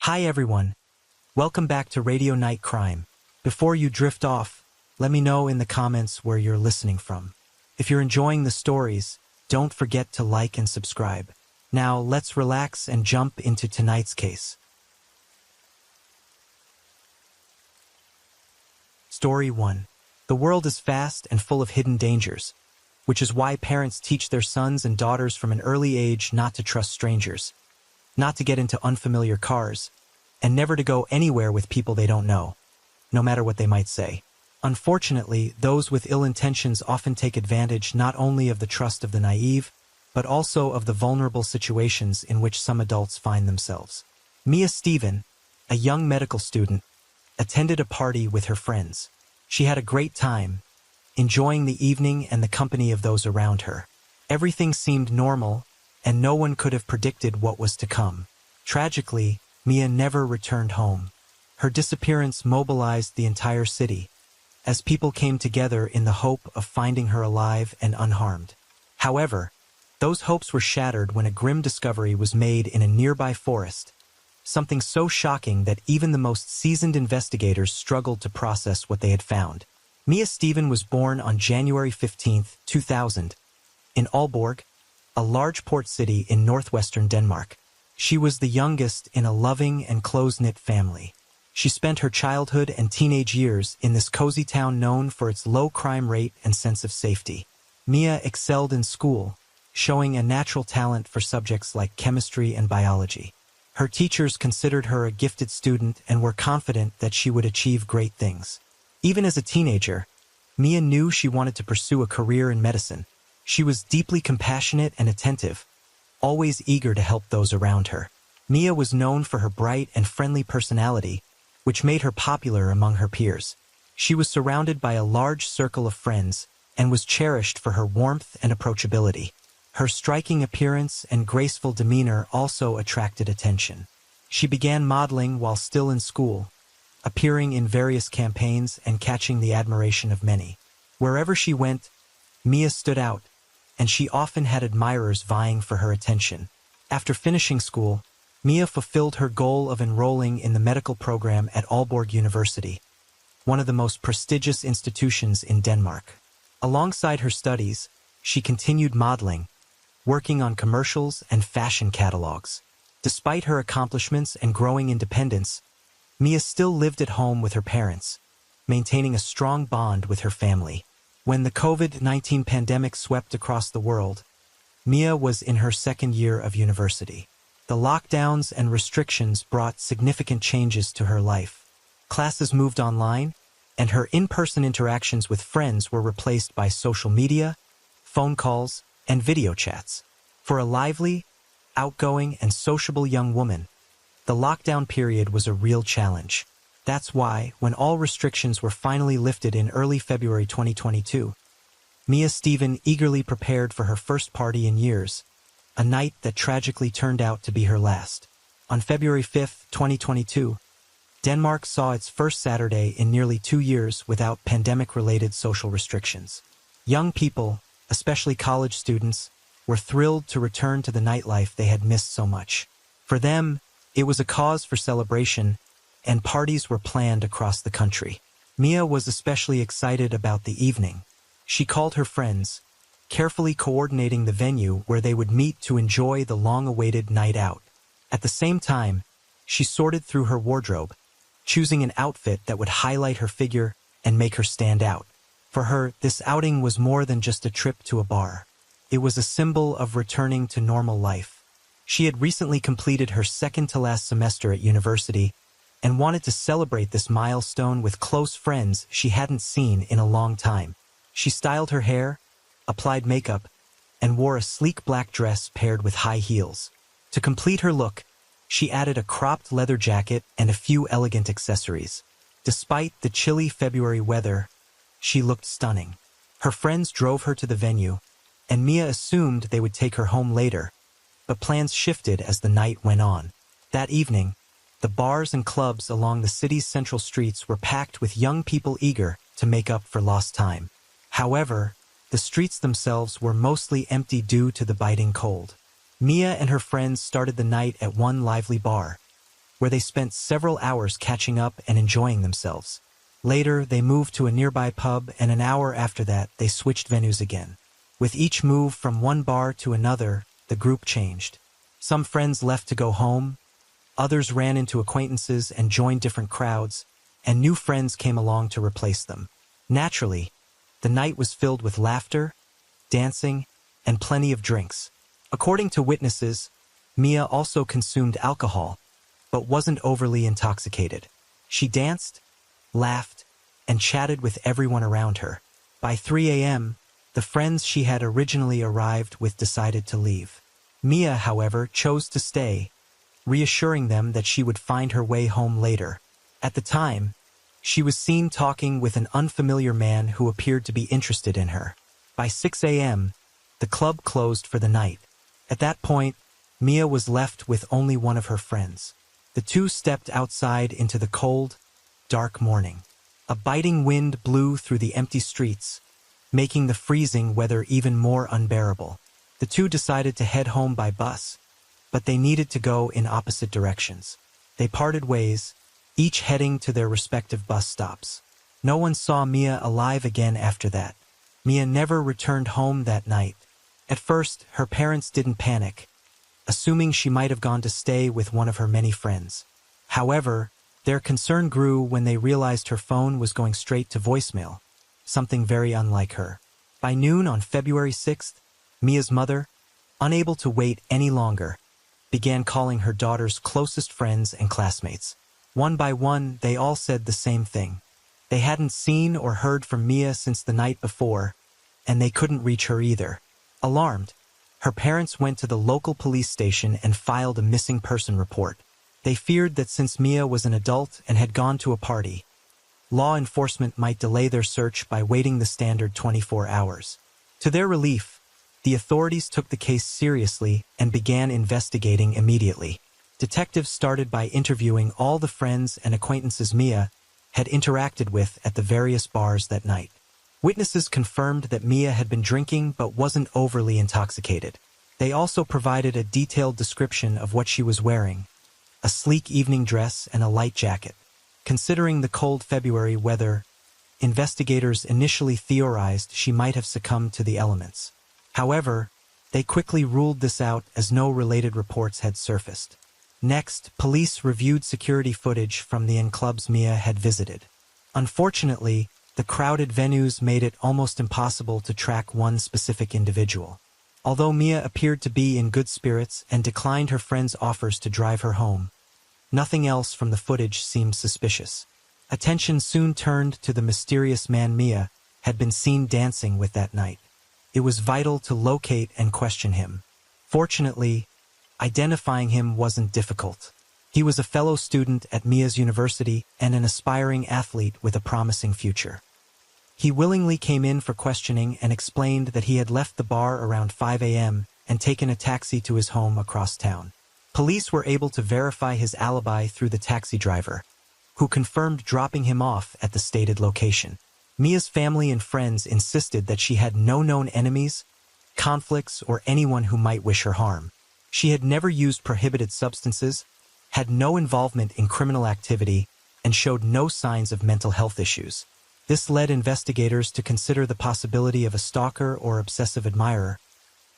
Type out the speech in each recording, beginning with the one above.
Hi everyone, welcome back to Radio Night Crime. Before you drift off, let me know in the comments where you're listening from. If you're enjoying the stories, don't forget to like and subscribe. Now let's relax and jump into tonight's case. Story 1. The world is fast and full of hidden dangers, which is why parents teach their sons and daughters from an early age not to trust strangers, not to get into unfamiliar cars, and never to go anywhere with people they don't know, no matter what they might say. Unfortunately, those with ill intentions often take advantage not only of the trust of the naive, but also of the vulnerable situations in which some adults find themselves. Mia Stephen, a young medical student, attended a party with her friends. She had a great time, enjoying the evening and the company of those around her. Everything seemed normal, and no one could have predicted what was to come. Tragically, Mia never returned home. Her disappearance mobilized the entire city, as people came together in the hope of finding her alive and unharmed. However, those hopes were shattered when a grim discovery was made in a nearby forest, something so shocking that even the most seasoned investigators struggled to process what they had found. Mia Stephen was born on January 15, 2000, in Aalborg, a large port city in northwestern Denmark. She was the youngest in a loving and close-knit family. She spent her childhood and teenage years in this cozy town known for its low crime rate and sense of safety. Mia excelled in school, showing a natural talent for subjects like chemistry and biology. Her teachers considered her a gifted student and were confident that she would achieve great things. Even as a teenager, Mia knew she wanted to pursue a career in medicine. She was deeply compassionate and attentive, always eager to help those around her. Mia was known for her bright and friendly personality, which made her popular among her peers. She was surrounded by a large circle of friends and was cherished for her warmth and approachability. Her striking appearance and graceful demeanor also attracted attention. She began modeling while still in school, appearing in various campaigns and catching the admiration of many. Wherever she went, Mia stood out, and she often had admirers vying for her attention. After finishing school, Mia fulfilled her goal of enrolling in the medical program at Aalborg University, one of the most prestigious institutions in Denmark. Alongside her studies, she continued modeling, working on commercials and fashion catalogs. Despite her accomplishments and growing independence, Mia still lived at home with her parents, maintaining a strong bond with her family. When the COVID-19 pandemic swept across the world, Mia was in her second year of university. The lockdowns and restrictions brought significant changes to her life. Classes moved online, and her in-person interactions with friends were replaced by social media, phone calls, and video chats. For a lively, outgoing, and sociable young woman, the lockdown period was a real challenge. That's why, when all restrictions were finally lifted in early February 2022, Mia Stephen eagerly prepared for her first party in years, a night that tragically turned out to be her last. On February 5, 2022, Denmark saw its first Saturday in nearly 2 years without pandemic-related social restrictions. Young people, especially college students, were thrilled to return to the nightlife they had missed so much. For them, it was a cause for celebration, and parties were planned across the country. Mia was especially excited about the evening. She called her friends, carefully coordinating the venue where they would meet to enjoy the long-awaited night out. At the same time, she sorted through her wardrobe, choosing an outfit that would highlight her figure and make her stand out. For her, this outing was more than just a trip to a bar. It was a symbol of returning to normal life. She had recently completed her second-to-last semester at university and wanted to celebrate this milestone with close friends she hadn't seen in a long time. She styled her hair, applied makeup, and wore a sleek black dress paired with high heels. To complete her look, she added a cropped leather jacket and a few elegant accessories. Despite the chilly February weather, she looked stunning. Her friends drove her to the venue, and Mia assumed they would take her home later, but plans shifted as the night went on. That evening, the bars and clubs along the city's central streets were packed with young people eager to make up for lost time. However, the streets themselves were mostly empty due to the biting cold. Mia and her friends started the night at one lively bar, where they spent several hours catching up and enjoying themselves. Later, they moved to a nearby pub, and an hour after that, they switched venues again. With each move from one bar to another, the group changed. Some friends left to go home, others ran into acquaintances and joined different crowds, and new friends came along to replace them. Naturally, the night was filled with laughter, dancing, and plenty of drinks. According to witnesses, Mia also consumed alcohol, but wasn't overly intoxicated. She danced, laughed, and chatted with everyone around her. By 3 a.m., the friends she had originally arrived with decided to leave. Mia, however, chose to stay, reassuring them that she would find her way home later. At the time, she was seen talking with an unfamiliar man who appeared to be interested in her. By 6 a.m., the club closed for the night. At that point, Mia was left with only one of her friends. The two stepped outside into the cold, dark morning. A biting wind blew through the empty streets, making the freezing weather even more unbearable. The two decided to head home by bus, but they needed to go in opposite directions. They parted ways, each heading to their respective bus stops. No one saw Mia alive again after that. Mia never returned home that night. At first, her parents didn't panic, assuming she might have gone to stay with one of her many friends. However, their concern grew when they realized her phone was going straight to voicemail, something very unlike her. By noon on February 6th, Mia's mother, unable to wait any longer, began calling her daughter's closest friends and classmates. One by one, they all said the same thing. They hadn't seen or heard from Mia since the night before, and they couldn't reach her either. Alarmed, her parents went to the local police station and filed a missing person report. They feared that since Mia was an adult and had gone to a party, law enforcement might delay their search by waiting the standard 24 hours. To their relief, the authorities took the case seriously and began investigating immediately. Detectives started by interviewing all the friends and acquaintances Mia had interacted with at the various bars that night. Witnesses confirmed that Mia had been drinking but wasn't overly intoxicated. They also provided a detailed description of what she was wearing: a sleek evening dress and a light jacket. Considering the cold February weather, investigators initially theorized she might have succumbed to the elements. However, they quickly ruled this out as no related reports had surfaced. Next, police reviewed security footage from the clubs Mia had visited. Unfortunately, the crowded venues made it almost impossible to track one specific individual. Although Mia appeared to be in good spirits and declined her friends' offers to drive her home, nothing else from the footage seemed suspicious. Attention soon turned to the mysterious man Mia had been seen dancing with that night. It was vital to locate and question him. Fortunately, identifying him wasn't difficult. He was a fellow student at Mia's university and an aspiring athlete with a promising future. He willingly came in for questioning and explained that he had left the bar around 5 a.m. and taken a taxi to his home across town. Police were able to verify his alibi through the taxi driver, who confirmed dropping him off at the stated location. Mia's family and friends insisted that she had no known enemies, conflicts, or anyone who might wish her harm. She had never used prohibited substances, had no involvement in criminal activity, and showed no signs of mental health issues. This led investigators to consider the possibility of a stalker or obsessive admirer,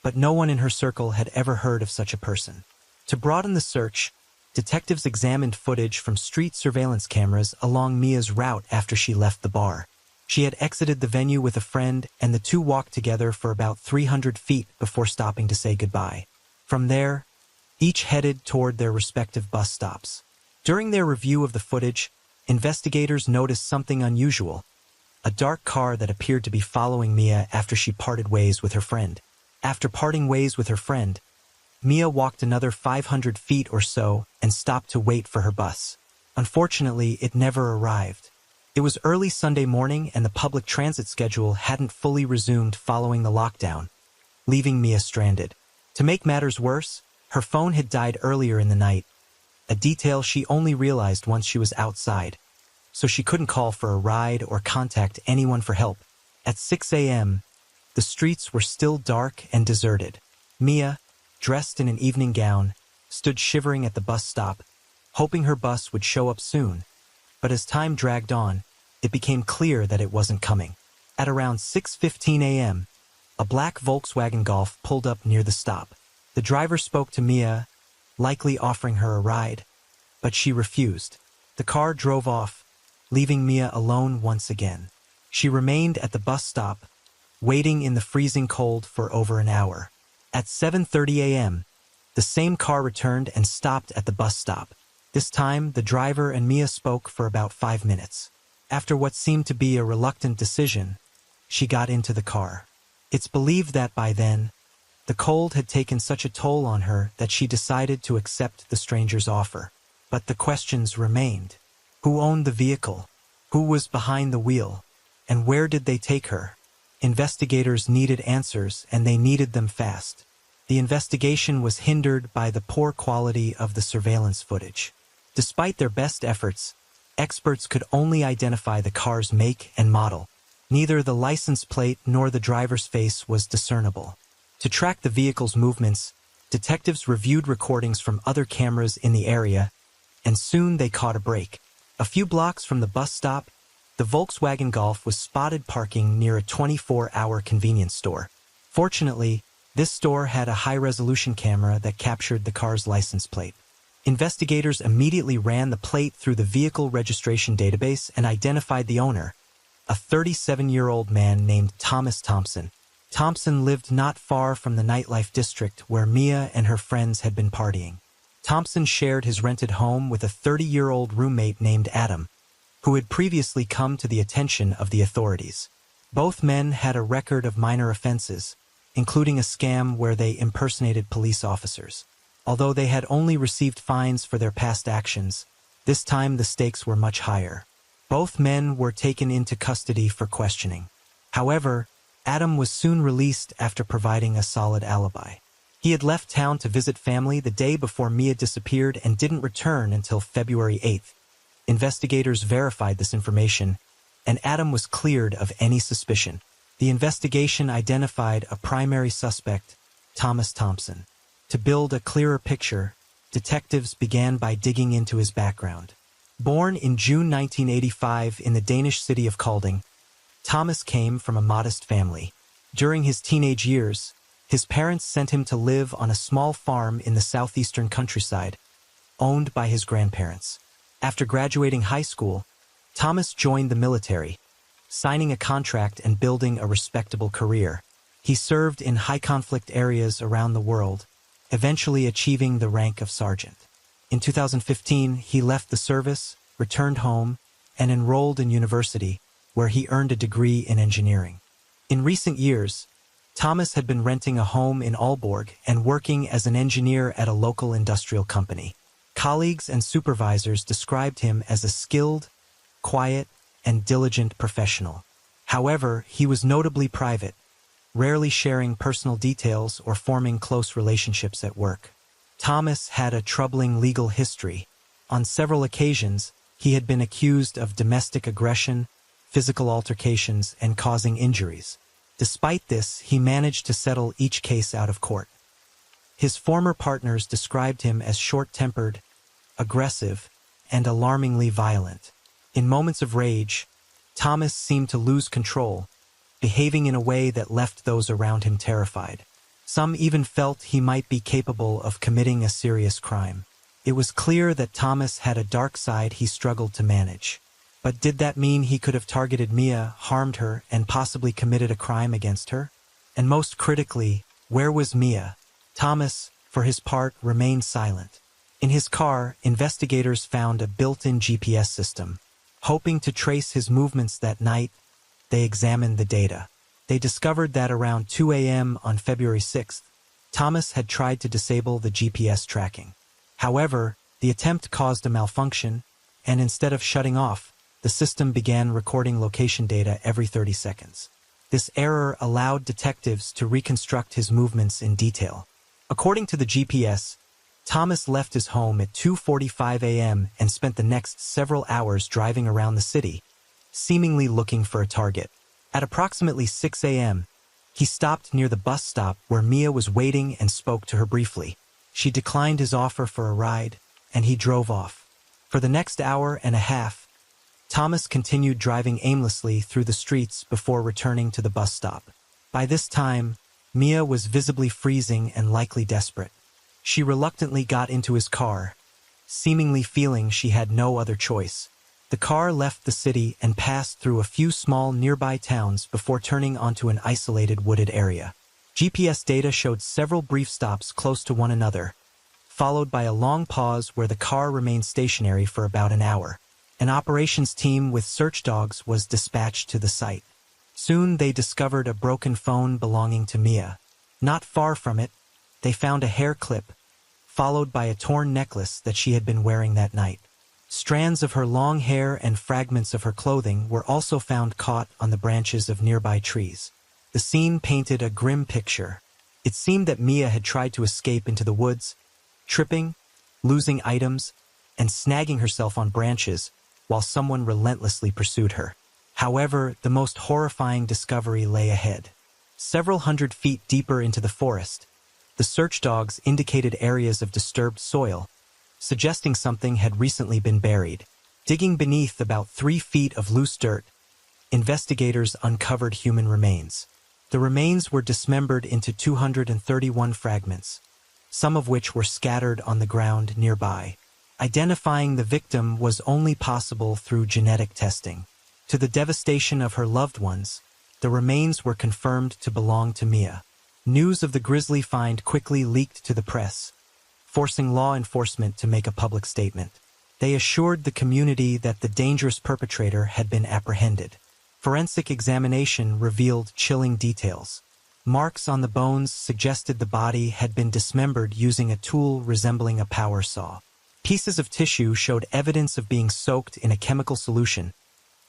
but no one in her circle had ever heard of such a person. To broaden the search, detectives examined footage from street surveillance cameras along Mia's route after she left the bar. She had exited the venue with a friend, and the two walked together for about 300 feet before stopping to say goodbye. From there, each headed toward their respective bus stops. During their review of the footage, investigators noticed something unusual: a dark car that appeared to be following Mia after she parted ways with her friend. After parting ways with her friend, Mia walked another 500 feet or so and stopped to wait for her bus. Unfortunately, it never arrived. It was early Sunday morning and the public transit schedule hadn't fully resumed following the lockdown, leaving Mia stranded. To make matters worse, her phone had died earlier in the night, a detail she only realized once she was outside, so she couldn't call for a ride or contact anyone for help. At 6 a.m., the streets were still dark and deserted. Mia, dressed in an evening gown, stood shivering at the bus stop, hoping her bus would show up soon. But as time dragged on, it became clear that it wasn't coming. At around 6:15 a.m., a black Volkswagen Golf pulled up near the stop. The driver spoke to Mia, likely offering her a ride, but she refused. The car drove off, leaving Mia alone once again. She remained at the bus stop, waiting in the freezing cold for over an hour. At 7:30 a.m., the same car returned and stopped at the bus stop. This time, the driver and Mia spoke for about 5 minutes. After what seemed to be a reluctant decision, she got into the car. It's believed that by then, the cold had taken such a toll on her that she decided to accept the stranger's offer. But the questions remained. Who owned the vehicle? Who was behind the wheel? And where did they take her? Investigators needed answers, and they needed them fast. The investigation was hindered by the poor quality of the surveillance footage. Despite their best efforts, experts could only identify the car's make and model. Neither the license plate nor the driver's face was discernible. To track the vehicle's movements, detectives reviewed recordings from other cameras in the area, and soon they caught a break. A few blocks from the bus stop, the Volkswagen Golf was spotted parking near a 24-hour convenience store. Fortunately, this store had a high-resolution camera that captured the car's license plate. Investigators immediately ran the plate through the vehicle registration database and identified the owner, a 37-year-old man named Thomas Thompson. Thompson lived not far from the nightlife district where Mia and her friends had been partying. Thompson shared his rented home with a 30-year-old roommate named Adam, who had previously come to the attention of the authorities. Both men had a record of minor offenses, including a scam where they impersonated police officers. Although they had only received fines for their past actions, this time the stakes were much higher. Both men were taken into custody for questioning. However, Adam was soon released after providing a solid alibi. He had left town to visit family the day before Mia disappeared and didn't return until February 8th. Investigators verified this information, and Adam was cleared of any suspicion. The investigation identified a primary suspect, Thomas Thompson. To build a clearer picture, detectives began by digging into his background. Born in June 1985 in the Danish city of Kolding, Thomas came from a modest family. During his teenage years, his parents sent him to live on a small farm in the southeastern countryside, owned by his grandparents. After graduating high school, Thomas joined the military, signing a contract and building a respectable career. He served in high-conflict areas around the world, eventually achieving the rank of sergeant. In 2015, he left the service, returned home, and enrolled in university, where he earned a degree in engineering. In recent years, Thomas had been renting a home in Aalborg and working as an engineer at a local industrial company. Colleagues and supervisors described him as a skilled, quiet, and diligent professional. However, he was notably private, rarely sharing personal details or forming close relationships at work. Thomas had a troubling legal history. On several occasions, he had been accused of domestic aggression, physical altercations, and causing injuries. Despite this, he managed to settle each case out of court. His former partners described him as short-tempered, aggressive, and alarmingly violent. In moments of rage, Thomas seemed to lose control, behaving in a way that left those around him terrified. Some even felt he might be capable of committing a serious crime. It was clear that Thomas had a dark side he struggled to manage. But did that mean he could have targeted Mia, harmed her, and possibly committed a crime against her? And most critically, where was Mia? Thomas, for his part, remained silent. In his car, investigators found a built-in GPS system. Hoping to trace his movements that night, they examined the data. They discovered that around 2 a.m. on February 6th, Thomas had tried to disable the GPS tracking. However, the attempt caused a malfunction, and instead of shutting off, the system began recording location data every 30 seconds. This error allowed detectives to reconstruct his movements in detail. According to the GPS, Thomas left his home at 2:45 a.m. and spent the next several hours driving around the city, seemingly looking for a target. At approximately 6 a.m., he stopped near the bus stop where Mia was waiting and spoke to her briefly. She declined his offer for a ride, and he drove off. For the next hour and a half, Thomas continued driving aimlessly through the streets before returning to the bus stop. By this time, Mia was visibly freezing and likely desperate. She reluctantly got into his car, seemingly feeling she had no other choice. The car left the city and passed through a few small nearby towns before turning onto an isolated wooded area. GPS data showed several brief stops close to one another, followed by a long pause where the car remained stationary for about an hour. An operations team with search dogs was dispatched to the site. Soon they discovered a broken phone belonging to Mia. Not far from it, they found a hair clip, followed by a torn necklace that she had been wearing that night. Strands of her long hair and fragments of her clothing were also found caught on the branches of nearby trees. The scene painted a grim picture. It seemed that Mia had tried to escape into the woods, tripping, losing items, and snagging herself on branches while someone relentlessly pursued her. However, the most horrifying discovery lay ahead. Several hundred feet deeper into the forest, the search dogs indicated areas of disturbed soil, suggesting something had recently been buried. Digging beneath about 3 feet of loose dirt, investigators uncovered human remains. The remains were dismembered into 231 fragments, some of which were scattered on the ground nearby. Identifying the victim was only possible through genetic testing. To the devastation of her loved ones, the remains were confirmed to belong to Mia. News of the grisly find quickly leaked to the press, forcing law enforcement to make a public statement. They assured the community that the dangerous perpetrator had been apprehended. Forensic examination revealed chilling details. Marks on the bones suggested the body had been dismembered using a tool resembling a power saw. Pieces of tissue showed evidence of being soaked in a chemical solution,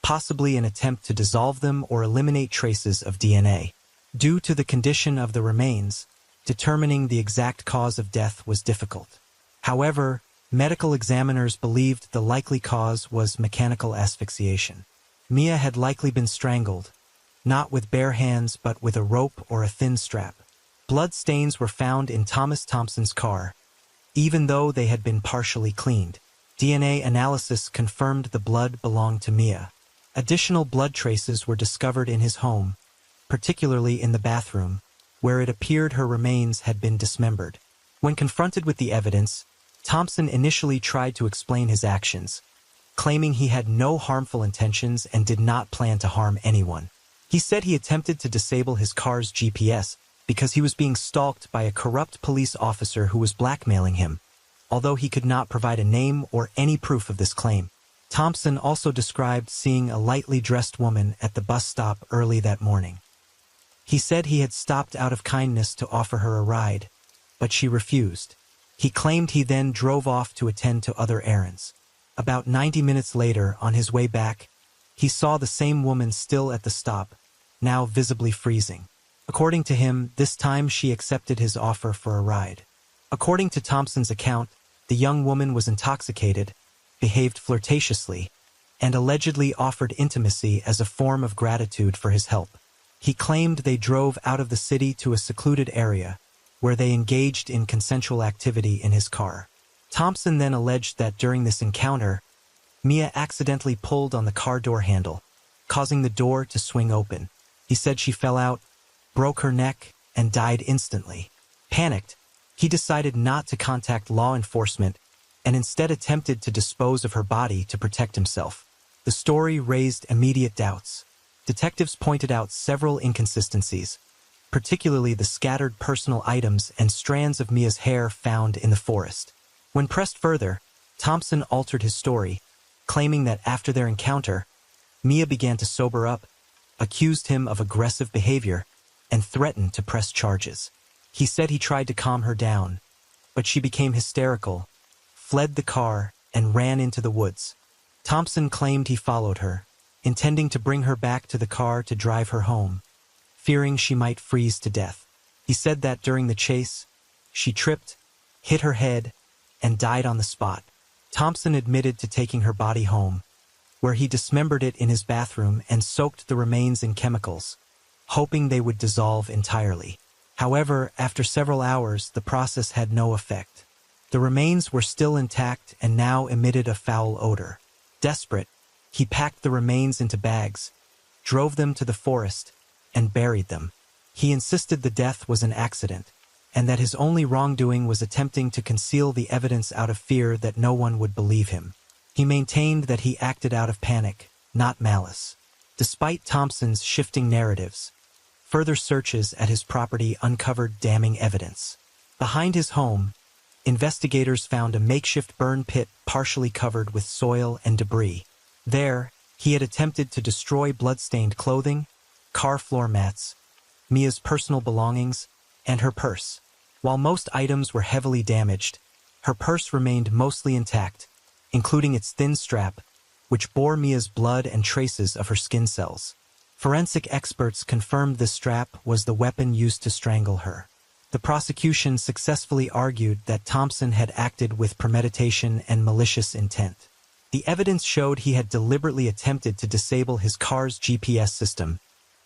possibly an attempt to dissolve them or eliminate traces of DNA. Due to the condition of the remains, determining the exact cause of death was difficult. However, medical examiners believed the likely cause was mechanical asphyxiation. Mia had likely been strangled, not with bare hands but with a rope or a thin strap. Blood stains were found in Thomas Thompson's car, even though they had been partially cleaned. DNA analysis confirmed the blood belonged to Mia. Additional blood traces were discovered in his home, particularly in the bathroom, where it appeared her remains had been dismembered. When confronted with the evidence, Thompson initially tried to explain his actions, claiming he had no harmful intentions and did not plan to harm anyone. He said he attempted to disable his car's GPS because he was being stalked by a corrupt police officer who was blackmailing him, although he could not provide a name or any proof of this claim. Thompson also described seeing a lightly dressed woman at the bus stop early that morning. He said he had stopped out of kindness to offer her a ride, but she refused. He claimed he then drove off to attend to other errands. About 90 minutes later, on his way back, he saw the same woman still at the stop, now visibly freezing. According to him, this time she accepted his offer for a ride. According to Thompson's account, the young woman was intoxicated, behaved flirtatiously, and allegedly offered intimacy as a form of gratitude for his help. He claimed they drove out of the city to a secluded area, where they engaged in consensual activity in his car. Thompson then alleged that during this encounter, Mia accidentally pulled on the car door handle, causing the door to swing open. He said she fell out, broke her neck, and died instantly. Panicked, he decided not to contact law enforcement and instead attempted to dispose of her body to protect himself. The story raised immediate doubts. Detectives pointed out several inconsistencies, particularly the scattered personal items and strands of Mia's hair found in the forest. When pressed further, Thompson altered his story, claiming that after their encounter, Mia began to sober up, accused him of aggressive behavior, and threatened to press charges. He said he tried to calm her down, but she became hysterical, fled the car, and ran into the woods. Thompson claimed he followed her, intending to bring her back to the car to drive her home, fearing she might freeze to death. He said that during the chase, she tripped, hit her head, and died on the spot. Thompson admitted to taking her body home, where he dismembered it in his bathroom and soaked the remains in chemicals, hoping they would dissolve entirely. However, after several hours, the process had no effect. The remains were still intact and now emitted a foul odor. Desperate, he packed the remains into bags, drove them to the forest, and buried them. He insisted the death was an accident, and that his only wrongdoing was attempting to conceal the evidence out of fear that no one would believe him. He maintained that he acted out of panic, not malice. Despite Thompson's shifting narratives, further searches at his property uncovered damning evidence. Behind his home, investigators found a makeshift burn pit partially covered with soil and debris. There, he had attempted to destroy blood-stained clothing, car floor mats, Mia's personal belongings, and her purse. While most items were heavily damaged, her purse remained mostly intact, including its thin strap, which bore Mia's blood and traces of her skin cells. Forensic experts confirmed this strap was the weapon used to strangle her. The prosecution successfully argued that Thompson had acted with premeditation and malicious intent. The evidence showed he had deliberately attempted to disable his car's GPS system,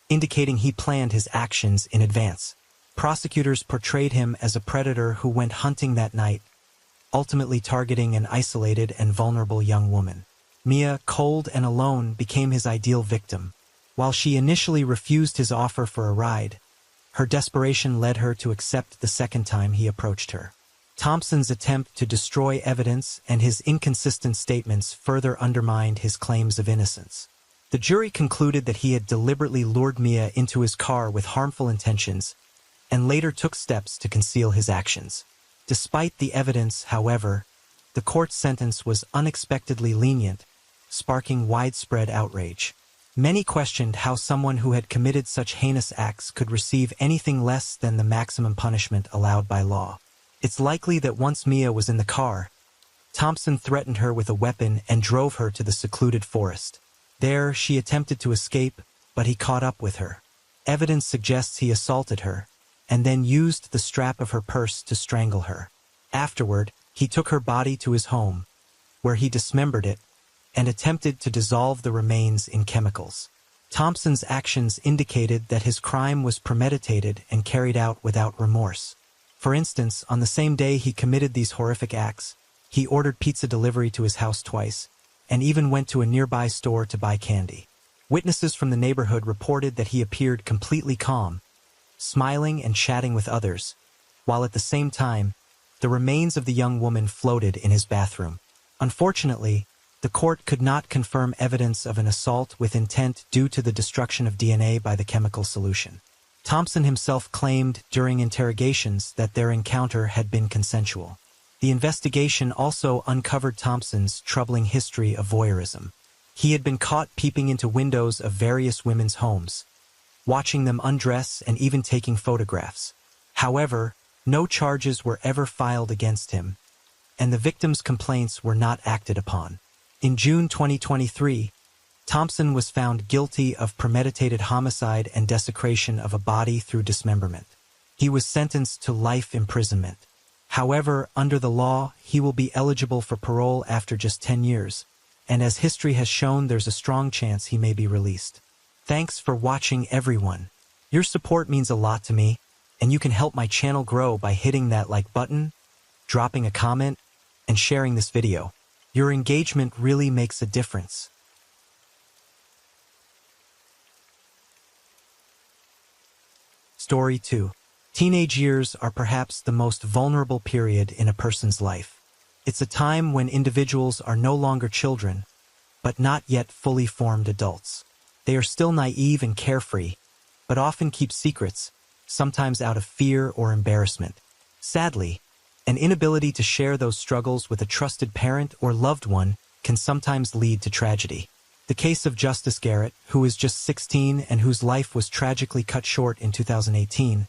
indicating he planned his actions in advance. Prosecutors portrayed him as a predator who went hunting that night, ultimately targeting an isolated and vulnerable young woman. Mia, cold and alone, became his ideal victim. While she initially refused his offer for a ride, her desperation led her to accept the second time he approached her. Thompson's attempt to destroy evidence and his inconsistent statements further undermined his claims of innocence. The jury concluded that he had deliberately lured Mia into his car with harmful intentions and later took steps to conceal his actions. Despite the evidence, however, the court's sentence was unexpectedly lenient, sparking widespread outrage. Many questioned how someone who had committed such heinous acts could receive anything less than the maximum punishment allowed by law. It's likely that once Mia was in the car, Thompson threatened her with a weapon and drove her to the secluded forest. There, she attempted to escape, but he caught up with her. Evidence suggests he assaulted her, and then used the strap of her purse to strangle her. Afterward, he took her body to his home, where he dismembered it, and attempted to dissolve the remains in chemicals. Thompson's actions indicated that his crime was premeditated and carried out without remorse. For instance, on the same day he committed these horrific acts, he ordered pizza delivery to his house twice, and even went to a nearby store to buy candy. Witnesses from the neighborhood reported that he appeared completely calm, smiling and chatting with others, while at the same time, the remains of the young woman floated in his bathroom. Unfortunately, the court could not confirm evidence of an assault with intent due to the destruction of DNA by the chemical solution. Thompson himself claimed during interrogations that their encounter had been consensual. The investigation also uncovered Thompson's troubling history of voyeurism. He had been caught peeping into windows of various women's homes, watching them undress and even taking photographs. However, no charges were ever filed against him, and the victim's complaints were not acted upon. In June 2023, Thompson was found guilty of premeditated homicide and desecration of a body through dismemberment. He was sentenced to life imprisonment. However, under the law, he will be eligible for parole after just 10 years, and as history has shown, there's a strong chance he may be released. Thanks for watching, everyone. Your support means a lot to me, and you can help my channel grow by hitting that like button, dropping a comment, and sharing this video. Your engagement really makes a difference. Story 2. Teenage years are perhaps the most vulnerable period in a person's life. It's a time when individuals are no longer children, but not yet fully formed adults. They are still naive and carefree, but often keep secrets, sometimes out of fear or embarrassment. Sadly, an inability to share those struggles with a trusted parent or loved one can sometimes lead to tragedy. The case of Justice Garrett, who is just 16 and whose life was tragically cut short in 2018,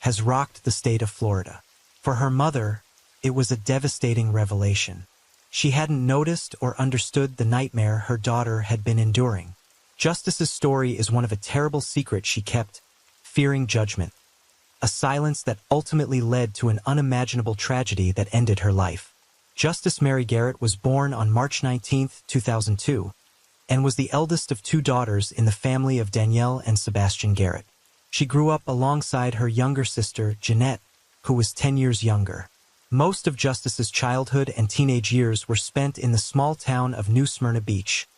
has rocked the state of Florida. For her mother, it was a devastating revelation. She hadn't noticed or understood the nightmare her daughter had been enduring. Justice's story is one of a terrible secret she kept, fearing judgment. A silence that ultimately led to an unimaginable tragedy that ended her life. Justice Mary Garrett was born on March 19, 2002, and was the eldest of 2 daughters in the family of Danielle and Sebastian Garrett. She grew up alongside her younger sister, Jeanette, who was 10 years younger. Most of Justice's childhood and teenage years were spent in the small town of New Smyrna Beach,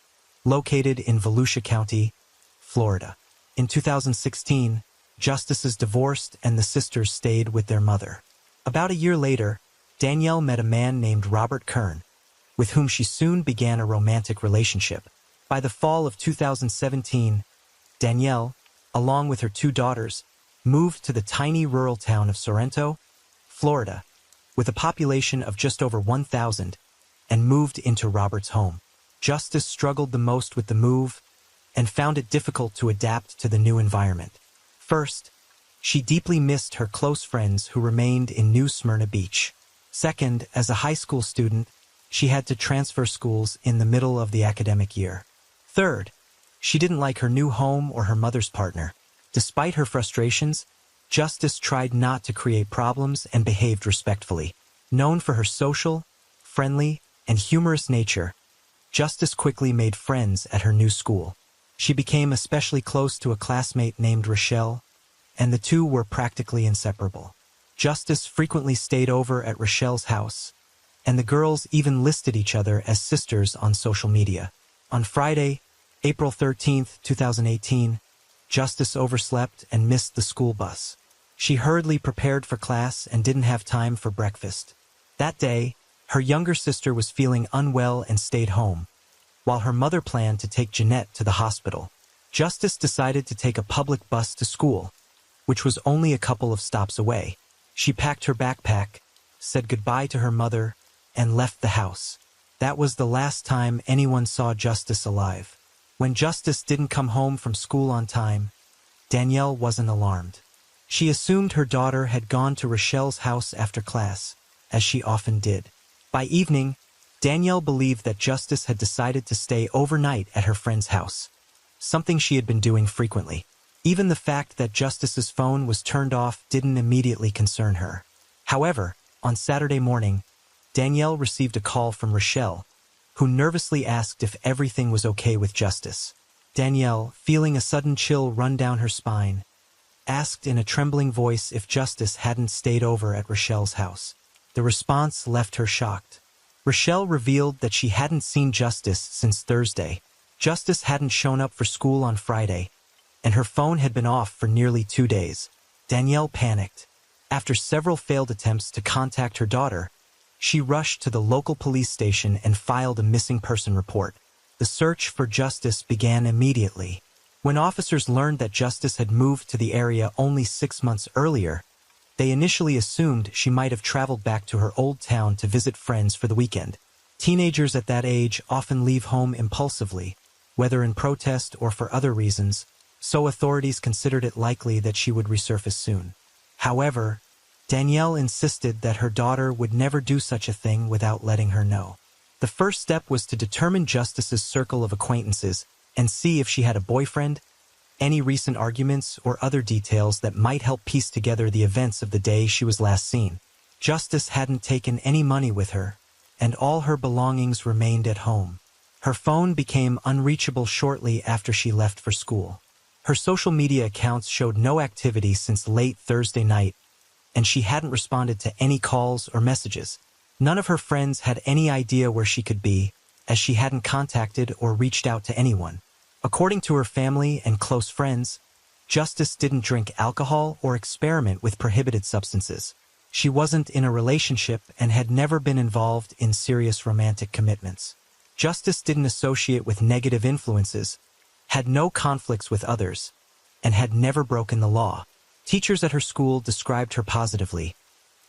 located in Volusia County, Florida. In 2016, Justice is divorced and the sisters stayed with their mother. About a year later, Danielle met a man named Robert Kern, with whom she soon began a romantic relationship. By the fall of 2017, Danielle, along with her 2 daughters, moved to the tiny rural town of Sorrento, Florida, with a population of just over 1,000, and moved into Robert's home. Justice struggled the most with the move and found it difficult to adapt to the new environment. First, she deeply missed her close friends who remained in New Smyrna Beach. Second, as a high school student, she had to transfer schools in the middle of the academic year. Third, she didn't like her new home or her mother's partner. Despite her frustrations, Justice tried not to create problems and behaved respectfully. Known for her social, friendly, and humorous nature, Justice quickly made friends at her new school. She became especially close to a classmate named Rochelle, and the two were practically inseparable. Justice frequently stayed over at Rochelle's house, and the girls even listed each other as sisters on social media. On Friday, April 13, 2018, Justice overslept and missed the school bus. She hurriedly prepared for class and didn't have time for breakfast. That day, her younger sister was feeling unwell and stayed home, while her mother planned to take Jeanette to the hospital. Justice decided to take a public bus to school, which was only a couple of stops away. She packed her backpack, said goodbye to her mother, and left the house. That was the last time anyone saw Justice alive. When Justice didn't come home from school on time, Danielle wasn't alarmed. She assumed her daughter had gone to Rochelle's house after class, as she often did. By evening, Danielle believed that Justice had decided to stay overnight at her friend's house, something she had been doing frequently. Even the fact that Justice's phone was turned off didn't immediately concern her. However, on Saturday morning, Danielle received a call from Rochelle, who nervously asked if everything was okay with Justice. Danielle, feeling a sudden chill run down her spine, asked in a trembling voice if Justice hadn't stayed over at Rochelle's house. The response left her shocked. Rochelle revealed that she hadn't seen Justice since Thursday. Justice hadn't shown up for school on Friday, and her phone had been off for nearly 2 days. Danielle panicked. After several failed attempts to contact her daughter, she rushed to the local police station and filed a missing person report. The search for Justice began immediately. When officers learned that Justice had moved to the area only 6 months earlier, they initially assumed she might have traveled back to her old town to visit friends for the weekend. Teenagers at that age often leave home impulsively, whether in protest or for other reasons, so authorities considered it likely that she would resurface soon. However, Danielle insisted that her daughter would never do such a thing without letting her know. The first step was to determine Justice's circle of acquaintances and see if she had a boyfriend, any recent arguments, or other details that might help piece together the events of the day she was last seen. Justice hadn't taken any money with her, and all her belongings remained at home. Her phone became unreachable shortly after she left for school. Her social media accounts showed no activity since late Thursday night, and she hadn't responded to any calls or messages. None of her friends had any idea where she could be, as she hadn't contacted or reached out to anyone. According to her family and close friends, Justice didn't drink alcohol or experiment with prohibited substances. She wasn't in a relationship and had never been involved in serious romantic commitments. Justice didn't associate with negative influences, had no conflicts with others, and had never broken the law. Teachers at her school described her positively,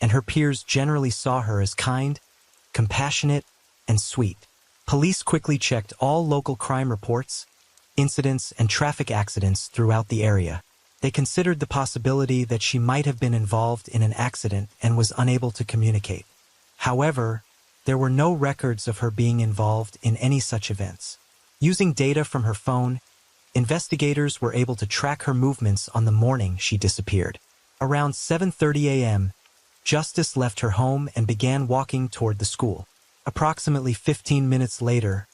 and her peers generally saw her as kind, compassionate, and sweet. Police quickly checked all local crime reports, incidents, and traffic accidents throughout the area. They considered the possibility that she might have been involved in an accident and was unable to communicate. However, there were no records of her being involved in any such events. Using data from her phone, investigators were able to track her movements on the morning she disappeared. Around 7:30 a.m., Justice left her home and began walking toward the school. Approximately 15 minutes later,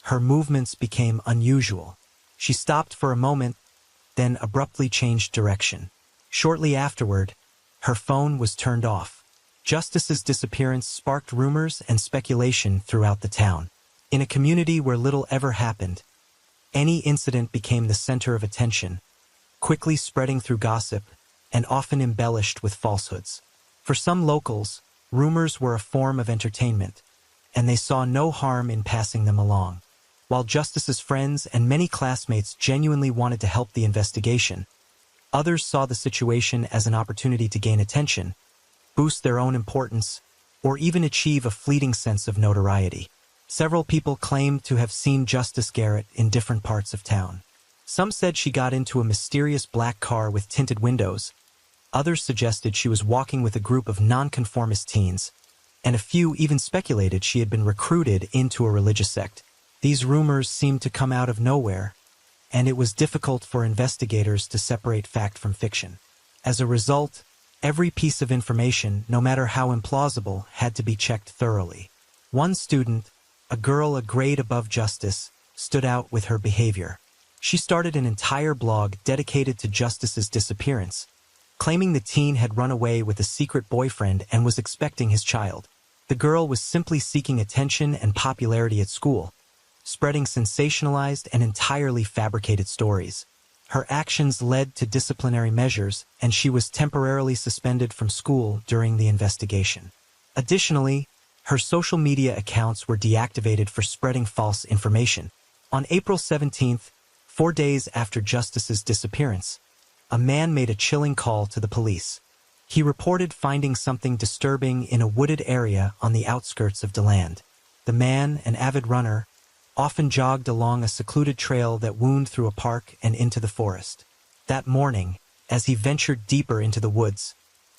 her movements became unusual. She stopped for a moment, then abruptly changed direction. Shortly afterward, her phone was turned off. Justice's disappearance sparked rumors and speculation throughout the town. In a community where little ever happened, any incident became the center of attention, quickly spreading through gossip and often embellished with falsehoods. For some locals, rumors were a form of entertainment, and they saw no harm in passing them along. While Justice's friends and many classmates genuinely wanted to help the investigation, others saw the situation as an opportunity to gain attention, boost their own importance, or even achieve a fleeting sense of notoriety. Several people claimed to have seen Justice Garrett in different parts of town. Some said she got into a mysterious black car with tinted windows. Others suggested she was walking with a group of nonconformist teens, and a few even speculated she had been recruited into a religious sect. These rumors seemed to come out of nowhere, and it was difficult for investigators to separate fact from fiction. As a result, every piece of information, no matter how implausible, had to be checked thoroughly. One student, a girl a grade above Justice, stood out with her behavior. She started an entire blog dedicated to Justice's disappearance, claiming the teen had run away with a secret boyfriend and was expecting his child. The girl was simply seeking attention and popularity at school, spreading sensationalized and entirely fabricated stories. Her actions led to disciplinary measures, and she was temporarily suspended from school during the investigation. Additionally, her social media accounts were deactivated for spreading false information. On April 17th, 4 days after Justice's disappearance, a man made a chilling call to the police. He reported finding something disturbing in a wooded area on the outskirts of DeLand. The man, an avid runner, often jogged along a secluded trail that wound through a park and into the forest. That morning, as he ventured deeper into the woods,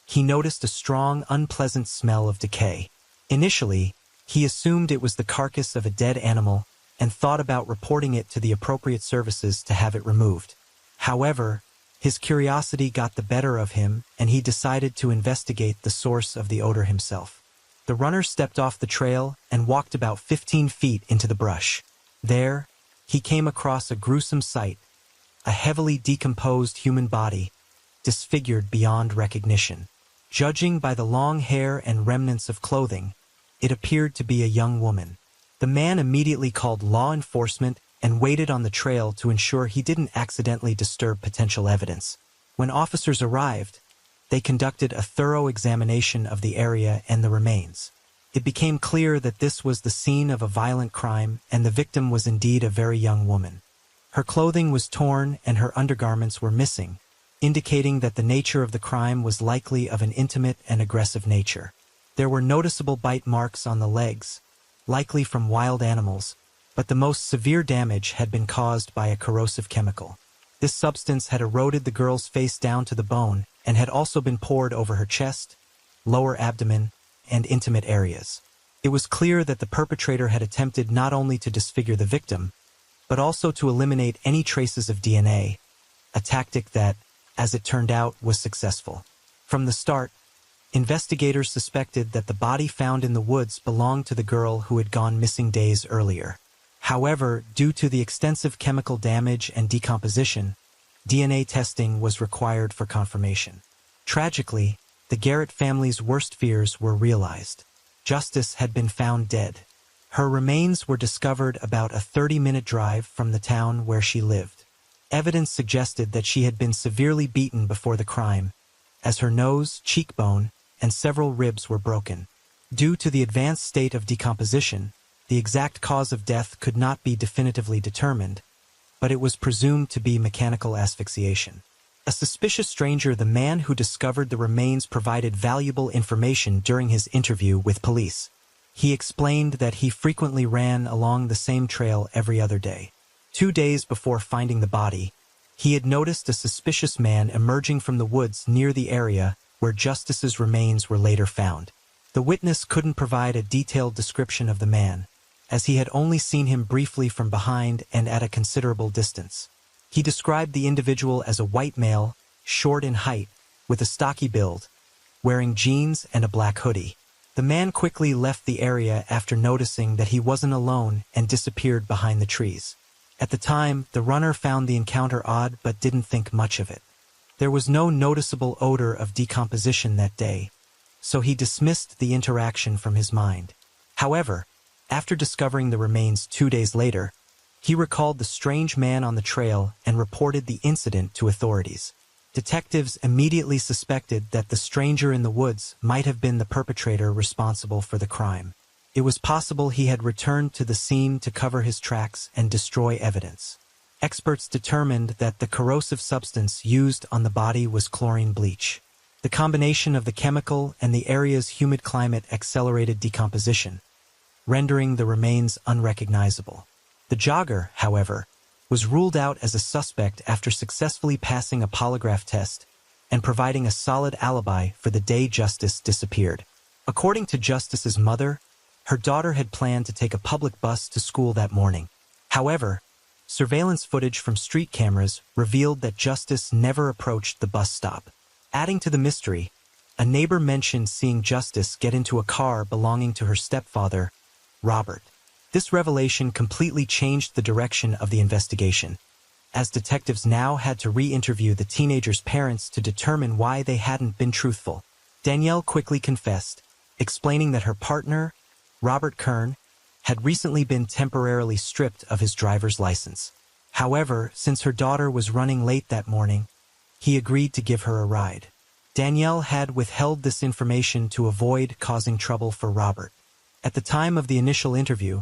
he noticed a strong, unpleasant smell of decay. Initially, he assumed it was the carcass of a dead animal and thought about reporting it to the appropriate services to have it removed. However, his curiosity got the better of him, and he decided to investigate the source of the odor himself. The runner stepped off the trail and walked about 15 feet into the brush. There, he came across a gruesome sight, a heavily decomposed human body, disfigured beyond recognition. Judging by the long hair and remnants of clothing, it appeared to be a young woman. The man immediately called law enforcement and waited on the trail to ensure he didn't accidentally disturb potential evidence. When officers arrived, they conducted a thorough examination of the area and the remains. It became clear that this was the scene of a violent crime, and the victim was indeed a very young woman. Her clothing was torn and her undergarments were missing, indicating that the nature of the crime was likely of an intimate and aggressive nature. There were noticeable bite marks on the legs, likely from wild animals, but the most severe damage had been caused by a corrosive chemical. This substance had eroded the girl's face down to the bone and had also been poured over her chest, lower abdomen, and intimate areas. It was clear that the perpetrator had attempted not only to disfigure the victim, but also to eliminate any traces of DNA, a tactic that, as it turned out, was successful. From the start, investigators suspected that the body found in the woods belonged to the girl who had gone missing days earlier. However, due to the extensive chemical damage and decomposition, DNA testing was required for confirmation. Tragically, the Garrett family's worst fears were realized. Justice had been found dead. Her remains were discovered about a 30-minute drive from the town where she lived. Evidence suggested that she had been severely beaten before the crime, as her nose, cheekbone, and several ribs were broken. Due to the advanced state of decomposition, the exact cause of death could not be definitively determined, but it was presumed to be mechanical asphyxiation. A suspicious stranger, the man who discovered the remains, provided valuable information during his interview with police. He explained that he frequently ran along the same trail every other day. 2 days before finding the body, he had noticed a suspicious man emerging from the woods near the area where Justice's remains were later found. The witness couldn't provide a detailed description of the man, as he had only seen him briefly from behind and at a considerable distance. He described the individual as a white male, short in height, with a stocky build, wearing jeans and a black hoodie. The man quickly left the area after noticing that he wasn't alone and disappeared behind the trees. At the time, the runner found the encounter odd but didn't think much of it. There was no noticeable odor of decomposition that day, so he dismissed the interaction from his mind. However, after discovering the remains 2 days later, he recalled the strange man on the trail and reported the incident to authorities. Detectives immediately suspected that the stranger in the woods might have been the perpetrator responsible for the crime. It was possible he had returned to the scene to cover his tracks and destroy evidence. Experts determined that the corrosive substance used on the body was chlorine bleach. The combination of the chemical and the area's humid climate accelerated decomposition, rendering the remains unrecognizable. The jogger, however, was ruled out as a suspect after successfully passing a polygraph test and providing a solid alibi for the day Justice disappeared. According to Justice's mother, her daughter had planned to take a public bus to school that morning. However, surveillance footage from street cameras revealed that Justice never approached the bus stop. Adding to the mystery, a neighbor mentioned seeing Justice get into a car belonging to her stepfather, Robert. This revelation completely changed the direction of the investigation, as detectives now had to re-interview the teenager's parents to determine why they hadn't been truthful. Danielle quickly confessed, explaining that her partner, Robert Kern, had recently been temporarily stripped of his driver's license. However, since her daughter was running late that morning, he agreed to give her a ride. Danielle had withheld this information to avoid causing trouble for Robert. At the time of the initial interview,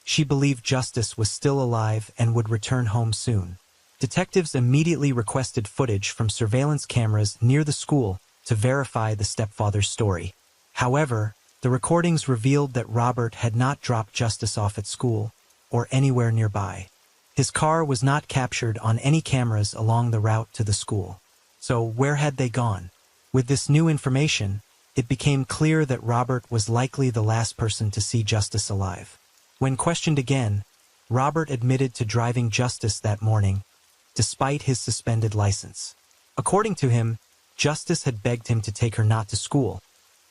she believed Justice was still alive and would return home soon. Detectives immediately requested footage from surveillance cameras near the school to verify the stepfather's story. However, the recordings revealed that Robert had not dropped Justice off at school or anywhere nearby. His car was not captured on any cameras along the route to the school. So where had they gone? With this new information, it became clear that Robert was likely the last person to see Justice alive. When questioned again, Robert admitted to driving Justice that morning, despite his suspended license. According to him, Justice had begged him to take her not to school,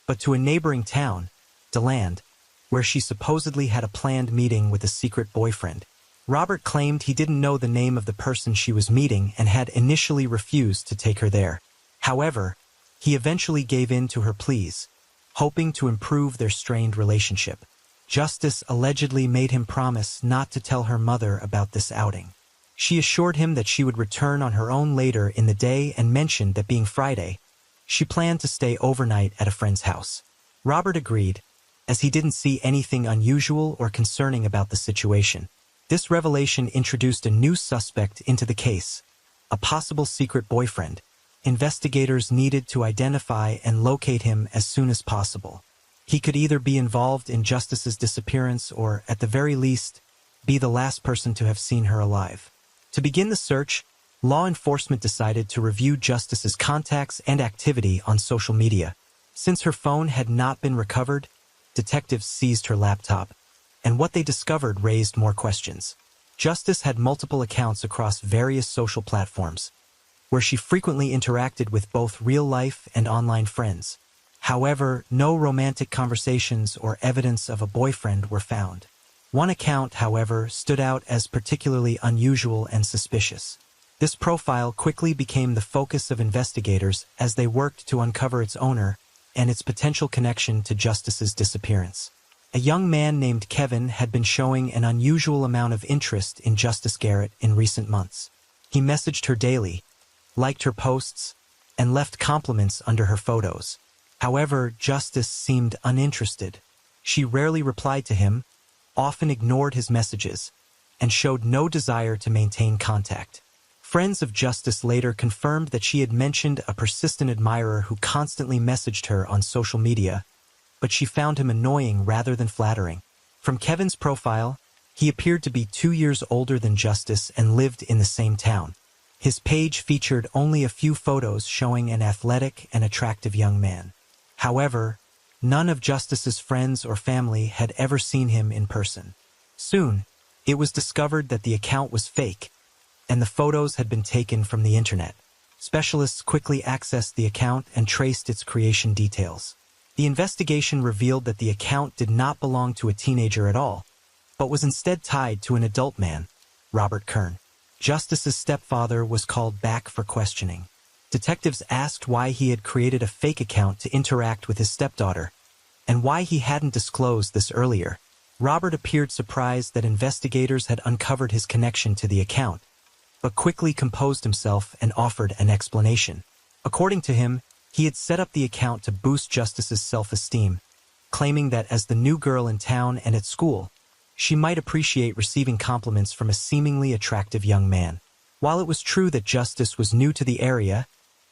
but to a neighboring town, DeLand, where she supposedly had a planned meeting with a secret boyfriend. Robert claimed he didn't know the name of the person she was meeting and had initially refused to take her there. However, he eventually gave in to her pleas, hoping to improve their strained relationship. Justice allegedly made him promise not to tell her mother about this outing. She assured him that she would return on her own later in the day and mentioned that being Friday, she planned to stay overnight at a friend's house. Robert agreed, as he didn't see anything unusual or concerning about the situation. This revelation introduced a new suspect into the case, a possible secret boyfriend. Investigators needed to identify and locate him as soon as possible. He could either be involved in Justice's disappearance or, at the very least, be the last person to have seen her alive. To begin the search, law enforcement decided to review Justice's contacts and activity on social media. Since her phone had not been recovered, detectives seized her laptop, and what they discovered raised more questions. Justice had multiple accounts across various social platforms, where she frequently interacted with both real-life and online friends. However, no romantic conversations or evidence of a boyfriend were found. One account, however, stood out as particularly unusual and suspicious. This profile quickly became the focus of investigators as they worked to uncover its owner and its potential connection to Justice's disappearance. A young man named Kevin had been showing an unusual amount of interest in Justice Garrett in recent months. He messaged her daily, liked her posts, and left compliments under her photos. However, Justice seemed uninterested. She rarely replied to him, often ignored his messages, and showed no desire to maintain contact. Friends of Justice later confirmed that she had mentioned a persistent admirer who constantly messaged her on social media, but she found him annoying rather than flattering. From Kevin's profile, he appeared to be 2 years older than Justice and lived in the same town. His page featured only a few photos showing an athletic and attractive young man. However, none of Justice's friends or family had ever seen him in person. Soon, it was discovered that the account was fake, and the photos had been taken from the internet. Specialists quickly accessed the account and traced its creation details. The investigation revealed that the account did not belong to a teenager at all, but was instead tied to an adult man, Robert Kern. Justice's stepfather was called back for questioning. Detectives asked why he had created a fake account to interact with his stepdaughter, and why he hadn't disclosed this earlier. Robert appeared surprised that investigators had uncovered his connection to the account, but quickly composed himself and offered an explanation. According to him, he had set up the account to boost Justice's self-esteem, claiming that as the new girl in town and at school, she might appreciate receiving compliments from a seemingly attractive young man. While it was true that Justice was new to the area,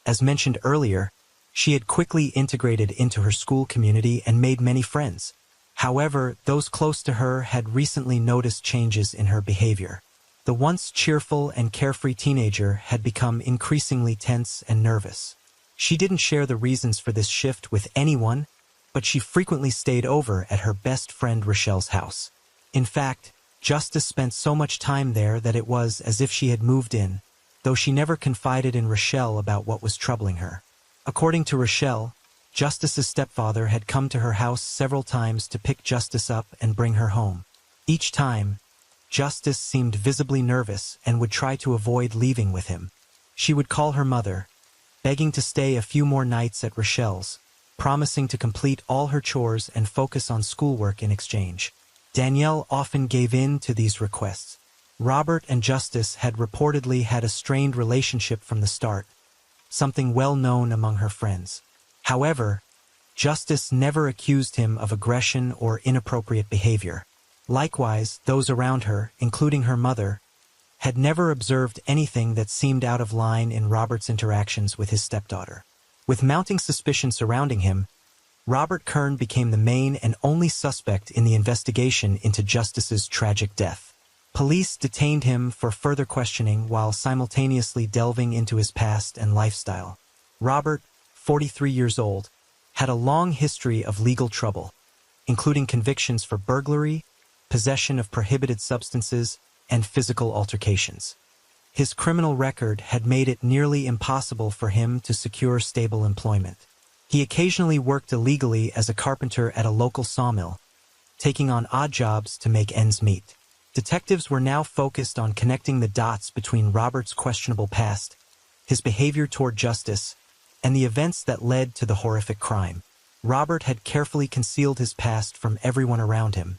as mentioned earlier, she had quickly integrated into her school community and made many friends. However, those close to her had recently noticed changes in her behavior. The once cheerful and carefree teenager had become increasingly tense and nervous. She didn't share the reasons for this shift with anyone, but she frequently stayed over at her best friend Rochelle's house. In fact, Justice spent so much time there that it was as if she had moved in, though she never confided in Rochelle about what was troubling her. According to Rochelle, Justice's stepfather had come to her house several times to pick Justice up and bring her home. Each time, Justice seemed visibly nervous and would try to avoid leaving with him. She would call her mother, begging to stay a few more nights at Rochelle's, promising to complete all her chores and focus on schoolwork in exchange. Danielle often gave in to these requests. Robert and Justice had reportedly had a strained relationship from the start, something well known among her friends. However, Justice never accused him of aggression or inappropriate behavior. Likewise, those around her, including her mother, had never observed anything that seemed out of line in Robert's interactions with his stepdaughter. With mounting suspicion surrounding him, Robert Kern became the main and only suspect in the investigation into Justice's tragic death. Police detained him for further questioning while simultaneously delving into his past and lifestyle. Robert, 43 years old, had a long history of legal trouble, including convictions for burglary, possession of prohibited substances, and physical altercations. His criminal record had made it nearly impossible for him to secure stable employment. He occasionally worked illegally as a carpenter at a local sawmill, taking on odd jobs to make ends meet. Detectives were now focused on connecting the dots between Robert's questionable past, his behavior toward Justice, and the events that led to the horrific crime. Robert had carefully concealed his past from everyone around him,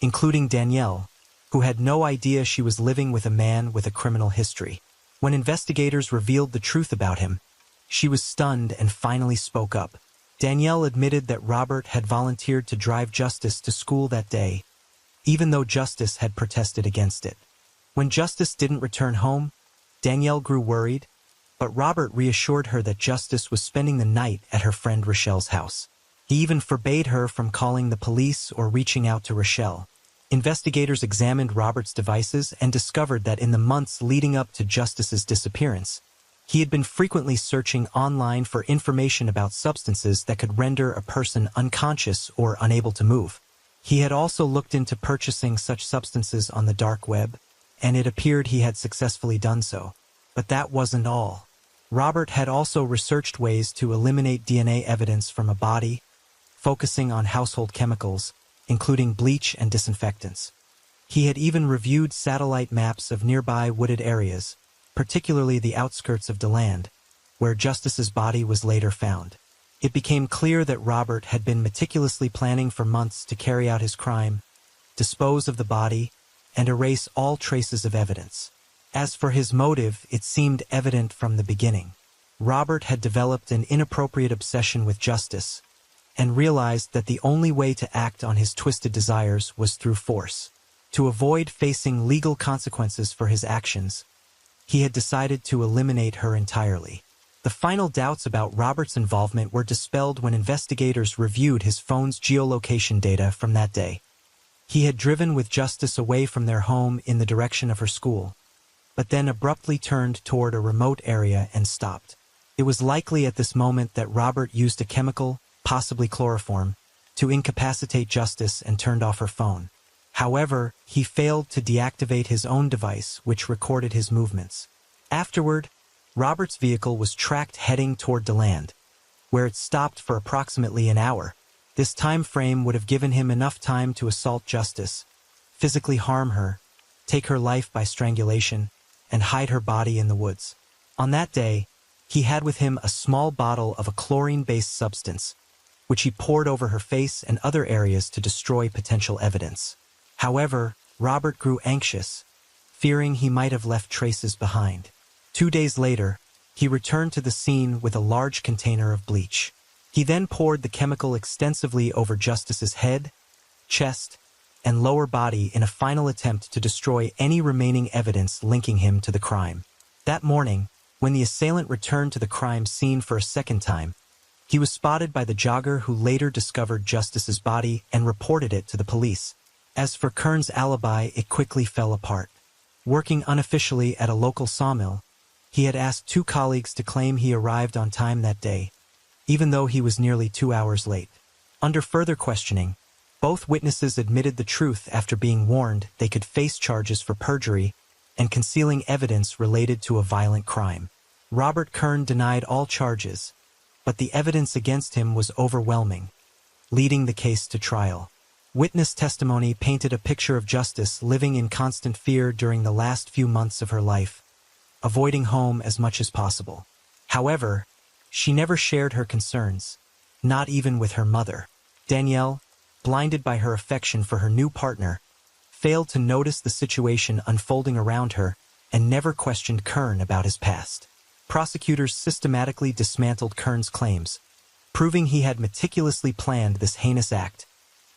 including Danielle, who had no idea she was living with a man with a criminal history. When investigators revealed the truth about him, she was stunned and finally spoke up. Danielle admitted that Robert had volunteered to drive Justice to school that day, even though Justice had protested against it. When Justice didn't return home, Danielle grew worried, but Robert reassured her that Justice was spending the night at her friend Rochelle's house. He even forbade her from calling the police or reaching out to Rochelle. Investigators examined Robert's devices and discovered that in the months leading up to Justice's disappearance, he had been frequently searching online for information about substances that could render a person unconscious or unable to move. He had also looked into purchasing such substances on the dark web, and it appeared he had successfully done so. But that wasn't all. Robert had also researched ways to eliminate DNA evidence from a body, focusing on household chemicals, including bleach and disinfectants. He had even reviewed satellite maps of nearby wooded areas, particularly the outskirts of DeLand, where Justice's body was later found. It became clear that Robert had been meticulously planning for months to carry out his crime, dispose of the body, and erase all traces of evidence. As for his motive, it seemed evident from the beginning. Robert had developed an inappropriate obsession with Justice, and realized that the only way to act on his twisted desires was through force. To avoid facing legal consequences for his actions, he had decided to eliminate her entirely. The final doubts about Robert's involvement were dispelled when investigators reviewed his phone's geolocation data from that day. He had driven with Justice away from their home in the direction of her school, but then abruptly turned toward a remote area and stopped. It was likely at this moment that Robert used a chemical, possibly chloroform, to incapacitate Justice and turned off her phone. However, he failed to deactivate his own device, which recorded his movements. Afterward, Robert's vehicle was tracked heading toward DeLand, where it stopped for approximately an hour. This time frame would have given him enough time to assault Justice, physically harm her, take her life by strangulation, and hide her body in the woods. On that day, He had with him a small bottle of a chlorine-based substance, which he poured over her face and other areas to destroy potential evidence. However, Robert grew anxious, fearing he might have left traces behind. 2 days later, he returned to the scene with a large container of bleach. He then poured the chemical extensively over Justice's head, chest, and lower body in a final attempt to destroy any remaining evidence linking him to the crime. That morning, when the assailant returned to the crime scene for a second time, he was spotted by the jogger who later discovered Justice's body and reported it to the police. As for Kern's alibi, it quickly fell apart. Working unofficially at a local sawmill, he had asked 2 colleagues to claim he arrived on time that day, even though he was nearly 2 hours late. Under further questioning, both witnesses admitted the truth after being warned they could face charges for perjury and concealing evidence related to a violent crime. Robert Kern denied all charges, but the evidence against him was overwhelming, leading the case to trial. Witness testimony painted a picture of Justice living in constant fear during the last few months of her life, avoiding home as much as possible. However, she never shared her concerns, not even with her mother. Danielle, blinded by her affection for her new partner, failed to notice the situation unfolding around her and never questioned Kern about his past. Prosecutors systematically dismantled Kern's claims, proving he had meticulously planned this heinous act,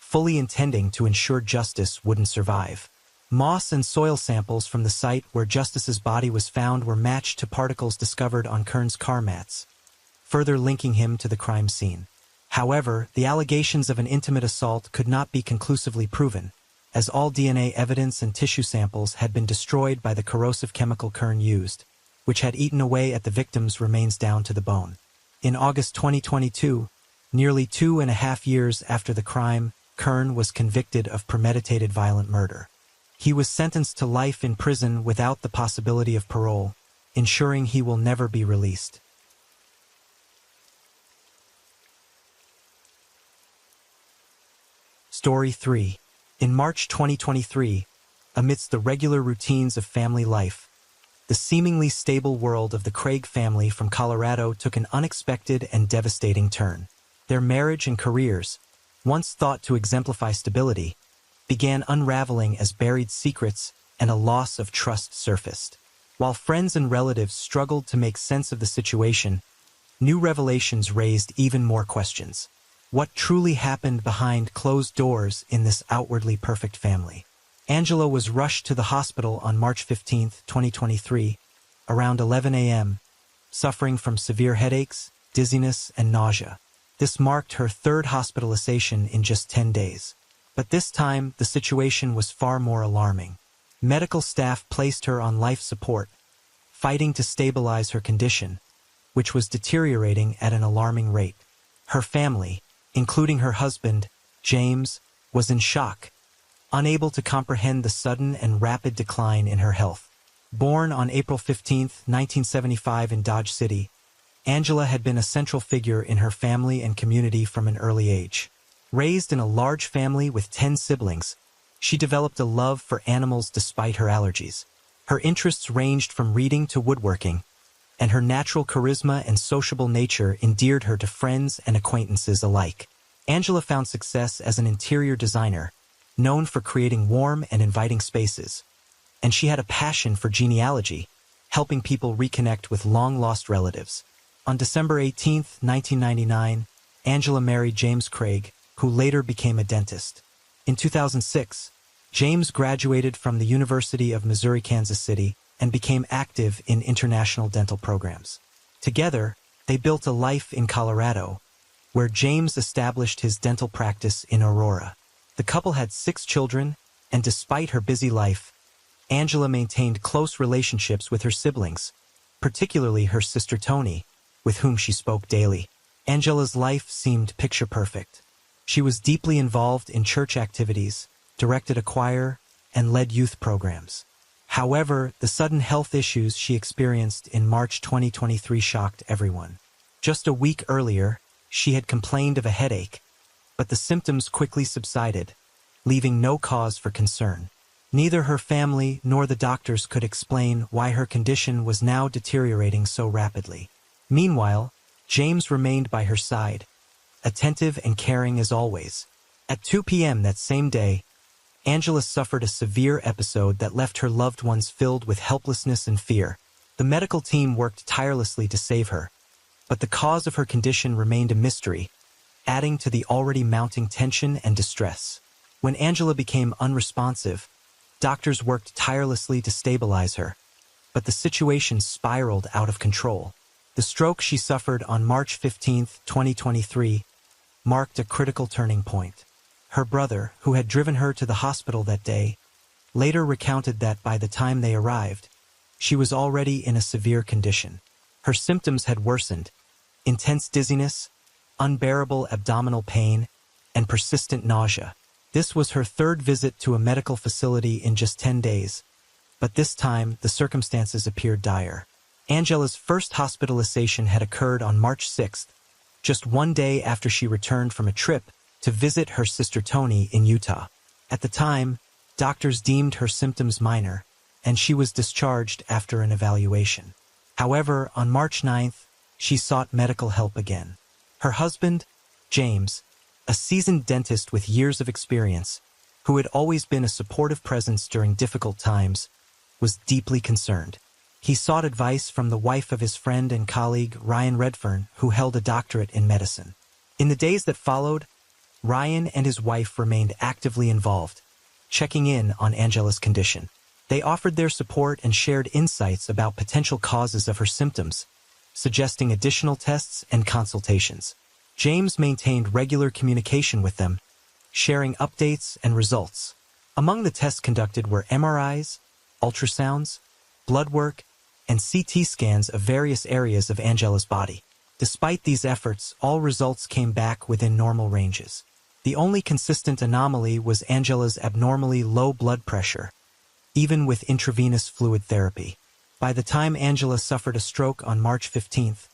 fully intending to ensure Justice wouldn't survive. Moss and soil samples from the site where Justice's body was found were matched to particles discovered on Kern's car mats, further linking him to the crime scene. However, the allegations of an intimate assault could not be conclusively proven, as all DNA evidence and tissue samples had been destroyed by the corrosive chemical Kern used, which had eaten away at the victim's remains down to the bone. In August 2022, nearly 2.5 years after the crime, Kern was convicted of premeditated violent murder. He was sentenced to life in prison without the possibility of parole, ensuring he will never be released. Story 3. In March 2023, amidst the regular routines of family life, the seemingly stable world of the Craig family from Colorado took an unexpected and devastating turn. Their marriage and careers, once thought to exemplify stability, began unraveling as buried secrets and a loss of trust surfaced. While friends and relatives struggled to make sense of the situation, new revelations raised even more questions. What truly happened behind closed doors in this outwardly perfect family? Angela was rushed to the hospital on March 15, 2023, around 11 a.m., suffering from severe headaches, dizziness, and nausea. This marked her 3rd hospitalization in just 10 days. But this time, the situation was far more alarming. Medical staff placed her on life support, fighting to stabilize her condition, which was deteriorating at an alarming rate. Her family, including her husband, James, was in shock, unable to comprehend the sudden and rapid decline in her health. Born on April 15, 1975 in Dodge City, Angela had been a central figure in her family and community from an early age. Raised in a large family with 10 siblings, she developed a love for animals despite her allergies. Her interests ranged from reading to woodworking, and her natural charisma and sociable nature endeared her to friends and acquaintances alike. Angela found success as an interior designer, known for creating warm and inviting spaces, and she had a passion for genealogy, helping people reconnect with long-lost relatives. On December 18, 1999, Angela married James Craig, who later became a dentist. In 2006, James graduated from the University of Missouri-Kansas City and became active in international dental programs. Together, they built a life in Colorado, where James established his dental practice in Aurora. The couple had 6 children, and despite her busy life, Angela maintained close relationships with her siblings, particularly her sister Toni, with whom she spoke daily. Angela's life seemed picture-perfect. She was deeply involved in church activities, directed a choir, and led youth programs. However, the sudden health issues she experienced in March 2023 shocked everyone. Just a week earlier, she had complained of a headache, but the symptoms quickly subsided, leaving no cause for concern. Neither her family nor the doctors could explain why her condition was now deteriorating so rapidly. Meanwhile, James remained by her side, attentive and caring as always. At 2 p.m. that same day, Angela suffered a severe episode that left her loved ones filled with helplessness and fear. The medical team worked tirelessly to save her, but the cause of her condition remained a mystery, adding to the already mounting tension and distress. When Angela became unresponsive, doctors worked tirelessly to stabilize her, but the situation spiraled out of control. The stroke she suffered on March 15, 2023, marked a critical turning point. Her brother, who had driven her to the hospital that day, later recounted that by the time they arrived, she was already in a severe condition. Her symptoms had worsened: intense dizziness, unbearable abdominal pain, and persistent nausea. This was her third visit to a medical facility in just 10 days, but this time the circumstances appeared dire. Angela's first hospitalization had occurred on March 6th, just one day after she returned from a trip to visit her sister Tony in Utah. At the time, doctors deemed her symptoms minor, and she was discharged after an evaluation. However, on March 9th, she sought medical help again. Her husband, James, a seasoned dentist with years of experience, who had always been a supportive presence during difficult times, was deeply concerned. He sought advice from the wife of his friend and colleague, Ryan Redfern, who held a doctorate in medicine. In the days that followed, Ryan and his wife remained actively involved, checking in on Angela's condition. They offered their support and shared insights about potential causes of her symptoms, suggesting additional tests and consultations. James maintained regular communication with them, sharing updates and results. Among the tests conducted were MRIs, ultrasounds, blood work, and CT scans of various areas of Angela's body. Despite these efforts, all results came back within normal ranges. The only consistent anomaly was Angela's abnormally low blood pressure, even with intravenous fluid therapy. By the time Angela suffered a stroke on March 15th,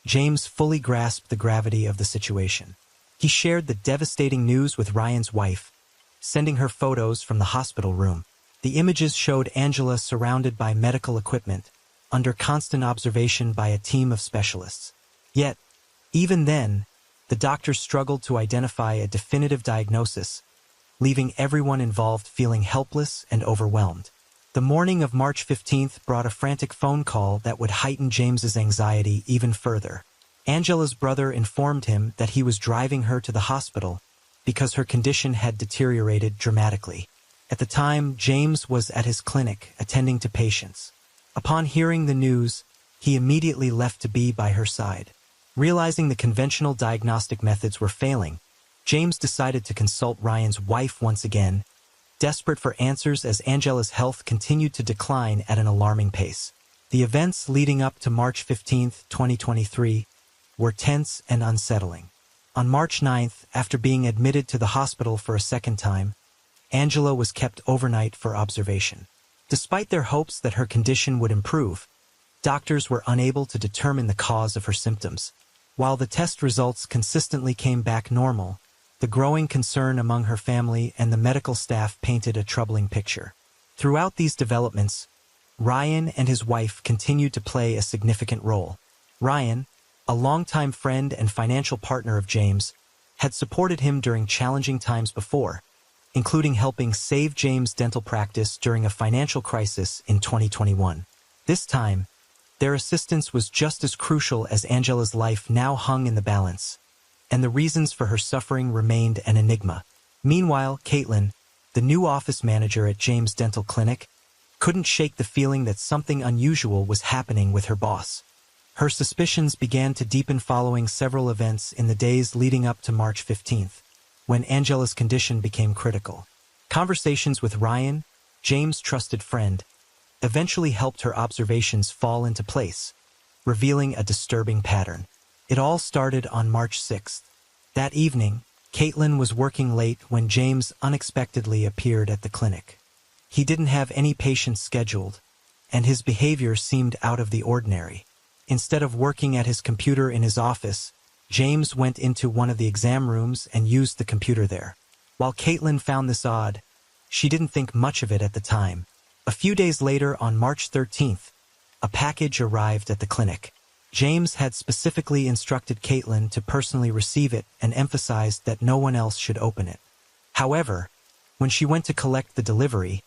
James fully grasped the gravity of the situation. He shared the devastating news with Ryan's wife, sending her photos from the hospital room. The images showed Angela surrounded by medical equipment, under constant observation by a team of specialists. Yet, even then, the doctors struggled to identify a definitive diagnosis, leaving everyone involved feeling helpless and overwhelmed. The morning of March 15th brought a frantic phone call that would heighten James's anxiety even further. Angela's brother informed him that he was driving her to the hospital because her condition had deteriorated dramatically. At the time, James was at his clinic attending to patients. Upon hearing the news, he immediately left to be by her side. Realizing the conventional diagnostic methods were failing, James decided to consult Ryan's wife once again, desperate for answers as Angela's health continued to decline at an alarming pace. The events leading up to March 15, 2023, were tense and unsettling. On March 9th, after being admitted to the hospital for a second time, Angela was kept overnight for observation. Despite their hopes that her condition would improve, doctors were unable to determine the cause of her symptoms. While the test results consistently came back normal, the growing concern among her family and the medical staff painted a troubling picture. Throughout these developments, Ryan and his wife continued to play a significant role. Ryan, a longtime friend and financial partner of James, had supported him during challenging times before, including helping save James' dental practice during a financial crisis in 2021. This time, their assistance was just as crucial as Angela's life now hung in the balance, and the reasons for her suffering remained an enigma. Meanwhile, Caitlin, the new office manager at James' dental clinic, couldn't shake the feeling that something unusual was happening with her boss. Her suspicions began to deepen following several events in the days leading up to March 15th, when Angela's condition became critical. Conversations with Ryan, James' trusted friend, eventually helped her observations fall into place, revealing a disturbing pattern. It all started on March 6th. That evening, Caitlin was working late when James unexpectedly appeared at the clinic. He didn't have any patients scheduled, and his behavior seemed out of the ordinary. Instead of working at his computer in his office, James went into one of the exam rooms and used the computer there. While Caitlin found this odd, she didn't think much of it at the time. A few days later, on March 13th, a package arrived at the clinic. James had specifically instructed Caitlin to personally receive it and emphasized that no one else should open it. However, when she went to collect the delivery,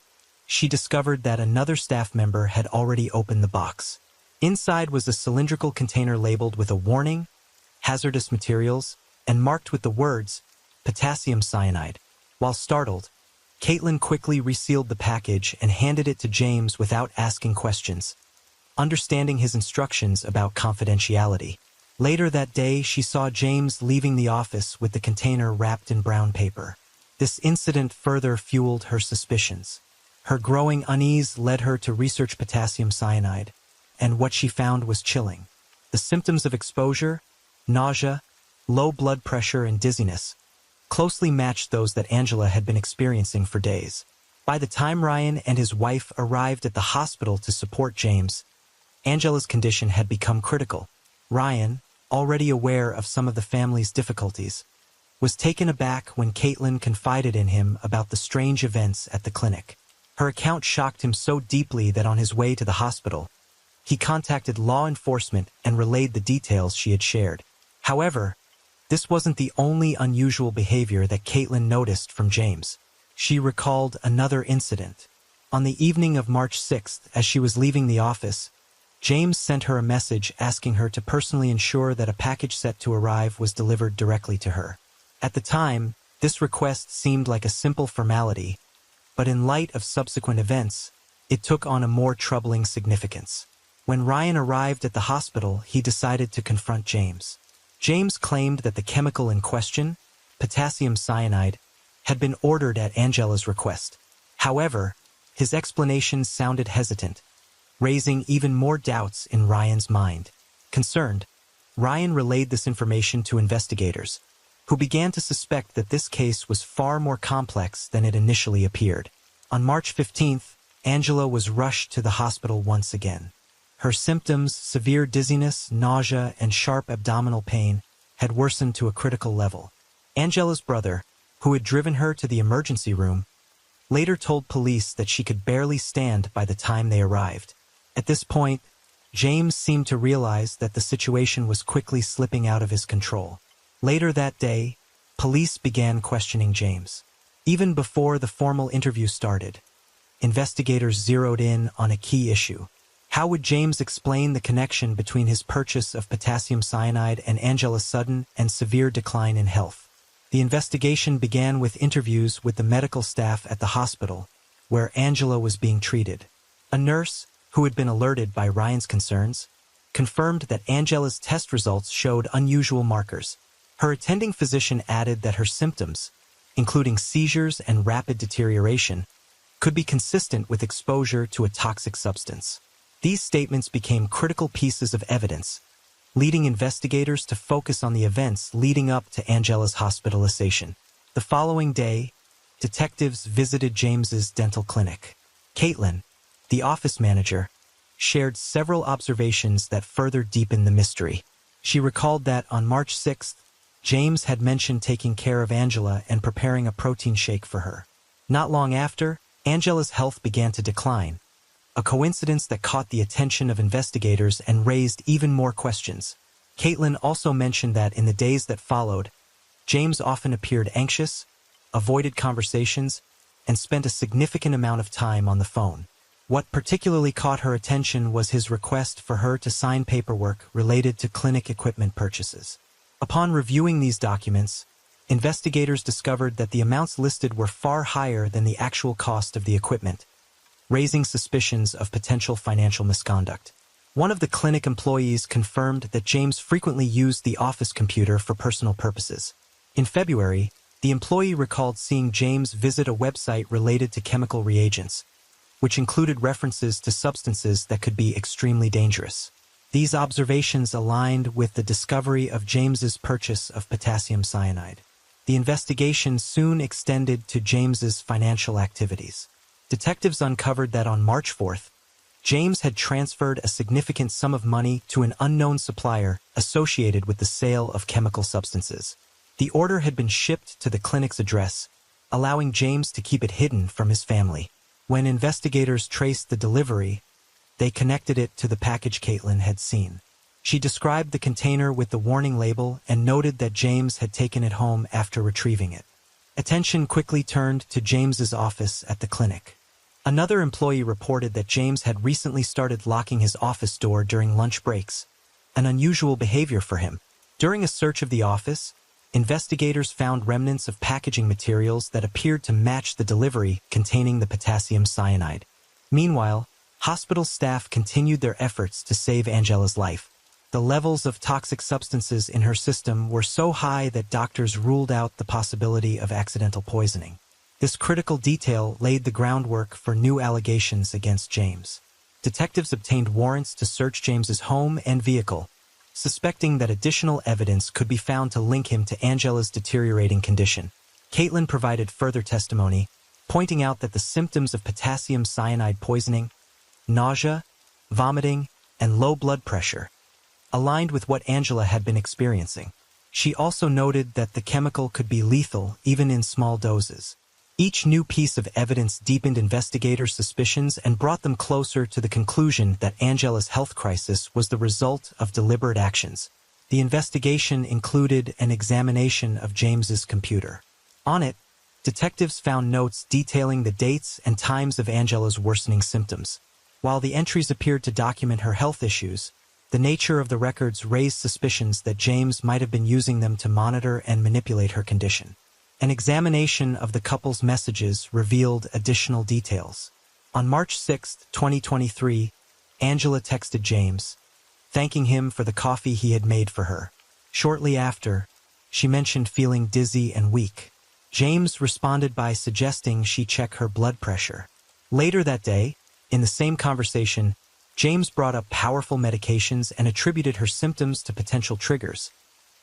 she discovered that another staff member had already opened the box. Inside was a cylindrical container labeled with a warning, hazardous materials, and marked with the words, potassium cyanide. While startled, Caitlin quickly resealed the package and handed it to James without asking questions, understanding his instructions about confidentiality. Later that day, she saw James leaving the office with the container wrapped in brown paper. This incident further fueled her suspicions. Her growing unease led her to research potassium cyanide, and what she found was chilling. The symptoms of exposure, nausea, low blood pressure, and dizziness, closely matched those that Angela had been experiencing for days. By the time Ryan and his wife arrived at the hospital to support James, Angela's condition had become critical. Ryan, already aware of some of the family's difficulties, was taken aback when Caitlin confided in him about the strange events at the clinic. Her account shocked him so deeply that on his way to the hospital, he contacted law enforcement and relayed the details she had shared. However, this wasn't the only unusual behavior that Caitlin noticed from James. She recalled another incident. On the evening of March 6th, as she was leaving the office, James sent her a message asking her to personally ensure that a package set to arrive was delivered directly to her. At the time, this request seemed like a simple formality, but in light of subsequent events, it took on a more troubling significance. When Ryan arrived at the hospital, he decided to confront James. James claimed that the chemical in question, potassium cyanide, had been ordered at Angela's request. However, his explanations sounded hesitant, raising even more doubts in Ryan's mind. Concerned, Ryan relayed this information to investigators, who began to suspect that this case was far more complex than it initially appeared. On March 15th, Angela was rushed to the hospital once again. Her symptoms, severe dizziness, nausea, and sharp abdominal pain, had worsened to a critical level. Angela's brother, who had driven her to the emergency room, later told police that she could barely stand by the time they arrived. At this point, James seemed to realize that the situation was quickly slipping out of his control. Later that day, police began questioning James. Even before the formal interview started, investigators zeroed in on a key issue. How would James explain the connection between his purchase of potassium cyanide and Angela's sudden and severe decline in health? The investigation began with interviews with the medical staff at the hospital, where Angela was being treated. A nurse, who had been alerted by Ryan's concerns, confirmed that Angela's test results showed unusual markers. Her attending physician added that her symptoms, including seizures and rapid deterioration, could be consistent with exposure to a toxic substance. These statements became critical pieces of evidence, leading investigators to focus on the events leading up to Angela's hospitalization. The following day, detectives visited James's dental clinic. Caitlin, the office manager, shared several observations that further deepened the mystery. She recalled that on March 6th, James had mentioned taking care of Angela and preparing a protein shake for her. Not long after, Angela's health began to decline, a coincidence that caught the attention of investigators and raised even more questions. Caitlin also mentioned that in the days that followed, James often appeared anxious, avoided conversations, and spent a significant amount of time on the phone. What particularly caught her attention was his request for her to sign paperwork related to clinic equipment purchases. Upon reviewing these documents, investigators discovered that the amounts listed were far higher than the actual cost of the equipment, raising suspicions of potential financial misconduct. One of the clinic employees confirmed that James frequently used the office computer for personal purposes. In February, the employee recalled seeing James visit a website related to chemical reagents, which included references to substances that could be extremely dangerous. These observations aligned with the discovery of James's purchase of potassium cyanide. The investigation soon extended to James's financial activities. Detectives uncovered that on March 4th, James had transferred a significant sum of money to an unknown supplier associated with the sale of chemical substances. The order had been shipped to the clinic's address, allowing James to keep it hidden from his family. When investigators traced the delivery, they connected it to the package Caitlin had seen. She described the container with the warning label and noted that James had taken it home after retrieving it. Attention quickly turned to James's office at the clinic. Another employee reported that James had recently started locking his office door during lunch breaks, an unusual behavior for him. During a search of the office, investigators found remnants of packaging materials that appeared to match the delivery containing the potassium cyanide. Meanwhile, hospital staff continued their efforts to save Angela's life. The levels of toxic substances in her system were so high that doctors ruled out the possibility of accidental poisoning. This critical detail laid the groundwork for new allegations against James. Detectives obtained warrants to search James's home and vehicle, suspecting that additional evidence could be found to link him to Angela's deteriorating condition. Caitlin provided further testimony, pointing out that the symptoms of potassium cyanide poisoning, nausea, vomiting, and low blood pressure, aligned with what Angela had been experiencing. She also noted that the chemical could be lethal even in small doses. Each new piece of evidence deepened investigators' suspicions and brought them closer to the conclusion that Angela's health crisis was the result of deliberate actions. The investigation included an examination of James's computer. On it, detectives found notes detailing the dates and times of Angela's worsening symptoms. While the entries appeared to document her health issues, the nature of the records raised suspicions that James might have been using them to monitor and manipulate her condition. An examination of the couple's messages revealed additional details. On March 6, 2023, Angela texted James, thanking him for the coffee he had made for her. Shortly after, she mentioned feeling dizzy and weak. James responded by suggesting she check her blood pressure. Later that day, in the same conversation, James brought up powerful medications and attributed her symptoms to potential triggers,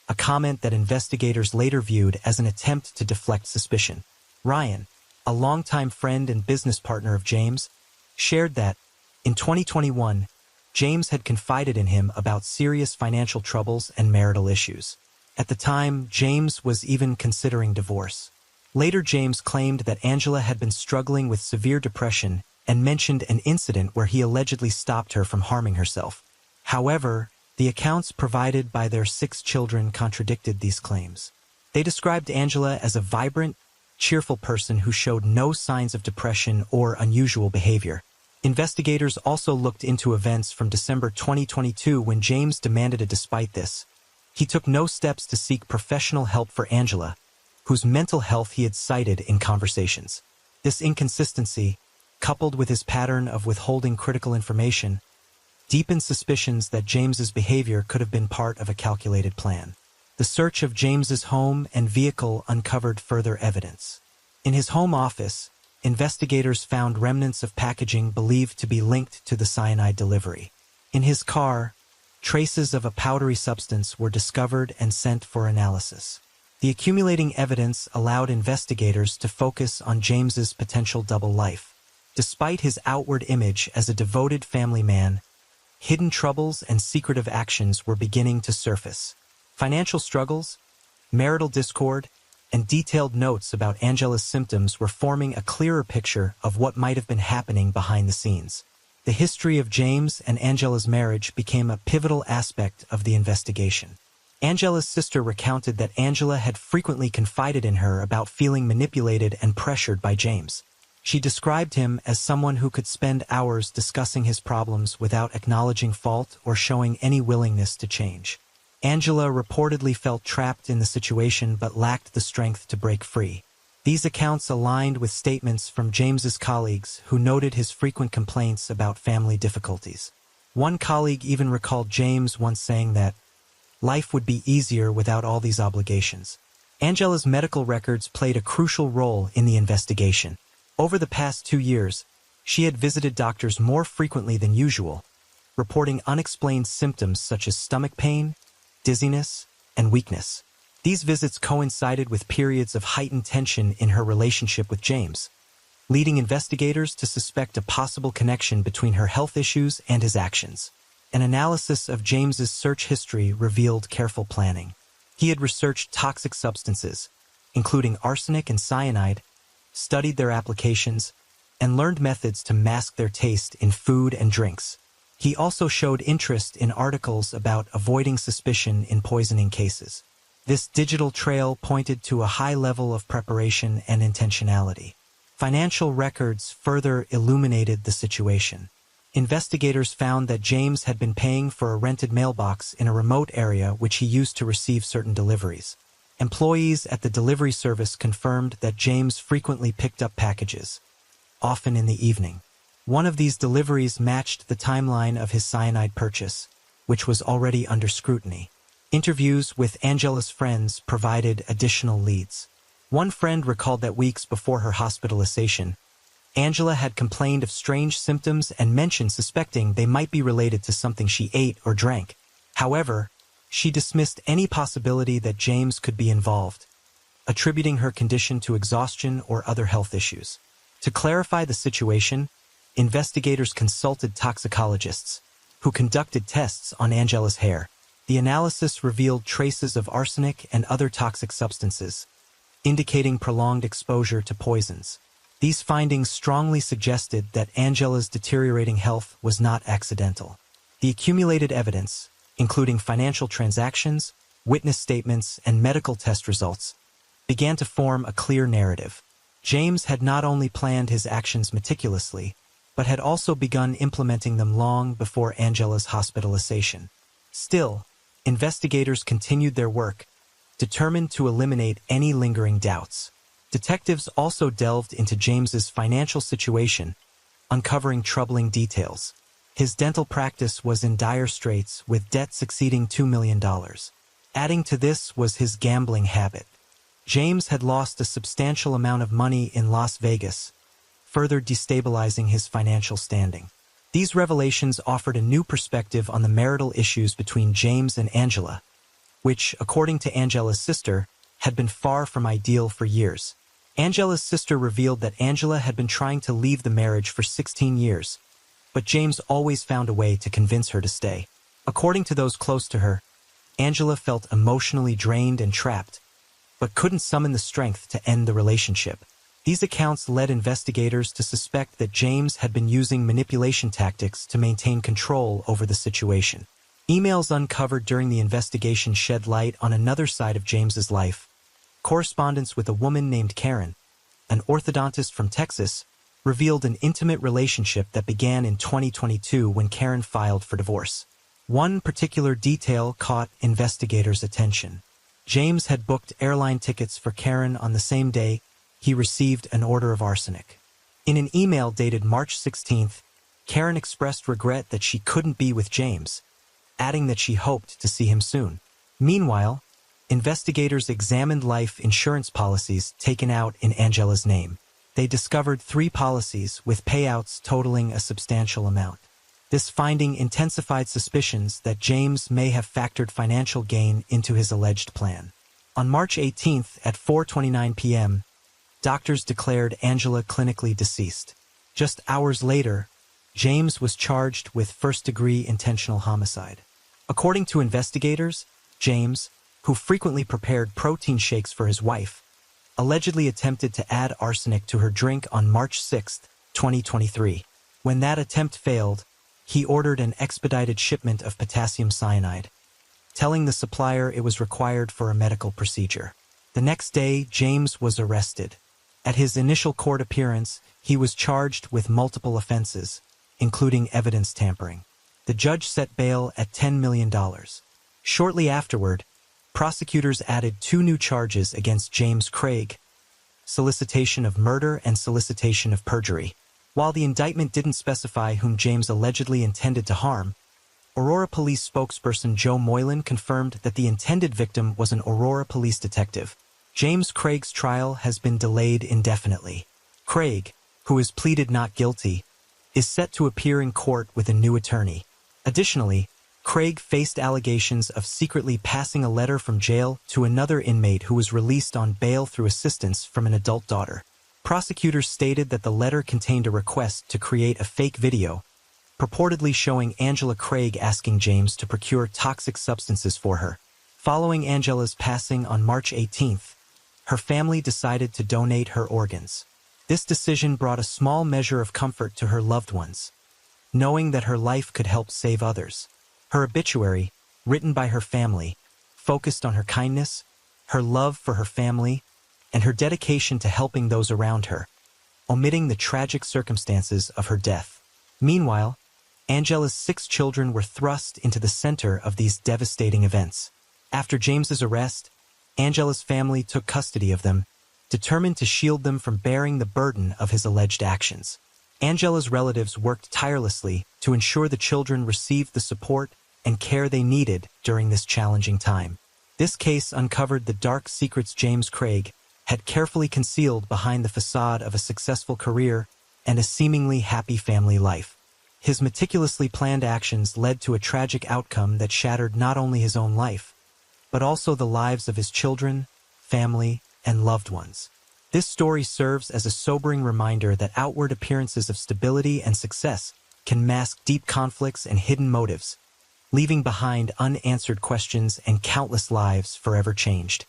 a comment that investigators later viewed as an attempt to deflect suspicion. Ryan, a longtime friend and business partner of James, shared that, in 2021, James had confided in him about serious financial troubles and marital issues. At the time, James was even considering divorce. Later, James claimed that Angela had been struggling with severe depression and mentioned an incident where he allegedly stopped her from harming herself. However, the accounts provided by their 6 children contradicted these claims. They described Angela as a vibrant, cheerful person who showed no signs of depression or unusual behavior. Investigators also looked into events from December 2022 when James demanded a despite this. He took no steps to seek professional help for Angela, whose mental health he had cited in conversations. This inconsistency, coupled with his pattern of withholding critical information, deepened suspicions that James's behavior could have been part of a calculated plan. The search of James's home and vehicle uncovered further evidence. In his home office, investigators found remnants of packaging believed to be linked to the cyanide delivery. In his car, traces of a powdery substance were discovered and sent for analysis. The accumulating evidence allowed investigators to focus on James's potential double life. Despite his outward image as a devoted family man, hidden troubles and secretive actions were beginning to surface. Financial struggles, marital discord, and detailed notes about Angela's symptoms were forming a clearer picture of what might have been happening behind the scenes. The history of James and Angela's marriage became a pivotal aspect of the investigation. Angela's sister recounted that Angela had frequently confided in her about feeling manipulated and pressured by James. She described him as someone who could spend hours discussing his problems without acknowledging fault or showing any willingness to change. Angela reportedly felt trapped in the situation but lacked the strength to break free. These accounts aligned with statements from James's colleagues who noted his frequent complaints about family difficulties. One colleague even recalled James once saying that life would be easier without all these obligations. Angela's medical records played a crucial role in the investigation. Over the past 2 years, she had visited doctors more frequently than usual, reporting unexplained symptoms such as stomach pain, dizziness, and weakness. These visits coincided with periods of heightened tension in her relationship with James, leading investigators to suspect a possible connection between her health issues and his actions. An analysis of James's search history revealed careful planning. He had researched toxic substances, including arsenic and cyanide, studied their applications, and learned methods to mask their taste in food and drinks. He also showed interest in articles about avoiding suspicion in poisoning cases. This digital trail pointed to a high level of preparation and intentionality. Financial records further illuminated the situation. Investigators found that James had been paying for a rented mailbox in a remote area which he used to receive certain deliveries. Employees at the delivery service confirmed that James frequently picked up packages, often in the evening. One of these deliveries matched the timeline of his cyanide purchase, which was already under scrutiny. Interviews with Angela's friends provided additional leads. One friend recalled that weeks before her hospitalization, Angela had complained of strange symptoms and mentioned suspecting they might be related to something she ate or drank. However, she dismissed any possibility that James could be involved, attributing her condition to exhaustion or other health issues. To clarify the situation, investigators consulted toxicologists, who conducted tests on Angela's hair. The analysis revealed traces of arsenic and other toxic substances, indicating prolonged exposure to poisons. These findings strongly suggested that Angela's deteriorating health was not accidental. The accumulated evidence, including financial transactions, witness statements, and medical test results, began to form a clear narrative. James had not only planned his actions meticulously, but had also begun implementing them long before Angela's hospitalization. Still, investigators continued their work, determined to eliminate any lingering doubts. Detectives also delved into James's financial situation, uncovering troubling details. His dental practice was in dire straits, with debts exceeding $2 million. Adding to this was his gambling habit. James had lost a substantial amount of money in Las Vegas, further destabilizing his financial standing. These revelations offered a new perspective on the marital issues between James and Angela, which, according to Angela's sister, had been far from ideal for years. Angela's sister revealed that Angela had been trying to leave the marriage for 16 years, but James always found a way to convince her to stay. According to those close to her, Angela felt emotionally drained and trapped, but couldn't summon the strength to end the relationship. These accounts led investigators to suspect that James had been using manipulation tactics to maintain control over the situation. Emails uncovered during the investigation shed light on another side of James's life. Correspondence with a woman named Karen, an orthodontist from Texas, revealed an intimate relationship that began in 2022 when Karen filed for divorce. One particular detail caught investigators' attention. James had booked airline tickets for Karen on the same day he received an order of arsenic. In an email dated March 16th, Karen expressed regret that she couldn't be with James, adding that she hoped to see him soon. Meanwhile, investigators examined life insurance policies taken out in Angela's name. They discovered 3 policies with payouts totaling a substantial amount. This finding intensified suspicions that James may have factored financial gain into his alleged plan. On March 18th at 4:29 p.m., doctors declared Angela clinically deceased. Just hours later, James was charged with first-degree intentional homicide. According to investigators, James, who frequently prepared protein shakes for his wife, allegedly attempted to add arsenic to her drink on March 6, 2023. When that attempt failed, he ordered an expedited shipment of potassium cyanide, telling the supplier it was required for a medical procedure. The next day, James was arrested. At his initial court appearance, he was charged with multiple offenses, including evidence tampering. The judge set bail at $10 million. Shortly afterward, prosecutors added 2 new charges against James Craig: solicitation of murder and solicitation of perjury. While the indictment didn't specify whom James allegedly intended to harm, Aurora Police spokesperson Joe Moylan confirmed that the intended victim was an Aurora Police detective. James Craig's trial has been delayed indefinitely. Craig, who has pleaded not guilty, is set to appear in court with a new attorney. Additionally, Craig faced allegations of secretly passing a letter from jail to another inmate who was released on bail through assistance from an adult daughter. Prosecutors stated that the letter contained a request to create a fake video, purportedly showing Angela Craig asking James to procure toxic substances for her. Following Angela's passing on March 18th, her family decided to donate her organs. This decision brought a small measure of comfort to her loved ones, knowing that her life could help save others. Her obituary, written by her family, focused on her kindness, her love for her family, and her dedication to helping those around her, omitting the tragic circumstances of her death. Meanwhile, Angela's 6 children were thrust into the center of these devastating events. After James's arrest, Angela's family took custody of them, determined to shield them from bearing the burden of his alleged actions. Angela's relatives worked tirelessly to ensure the children received the support and care they needed during this challenging time. This case uncovered the dark secrets James Craig had carefully concealed behind the facade of a successful career and a seemingly happy family life. His meticulously planned actions led to a tragic outcome that shattered not only his own life, but also the lives of his children, family, and loved ones. This story serves as a sobering reminder that outward appearances of stability and success can mask deep conflicts and hidden motives, leaving behind unanswered questions and countless lives forever changed.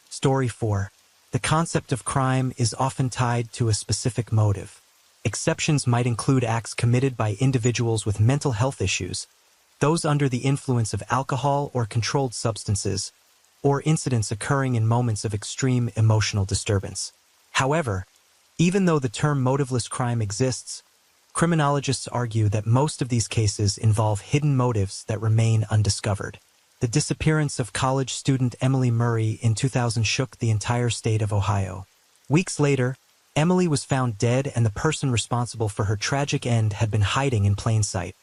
Story 4. The concept of crime is often tied to a specific motive. Exceptions might include acts committed by individuals with mental health issues, those under the influence of alcohol or controlled substances, or incidents occurring in moments of extreme emotional disturbance. However, even though the term motiveless crime exists, criminologists argue that most of these cases involve hidden motives that remain undiscovered. The disappearance of college student Emily Murray in 2000 shook the entire state of Ohio. Weeks later, Emily was found dead, and the person responsible for her tragic end had been hiding in plain sight,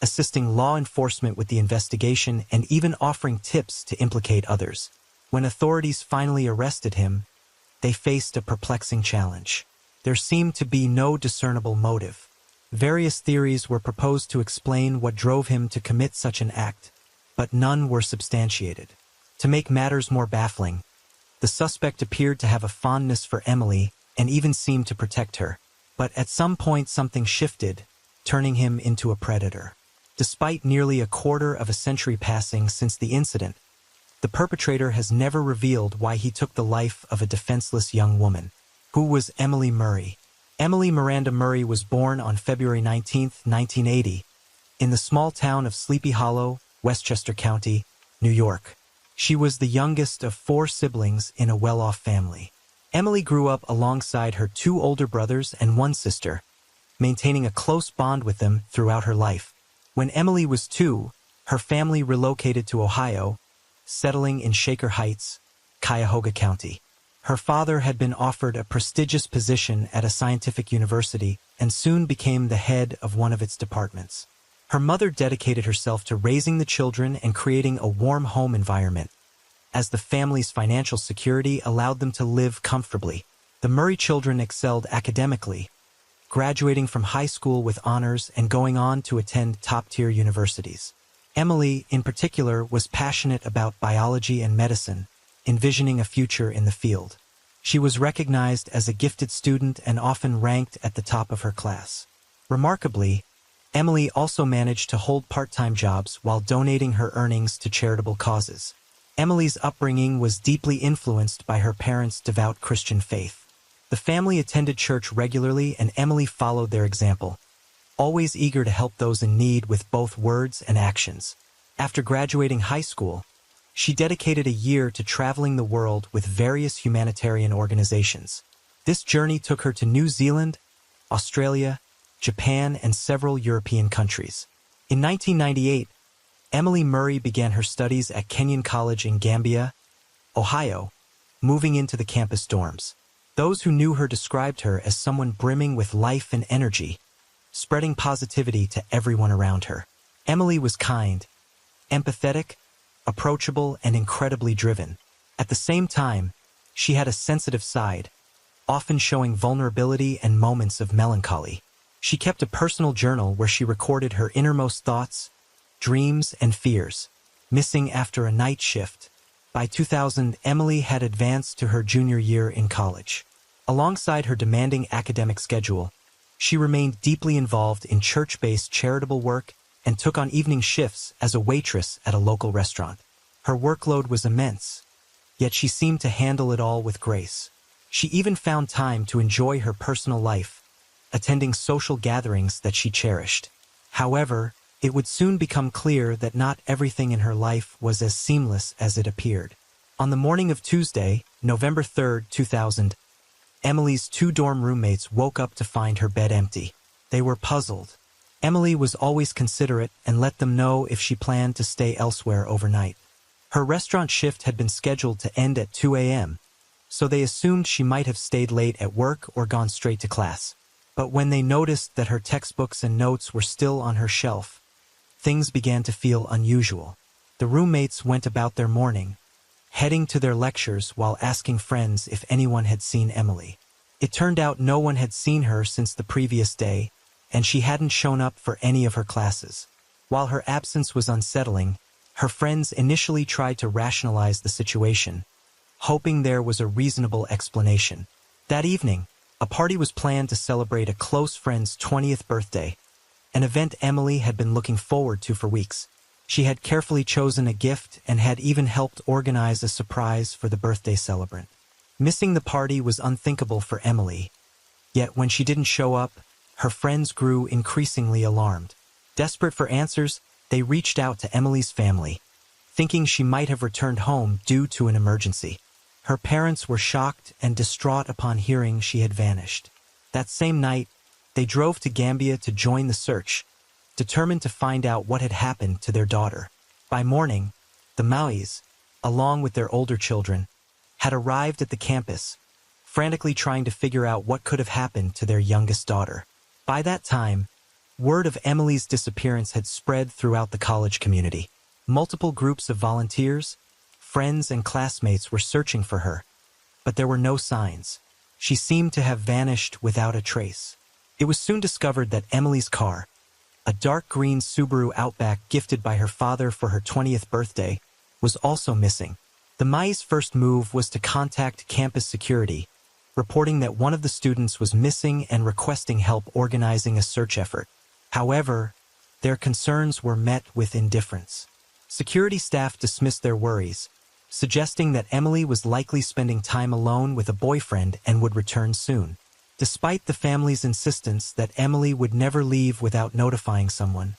assisting law enforcement with the investigation and even offering tips to implicate others. When authorities finally arrested him, they faced a perplexing challenge. There seemed to be no discernible motive. Various theories were proposed to explain what drove him to commit such an act, but none were substantiated. To make matters more baffling, the suspect appeared to have a fondness for Emily and even seemed to protect her. But at some point something shifted, turning him into a predator. Despite nearly a quarter of a century passing since the incident, the perpetrator has never revealed why he took the life of a defenseless young woman. Who was Emily Murray? Emily Miranda Murray was born on February 19, 1980, in the small town of Sleepy Hollow, Westchester County, New York. She was the youngest of 4 siblings in a well-off family. Emily grew up alongside her 2 older brothers and 1 sister, maintaining a close bond with them throughout her life. When Emily was 2, her family relocated to Ohio, settling in Shaker Heights, Cuyahoga County. Her father had been offered a prestigious position at a scientific university and soon became the head of one of its departments. Her mother dedicated herself to raising the children and creating a warm home environment, as the family's financial security allowed them to live comfortably. The Murray children excelled academically, graduating from high school with honors and going on to attend top-tier universities. Emily, in particular, was passionate about biology and medicine, envisioning a future in the field. She was recognized as a gifted student and often ranked at the top of her class. Remarkably, Emily also managed to hold part-time jobs while donating her earnings to charitable causes. Emily's upbringing was deeply influenced by her parents' devout Christian faith. The family attended church regularly, and Emily followed their example, always eager to help those in need with both words and actions. After graduating high school, she dedicated a year to traveling the world with various humanitarian organizations. This journey took her to New Zealand, Australia, Japan, and several European countries. In 1998, Emily Murray began her studies at Kenyon College in Gambia, Ohio, moving into the campus dorms. Those who knew her described her as someone brimming with life and energy, spreading positivity to everyone around her. Emily was kind, empathetic, approachable, and incredibly driven. At the same time, she had a sensitive side, often showing vulnerability and moments of melancholy. She kept a personal journal where she recorded her innermost thoughts, dreams, and fears. Missing after a night shift, by 2000, Emily had advanced to her junior year in college. Alongside her demanding academic schedule, she remained deeply involved in church-based charitable work and took on evening shifts as a waitress at a local restaurant. Her workload was immense, yet she seemed to handle it all with grace. She even found time to enjoy her personal life, attending social gatherings that she cherished. However, it would soon become clear that not everything in her life was as seamless as it appeared. On the morning of Tuesday, November 3, 2000, Emily's two dorm roommates woke up to find her bed empty. They were puzzled. Emily was always considerate and let them know if she planned to stay elsewhere overnight. Her restaurant shift had been scheduled to end at 2 a.m., so they assumed she might have stayed late at work or gone straight to class. But when they noticed that her textbooks and notes were still on her shelf, things began to feel unusual. The roommates went about their morning, heading to their lectures while asking friends if anyone had seen Emily. It turned out no one had seen her since the previous day, and she hadn't shown up for any of her classes. While her absence was unsettling, her friends initially tried to rationalize the situation, hoping there was a reasonable explanation. That evening, a party was planned to celebrate a close friend's 20th birthday, an event Emily had been looking forward to for weeks. She had carefully chosen a gift and had even helped organize a surprise for the birthday celebrant. Missing the party was unthinkable for Emily, yet when she didn't show up, her friends grew increasingly alarmed. Desperate for answers, they reached out to Emily's family, thinking she might have returned home due to an emergency. Her parents were shocked and distraught upon hearing she had vanished. That same night, they drove to Gambia to join the search, determined to find out what had happened to their daughter. By morning, the Mauis, along with their older children, had arrived at the campus, frantically trying to figure out what could have happened to their youngest daughter. By that time, word of Emily's disappearance had spread throughout the college community. Multiple groups of volunteers, friends, and classmates were searching for her, but there were no signs. She seemed to have vanished without a trace. It was soon discovered that Emily's car, a dark green Subaru Outback gifted by her father for her 20th birthday, was also missing. The Mai's first move was to contact campus security, reporting that one of the students was missing and requesting help organizing a search effort. However, their concerns were met with indifference. Security staff dismissed their worries, suggesting that Emily was likely spending time alone with a boyfriend and would return soon. Despite the family's insistence that Emily would never leave without notifying someone,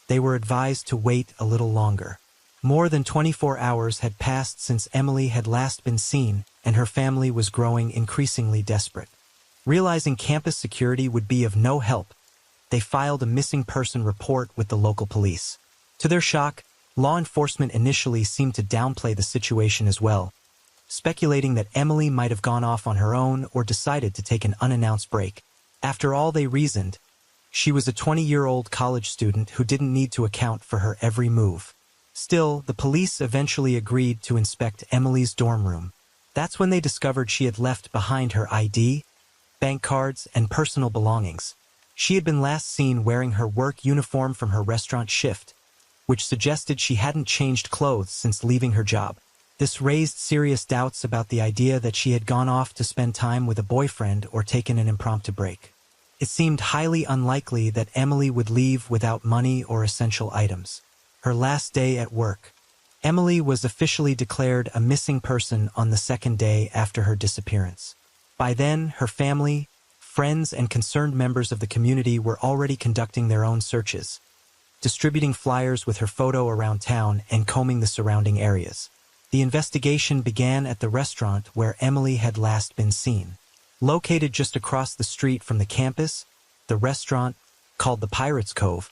they were advised to wait a little longer. More than 24 hours had passed since Emily had last been seen, and her family was growing increasingly desperate. Realizing campus security would be of no help, they filed a missing person report with the local police. To their shock, law enforcement initially seemed to downplay the situation as well, speculating that Emily might have gone off on her own or decided to take an unannounced break. After all, they reasoned, she was a 20-year-old college student who didn't need to account for her every move. Still, the police eventually agreed to inspect Emily's dorm room. That's when they discovered she had left behind her ID, bank cards, and personal belongings. She had been last seen wearing her work uniform from her restaurant shift, which suggested she hadn't changed clothes since leaving her job. This raised serious doubts about the idea that she had gone off to spend time with a boyfriend or taken an impromptu break. It seemed highly unlikely that Emily would leave without money or essential items. Her last day at work. Emily was officially declared a missing person on the second day after her disappearance. By then, her family, friends, and concerned members of the community were already conducting their own searches, distributing flyers with her photo around town and combing the surrounding areas. The investigation began at the restaurant where Emily had last been seen. Located just across the street from the campus, the restaurant, called the Pirates Cove,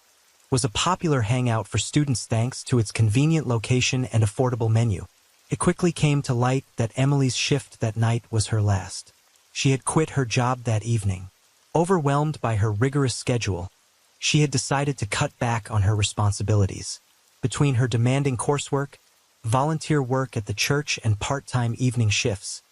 was a popular hangout for students thanks to its convenient location and affordable menu. It quickly came to light that Emily's shift that night was her last. She had quit her job that evening. Overwhelmed by her rigorous schedule, she had decided to cut back on her responsibilities. Between her demanding coursework, volunteer work at the church, and part-time evening shifts,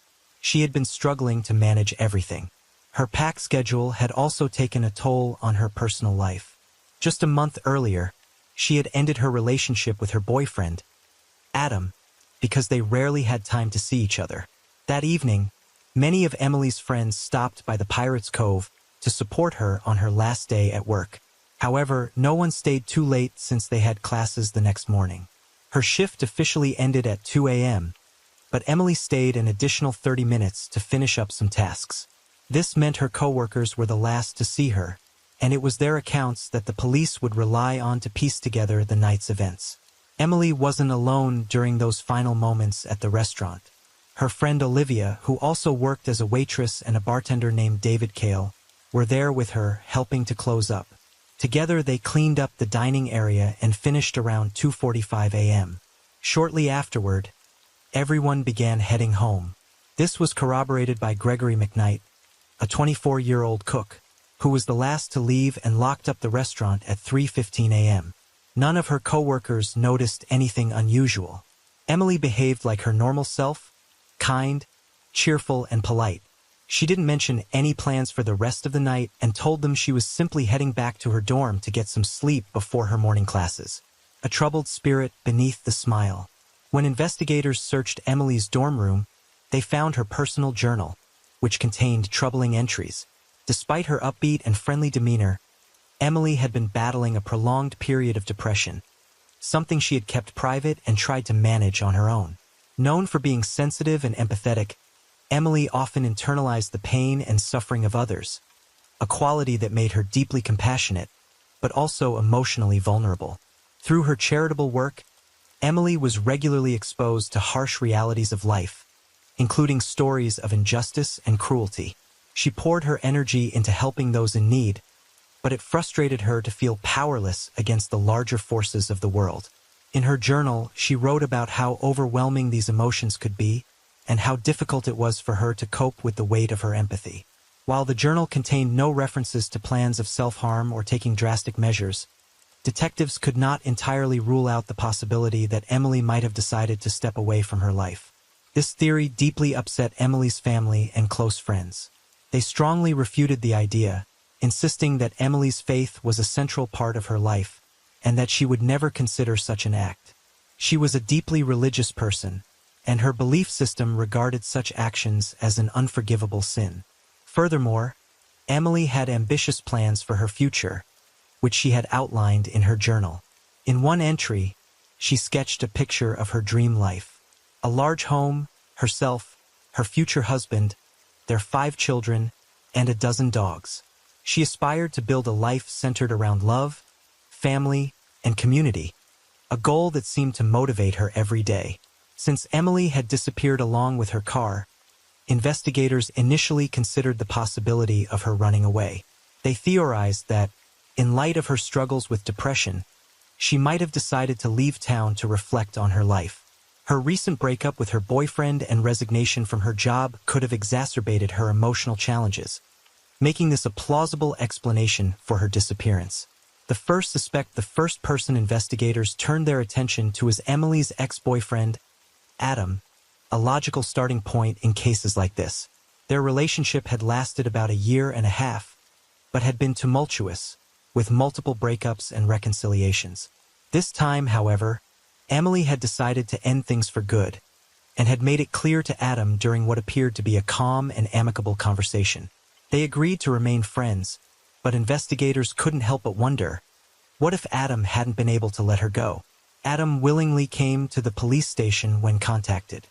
she had been struggling to manage everything. Her packed schedule had also taken a toll on her personal life. Just a month earlier, she had ended her relationship with her boyfriend, Adam, because they rarely had time to see each other. That evening, many of Emily's friends stopped by the Pirates Cove to support her on her last day at work. However, no one stayed too late since they had classes the next morning. Her shift officially ended at 2 a.m., but Emily stayed an additional 30 minutes to finish up some tasks. This meant her coworkers were the last to see her, and it was their accounts that the police would rely on to piece together the night's events. Emily wasn't alone during those final moments at the restaurant. Her friend Olivia, who also worked as a waitress, and a bartender named David Cale, were there with her, helping to close up. Together they cleaned up the dining area and finished around 2:45 a.m. Shortly afterward, everyone began heading home. This was corroborated by Gregory McKnight, a 24-year-old cook, who was the last to leave and locked up the restaurant at 3:15 a.m. None of her coworkers noticed anything unusual. Emily behaved like her normal self, kind, cheerful, and polite. She didn't mention any plans for the rest of the night and told them she was simply heading back to her dorm to get some sleep before her morning classes. A troubled spirit beneath the smile. When investigators searched Emily's dorm room, they found her personal journal, which contained troubling entries. Despite her upbeat and friendly demeanor, Emily had been battling a prolonged period of depression, something she had kept private and tried to manage on her own. Known for being sensitive and empathetic, Emily often internalized the pain and suffering of others, a quality that made her deeply compassionate, but also emotionally vulnerable. Through her charitable work, Emily was regularly exposed to harsh realities of life, including stories of injustice and cruelty. She poured her energy into helping those in need, but it frustrated her to feel powerless against the larger forces of the world. In her journal, she wrote about how overwhelming these emotions could be and how difficult it was for her to cope with the weight of her empathy. While the journal contained no references to plans of self-harm or taking drastic measures, detectives could not entirely rule out the possibility that Emily might have decided to step away from her life. This theory deeply upset Emily's family and close friends. They strongly refuted the idea, insisting that Emily's faith was a central part of her life and that she would never consider such an act. She was a deeply religious person, and her belief system regarded such actions as an unforgivable sin. Furthermore, Emily had ambitious plans for her future, which she had outlined in her journal. In one entry, she sketched a picture of her dream life: a large home, herself, her future husband, their 5 children, and a dozen dogs. She aspired to build a life centered around love, family, and community, a goal that seemed to motivate her every day. Since Emily had disappeared along with her car, investigators initially considered the possibility of her running away. They theorized that, in light of her struggles with depression, she might have decided to leave town to reflect on her life. Her recent breakup with her boyfriend and resignation from her job could have exacerbated her emotional challenges, making this a plausible explanation for her disappearance. The first person investigators turned their attention to was Emily's ex-boyfriend, Adam, a logical starting point in cases like this. Their relationship had lasted about 1.5 years, but had been tumultuous, with multiple breakups and reconciliations. This time, however, Emily had decided to end things for good, and had made it clear to Adam during what appeared to be a calm and amicable conversation. They agreed to remain friends, but investigators couldn't help but wonder, what if Adam hadn't been able to let her go? Adam willingly came to the police station when contacted.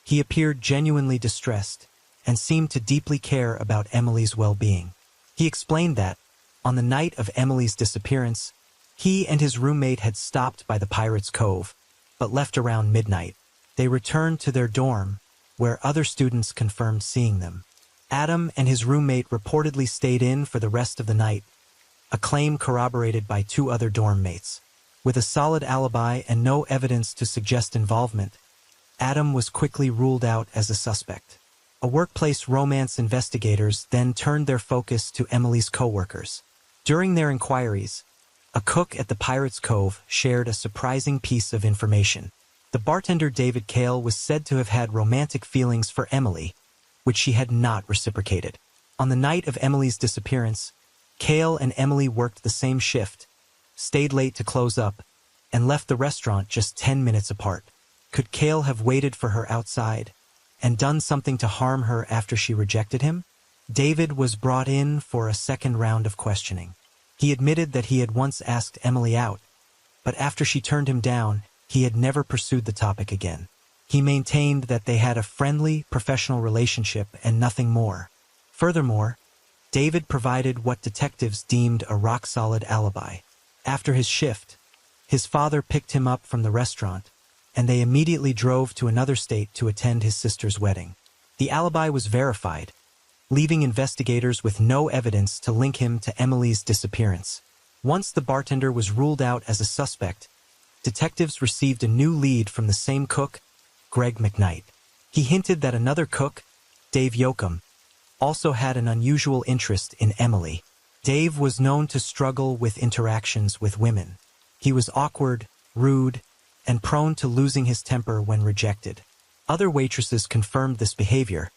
He appeared genuinely distressed and seemed to deeply care about Emily's well-being. He explained that, on the night of Emily's disappearance, he and his roommate had stopped by the Pirates' Cove, but left around midnight. They returned to their dorm, where other students confirmed seeing them. Adam and his roommate reportedly stayed in for the rest of the night, a claim corroborated by 2 other dorm mates. With a solid alibi and no evidence to suggest involvement, Adam was quickly ruled out as a suspect. A workplace romance investigators then turned their focus to Emily's coworkers. During their inquiries, a cook at the Pirates' Cove shared a surprising piece of information. The bartender David Cale was said to have had romantic feelings for Emily, which she had not reciprocated. On the night of Emily's disappearance, Cale and Emily worked the same shift, stayed late to close up, and left the restaurant just 10 minutes apart. Could Cale have waited for her outside and done something to harm her after she rejected him? David was brought in for a second round of questioning. He admitted that he had once asked Emily out, but after she turned him down, he had never pursued the topic again. He maintained that they had a friendly, professional relationship and nothing more. Furthermore, David provided what detectives deemed a rock-solid alibi. After his shift, his father picked him up from the restaurant, and they immediately drove to another state to attend his sister's wedding. The alibi was verified, leaving investigators with no evidence to link him to Emily's disappearance. Once the bartender was ruled out as a suspect, detectives received a new lead from the same cook, Greg McKnight. He hinted that another cook, Dave Yoakum, also had an unusual interest in Emily. Dave was known to struggle with interactions with women. He was awkward, rude, and prone to losing his temper when rejected. Other waitresses confirmed this behavior,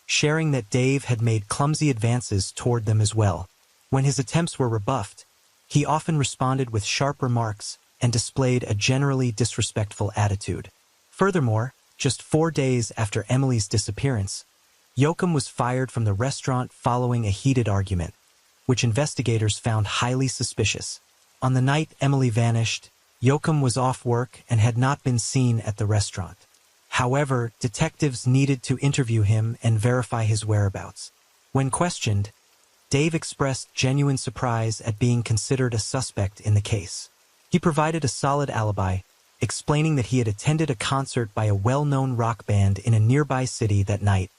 sharing that Dave had made clumsy advances toward them as well. When his attempts were rebuffed, he often responded with sharp remarks and displayed a generally disrespectful attitude. Furthermore, just 4 days after Emily's disappearance, Yoakum was fired from the restaurant following a heated argument, which investigators found highly suspicious. On the night Emily vanished, Yoakum was off work and had not been seen at the restaurant. However, detectives needed to interview him and verify his whereabouts. When questioned, Dave expressed genuine surprise at being considered a suspect in the case. He provided a solid alibi, explaining that he had attended a concert by a well-known rock band in a nearby city that night,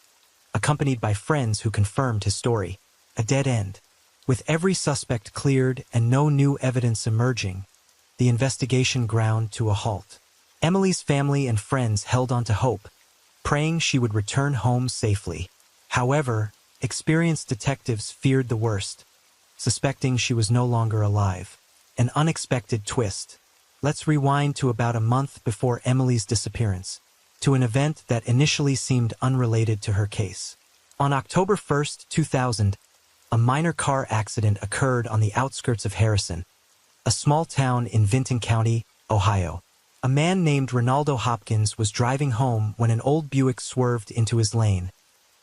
accompanied by friends who confirmed his story. A dead end. With every suspect cleared and no new evidence emerging, the investigation ground to a halt. Emily's family and friends held on to hope, praying she would return home safely. However, experienced detectives feared the worst, suspecting she was no longer alive. An unexpected twist. Let's rewind to about a month before Emily's disappearance, to an event that initially seemed unrelated to her case. On October 1, 2000, a minor car accident occurred on the outskirts of Harrison, a small town in Vinton County, Ohio. A man named Ronaldo Hopkins was driving home when an old Buick swerved into his lane,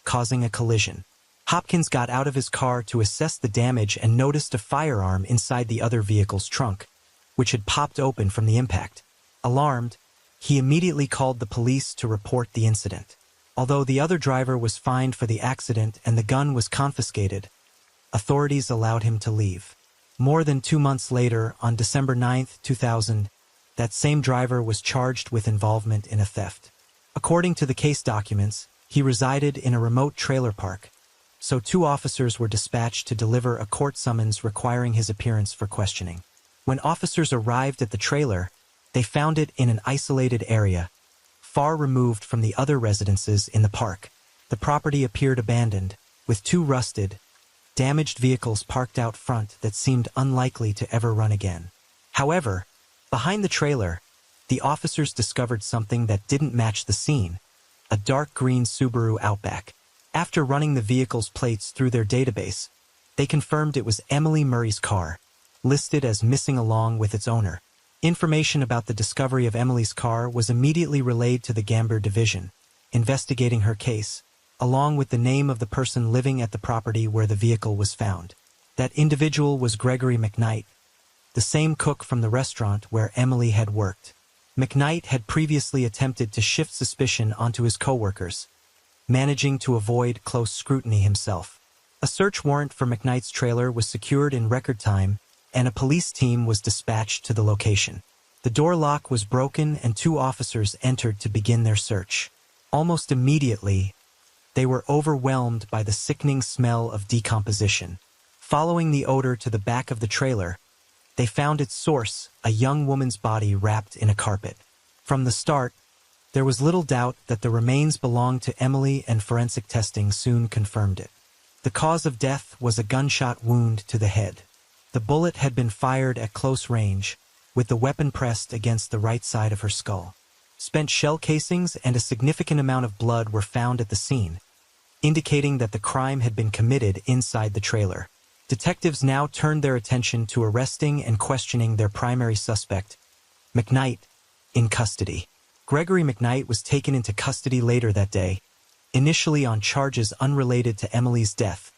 causing a collision. Hopkins got out of his car to assess the damage and noticed a firearm inside the other vehicle's trunk, which had popped open from the impact. Alarmed, he immediately called the police to report the incident. Although the other driver was fined for the accident and the gun was confiscated, authorities allowed him to leave. More than 2 months later, on December 9, 2000, that same driver was charged with involvement in a theft. According to the case documents, he resided in a remote trailer park, so 2 officers were dispatched to deliver a court summons requiring his appearance for questioning. When officers arrived at the trailer, they found it in an isolated area, far removed from the other residences in the park. The property appeared abandoned, with 2 rusted, damaged vehicles parked out front that seemed unlikely to ever run again. However, behind the trailer, the officers discovered something that didn't match the scene: a dark green Subaru Outback. After running the vehicle's plates through their database, they confirmed it was Emily Murray's car, listed as missing along with its owner. Information about the discovery of Emily's car was immediately relayed to the Gambier Division, investigating her case, along with the name of the person living at the property where the vehicle was found. That individual was Gregory McKnight, the same cook from the restaurant where Emily had worked. McKnight had previously attempted to shift suspicion onto his coworkers, managing to avoid close scrutiny himself. A search warrant for McKnight's trailer was secured in record time, and a police team was dispatched to the location. The door lock was broken and 2 officers entered to begin their search. Almost immediately, they were overwhelmed by the sickening smell of decomposition. Following the odor to the back of the trailer, they found its source, a young woman's body wrapped in a carpet. From the start, there was little doubt that the remains belonged to Emily, and forensic testing soon confirmed it. The cause of death was a gunshot wound to the head. The bullet had been fired at close range, with the weapon pressed against the right side of her skull. Spent shell casings and a significant amount of blood were found at the scene, indicating that the crime had been committed inside the trailer. Detectives now turned their attention to arresting and questioning their primary suspect, McKnight, in custody. Gregory McKnight was taken into custody later that day, initially on charges unrelated to Emily's death,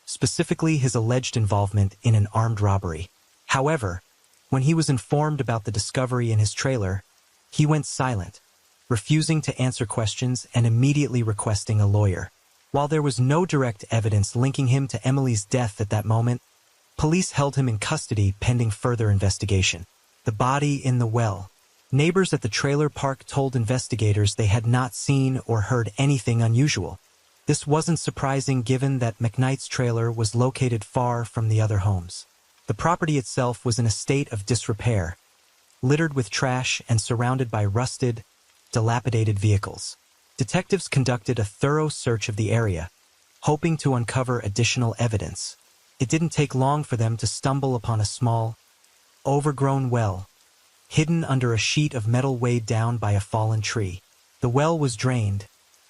specifically his alleged involvement in an armed robbery. However, when he was informed about the discovery in his trailer, he went silent, refusing to answer questions and immediately requesting a lawyer. While there was no direct evidence linking him to Emily's death at that moment, police held him in custody pending further investigation. The body in the well. Neighbors at the trailer park told investigators they had not seen or heard anything unusual. This wasn't surprising given that McKnight's trailer was located far from the other homes. The property itself was in a state of disrepair, littered with trash and surrounded by rusted, dilapidated vehicles. Detectives conducted a thorough search of the area, hoping to uncover additional evidence. It didn't take long for them to stumble upon a small, overgrown well, hidden under a sheet of metal weighed down by a fallen tree. The well was drained,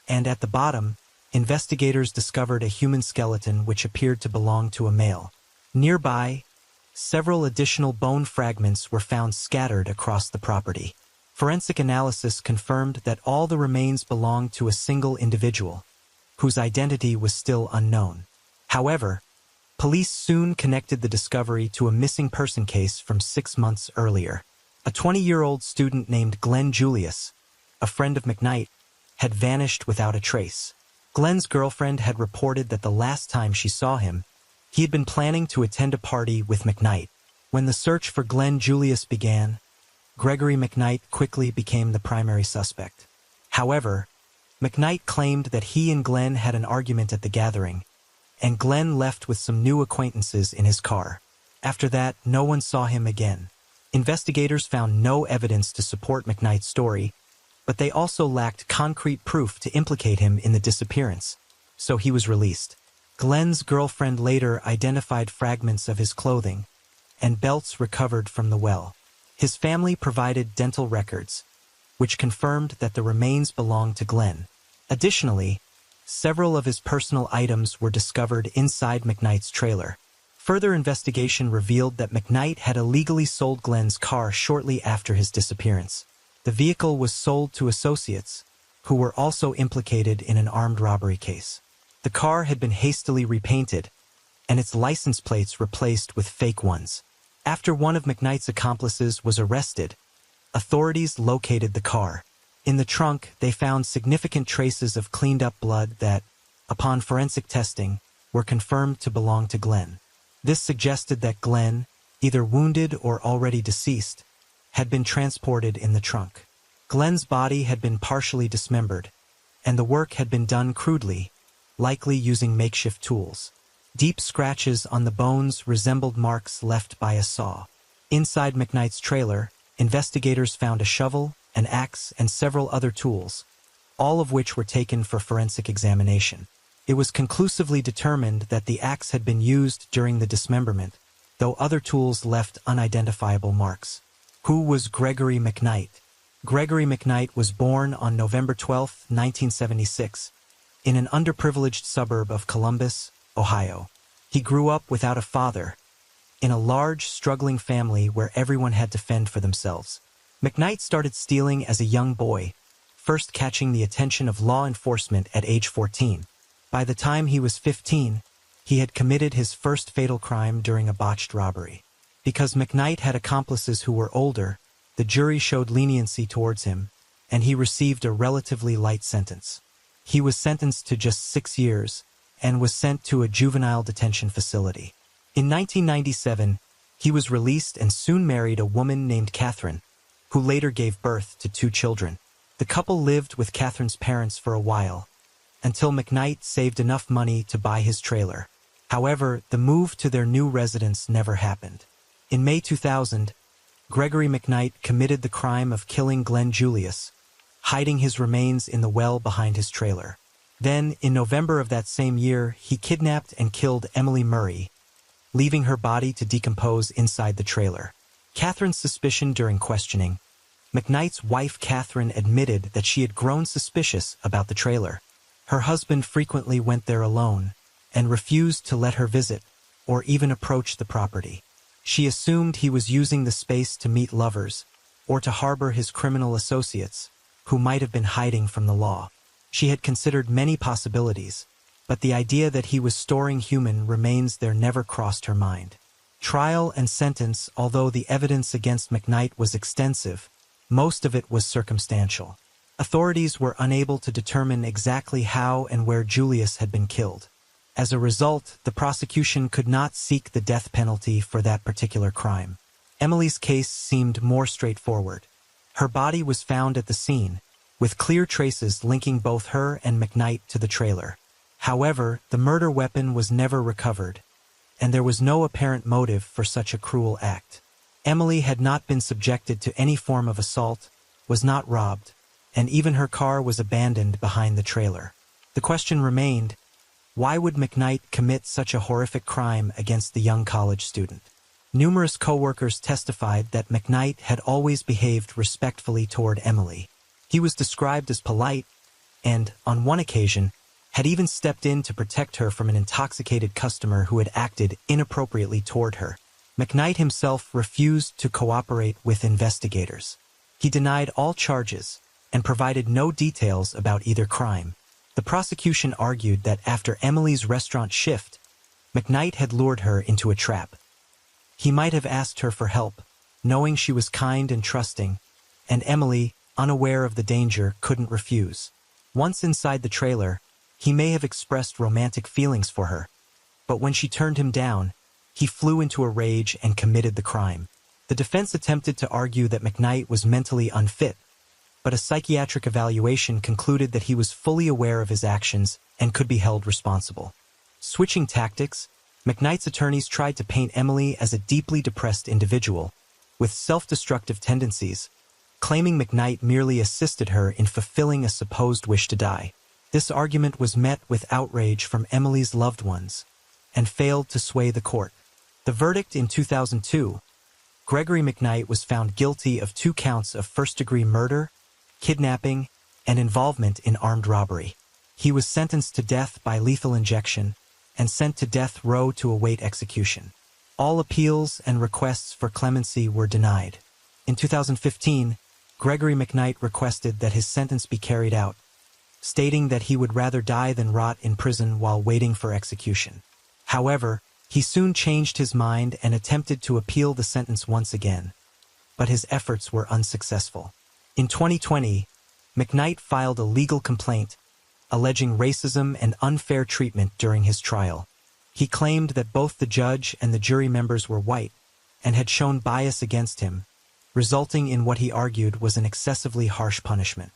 and at the bottom, investigators discovered a human skeleton which appeared to belong to a male. Nearby, several additional bone fragments were found scattered across the property. Forensic analysis confirmed that all the remains belonged to a single individual, whose identity was still unknown. However, police soon connected the discovery to a missing person case from 6 months earlier. A 20-year-old student named Glenn Julius, a friend of McKnight, had vanished without a trace. Glenn's girlfriend had reported that the last time she saw him, he had been planning to attend a party with McKnight. When the search for Glenn Julius began, Gregory McKnight quickly became the primary suspect. However, McKnight claimed that he and Glenn had an argument at the gathering, and Glenn left with some new acquaintances in his car. After that, no one saw him again. Investigators found no evidence to support McKnight's story, but they also lacked concrete proof to implicate him in the disappearance, so he was released. Glenn's girlfriend later identified fragments of his clothing and belts recovered from the well. His family provided dental records, which confirmed that the remains belonged to Glenn. Additionally, several of his personal items were discovered inside McKnight's trailer. Further investigation revealed that McKnight had illegally sold Glenn's car shortly after his disappearance. The vehicle was sold to associates, who were also implicated in an armed robbery case. The car had been hastily repainted, and its license plates replaced with fake ones. After one of McKnight's accomplices was arrested, authorities located the car. In the trunk, they found significant traces of cleaned-up blood that, upon forensic testing, were confirmed to belong to Glenn. This suggested that Glenn, either wounded or already deceased, had been transported in the trunk. Glenn's body had been partially dismembered, and the work had been done crudely, likely using makeshift tools. Deep scratches on the bones resembled marks left by a saw. Inside McKnight's trailer, investigators found a shovel, an axe, and several other tools, all of which were taken for forensic examination. It was conclusively determined that the axe had been used during the dismemberment, though other tools left unidentifiable marks. Who was Gregory McKnight? Gregory McKnight was born on November 12, 1976, in an underprivileged suburb of Columbus, Ohio. He grew up without a father, in a large, struggling family where everyone had to fend for themselves. McKnight started stealing as a young boy, first catching the attention of law enforcement at age 14. By the time he was 15, he had committed his first fatal crime during a botched robbery. Because McKnight had accomplices who were older, the jury showed leniency towards him, and he received a relatively light sentence. He was sentenced to just 6 years, and was sent to a juvenile detention facility. In 1997, he was released and soon married a woman named Catherine, who later gave birth to 2 children. The couple lived with Catherine's parents for a while, until McKnight saved enough money to buy his trailer. However, the move to their new residence never happened. In May 2000, Gregory McKnight committed the crime of killing Glenn Julius, hiding his remains in the well behind his trailer. Then, in November of that same year, he kidnapped and killed Emily Murray, leaving her body to decompose inside the trailer. Catherine's suspicion during questioning. McKnight's wife Catherine admitted that she had grown suspicious about the trailer. Her husband frequently went there alone and refused to let her visit or even approach the property. She assumed he was using the space to meet lovers or to harbor his criminal associates, who might have been hiding from the law. She had considered many possibilities, but the idea that he was storing human remains there never crossed her mind. Trial and sentence. Although the evidence against McKnight was extensive, most of it was circumstantial. Authorities were unable to determine exactly how and where Julius had been killed. As a result, the prosecution could not seek the death penalty for that particular crime. Emily's case seemed more straightforward. Her body was found at the scene, with clear traces linking both her and McKnight to the trailer. However, the murder weapon was never recovered, and there was no apparent motive for such a cruel act. Emily had not been subjected to any form of assault, was not robbed, and even her car was abandoned behind the trailer. The question remained, why would McKnight commit such a horrific crime against the young college student? Numerous co-workers testified that McKnight had always behaved respectfully toward Emily. He was described as polite and, on one occasion, had even stepped in to protect her from an intoxicated customer who had acted inappropriately toward her. McKnight himself refused to cooperate with investigators. He denied all charges and provided no details about either crime. The prosecution argued that after Emily's restaurant shift, McKnight had lured her into a trap. He might have asked her for help, knowing she was kind and trusting, and Emily, unaware of the danger, couldn't refuse. Once inside the trailer, he may have expressed romantic feelings for her, but when she turned him down, he flew into a rage and committed the crime. The defense attempted to argue that McKnight was mentally unfit, but a psychiatric evaluation concluded that he was fully aware of his actions and could be held responsible. Switching tactics, McKnight's attorneys tried to paint Emily as a deeply depressed individual, with self-destructive tendencies, claiming McKnight merely assisted her in fulfilling a supposed wish to die. This argument was met with outrage from Emily's loved ones, and failed to sway the court. The verdict in 2002, Gregory McKnight was found guilty of 2 counts of first-degree murder, kidnapping, and involvement in armed robbery. He was sentenced to death by lethal injection and sent to death row to await execution. All appeals and requests for clemency were denied. In 2015, Gregory McKnight requested that his sentence be carried out, stating that he would rather die than rot in prison while waiting for execution. However, he soon changed his mind and attempted to appeal the sentence once again, but his efforts were unsuccessful. In 2020, McKnight filed a legal complaint alleging racism and unfair treatment during his trial. He claimed that both the judge and the jury members were white and had shown bias against him, resulting in what he argued was an excessively harsh punishment.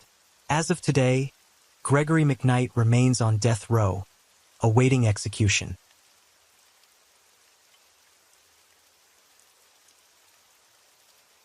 As of today, Gregory McKnight remains on death row, awaiting execution.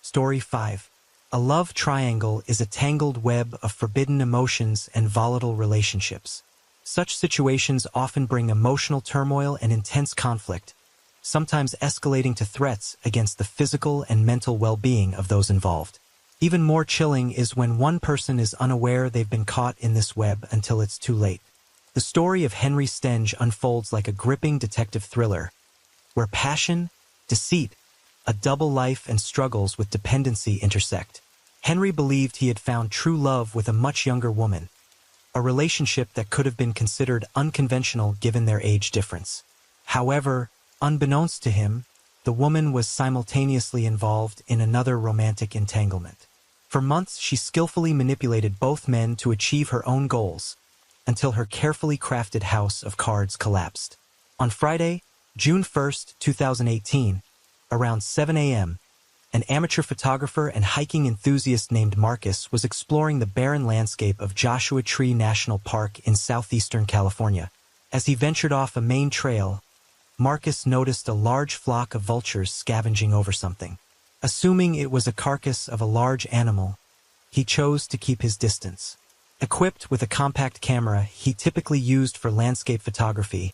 Story 5. A love triangle is a tangled web of forbidden emotions and volatile relationships. Such situations often bring emotional turmoil and intense conflict, sometimes escalating to threats against the physical and mental well-being of those involved. Even more chilling is when one person is unaware they've been caught in this web until it's too late. The story of Henry Stenge unfolds like a gripping detective thriller, where passion, deceit, a double life, and struggles with dependency intersect. Henry believed he had found true love with a much younger woman, a relationship that could have been considered unconventional given their age difference. However, unbeknownst to him, the woman was simultaneously involved in another romantic entanglement. For months, she skillfully manipulated both men to achieve her own goals, until her carefully crafted house of cards collapsed. On Friday, June 1st, 2018, around 7 a.m., an amateur photographer and hiking enthusiast named Marcus was exploring the barren landscape of Joshua Tree National Park in southeastern California. As he ventured off a main trail, Marcus noticed a large flock of vultures scavenging over something. Assuming it was a carcass of a large animal, he chose to keep his distance. Equipped with a compact camera he typically used for landscape photography,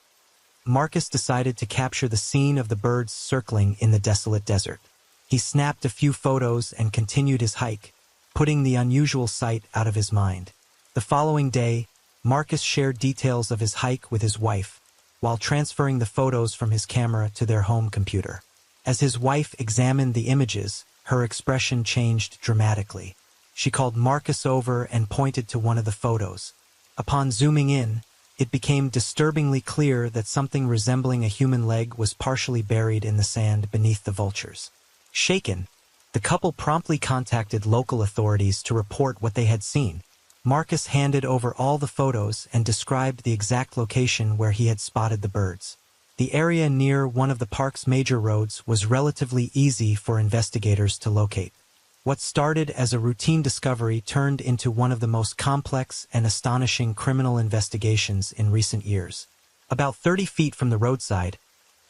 Marcus decided to capture the scene of the birds circling in the desolate desert. He snapped a few photos and continued his hike, putting the unusual sight out of his mind. The following day, Marcus shared details of his hike with his wife, while transferring the photos from his camera to their home computer. As his wife examined the images, her expression changed dramatically. She called Marcus over and pointed to one of the photos. Upon zooming in, it became disturbingly clear that something resembling a human leg was partially buried in the sand beneath the vultures. Shaken, the couple promptly contacted local authorities to report what they had seen. Marcus handed over all the photos and described the exact location where he had spotted the birds. The area near one of the park's major roads was relatively easy for investigators to locate. What started as a routine discovery turned into one of the most complex and astonishing criminal investigations in recent years. About 30 feet from the roadside,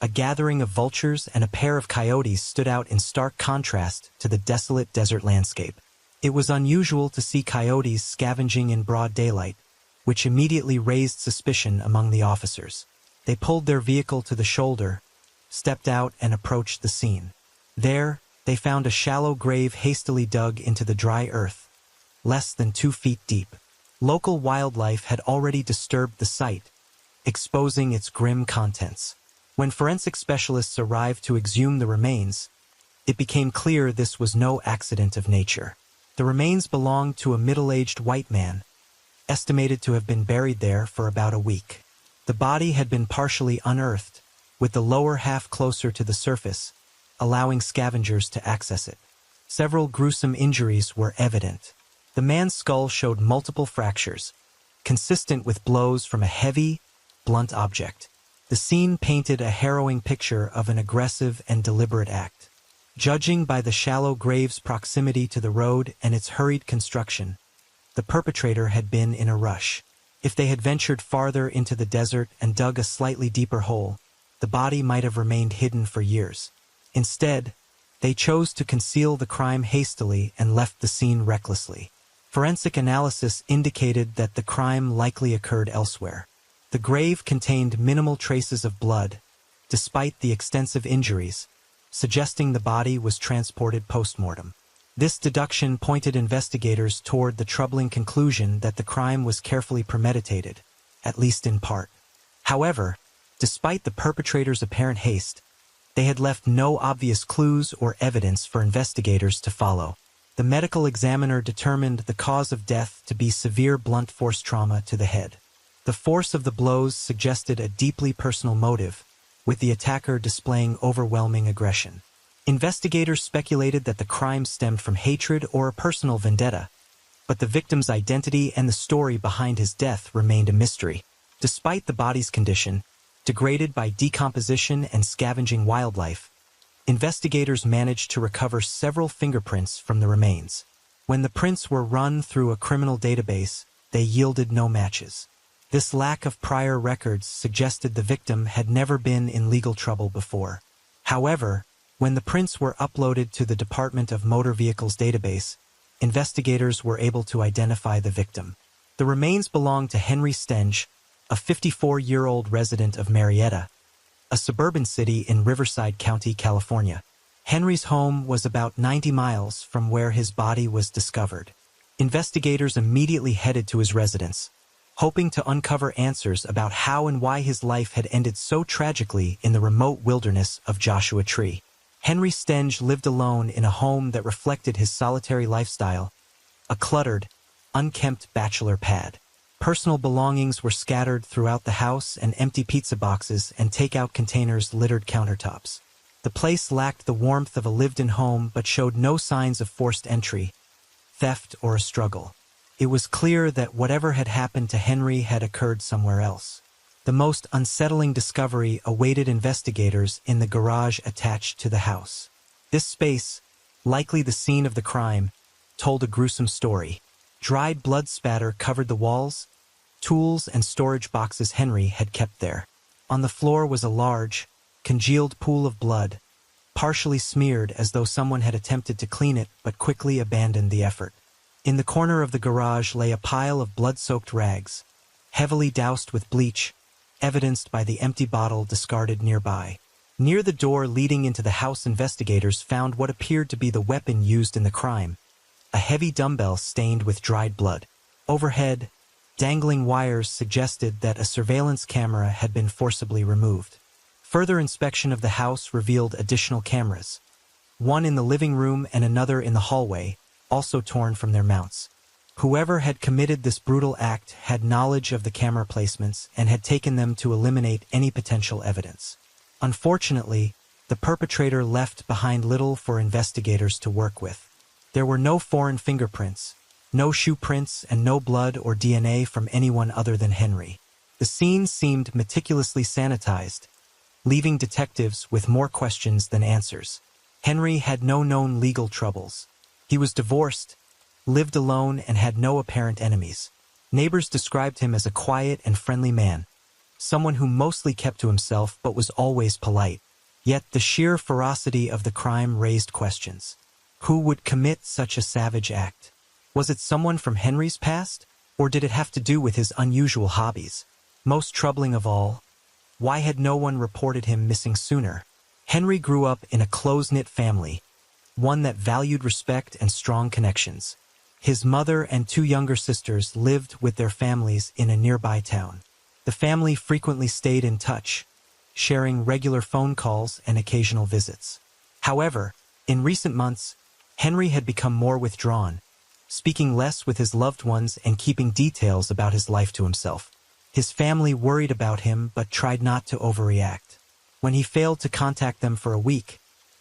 a gathering of vultures and a pair of coyotes stood out in stark contrast to the desolate desert landscape. It was unusual to see coyotes scavenging in broad daylight, which immediately raised suspicion among the officers. They pulled their vehicle to the shoulder, stepped out, and approached the scene. There, they found a shallow grave hastily dug into the dry earth, less than 2 feet deep. Local wildlife had already disturbed the site, exposing its grim contents. When forensic specialists arrived to exhume the remains, it became clear this was no accident of nature. The remains belonged to a middle-aged white man, estimated to have been buried there for about a week. The body had been partially unearthed, with the lower half closer to the surface, allowing scavengers to access it. Several gruesome injuries were evident. The man's skull showed multiple fractures, consistent with blows from a heavy, blunt object. The scene painted a harrowing picture of an aggressive and deliberate act. Judging by the shallow grave's proximity to the road and its hurried construction, the perpetrator had been in a rush. If they had ventured farther into the desert and dug a slightly deeper hole, the body might have remained hidden for years. Instead, they chose to conceal the crime hastily and left the scene recklessly. Forensic analysis indicated that the crime likely occurred elsewhere. The grave contained minimal traces of blood, despite the extensive injuries, suggesting the body was transported post-mortem. This deduction pointed investigators toward the troubling conclusion that the crime was carefully premeditated, at least in part. However, despite the perpetrator's apparent haste, they had left no obvious clues or evidence for investigators to follow. The medical examiner determined the cause of death to be severe blunt force trauma to the head. The force of the blows suggested a deeply personal motive, with the attacker displaying overwhelming aggression. Investigators speculated that the crime stemmed from hatred or a personal vendetta, but the victim's identity and the story behind his death remained a mystery. Despite the body's condition, degraded by decomposition and scavenging wildlife, investigators managed to recover several fingerprints from the remains. When the prints were run through a criminal database, they yielded no matches. This lack of prior records suggested the victim had never been in legal trouble before. However, when the prints were uploaded to the Department of Motor Vehicles database, investigators were able to identify the victim. The remains belonged to Henry Stenge, a 54-year-old resident of Marietta, a suburban city in Riverside County, California. Henry's home was about 90 miles from where his body was discovered. Investigators immediately headed to his residence, hoping to uncover answers about how and why his life had ended so tragically in the remote wilderness of Joshua Tree. Henry Stenge lived alone in a home that reflected his solitary lifestyle, a cluttered, unkempt bachelor pad. Personal belongings were scattered throughout the house, and empty pizza boxes and takeout containers littered countertops. The place lacked the warmth of a lived-in home but showed no signs of forced entry, theft, or a struggle. It was clear that whatever had happened to Henry had occurred somewhere else. The most unsettling discovery awaited investigators in the garage attached to the house. This space, likely the scene of the crime, told a gruesome story. Dried blood spatter covered the walls, tools and storage boxes Henry had kept there. On the floor was a large, congealed pool of blood, partially smeared as though someone had attempted to clean it but quickly abandoned the effort. In the corner of the garage lay a pile of blood-soaked rags, heavily doused with bleach, evidenced by the empty bottle discarded nearby. Near the door leading into the house, investigators found what appeared to be the weapon used in the crime, a heavy dumbbell stained with dried blood. Overhead, dangling wires suggested that a surveillance camera had been forcibly removed. Further inspection of the house revealed additional cameras, one in the living room and another in the hallway, also torn from their mounts. Whoever had committed this brutal act had knowledge of the camera placements and had taken them to eliminate any potential evidence. Unfortunately, the perpetrator left behind little for investigators to work with. There were no foreign fingerprints, No shoe prints and no blood or DNA from anyone other than Henry. The scene seemed meticulously sanitized, leaving detectives with more questions than answers. Henry had no known legal troubles. He was divorced, lived alone, and had no apparent enemies. Neighbors described him as a quiet and friendly man, someone who mostly kept to himself but was always polite. Yet the sheer ferocity of the crime raised questions. Who would commit such a savage act? Was it someone from Henry's past, or did it have to do with his unusual hobbies? Most troubling of all, why had no one reported him missing sooner? Henry grew up in a close-knit family, one that valued respect and strong connections. His mother and two younger sisters lived with their families in a nearby town. The family frequently stayed in touch, sharing regular phone calls and occasional visits. However, in recent months, Henry had become more withdrawn, speaking less with his loved ones and keeping details about his life to himself. His family worried about him but tried not to overreact. When he failed to contact them for a week,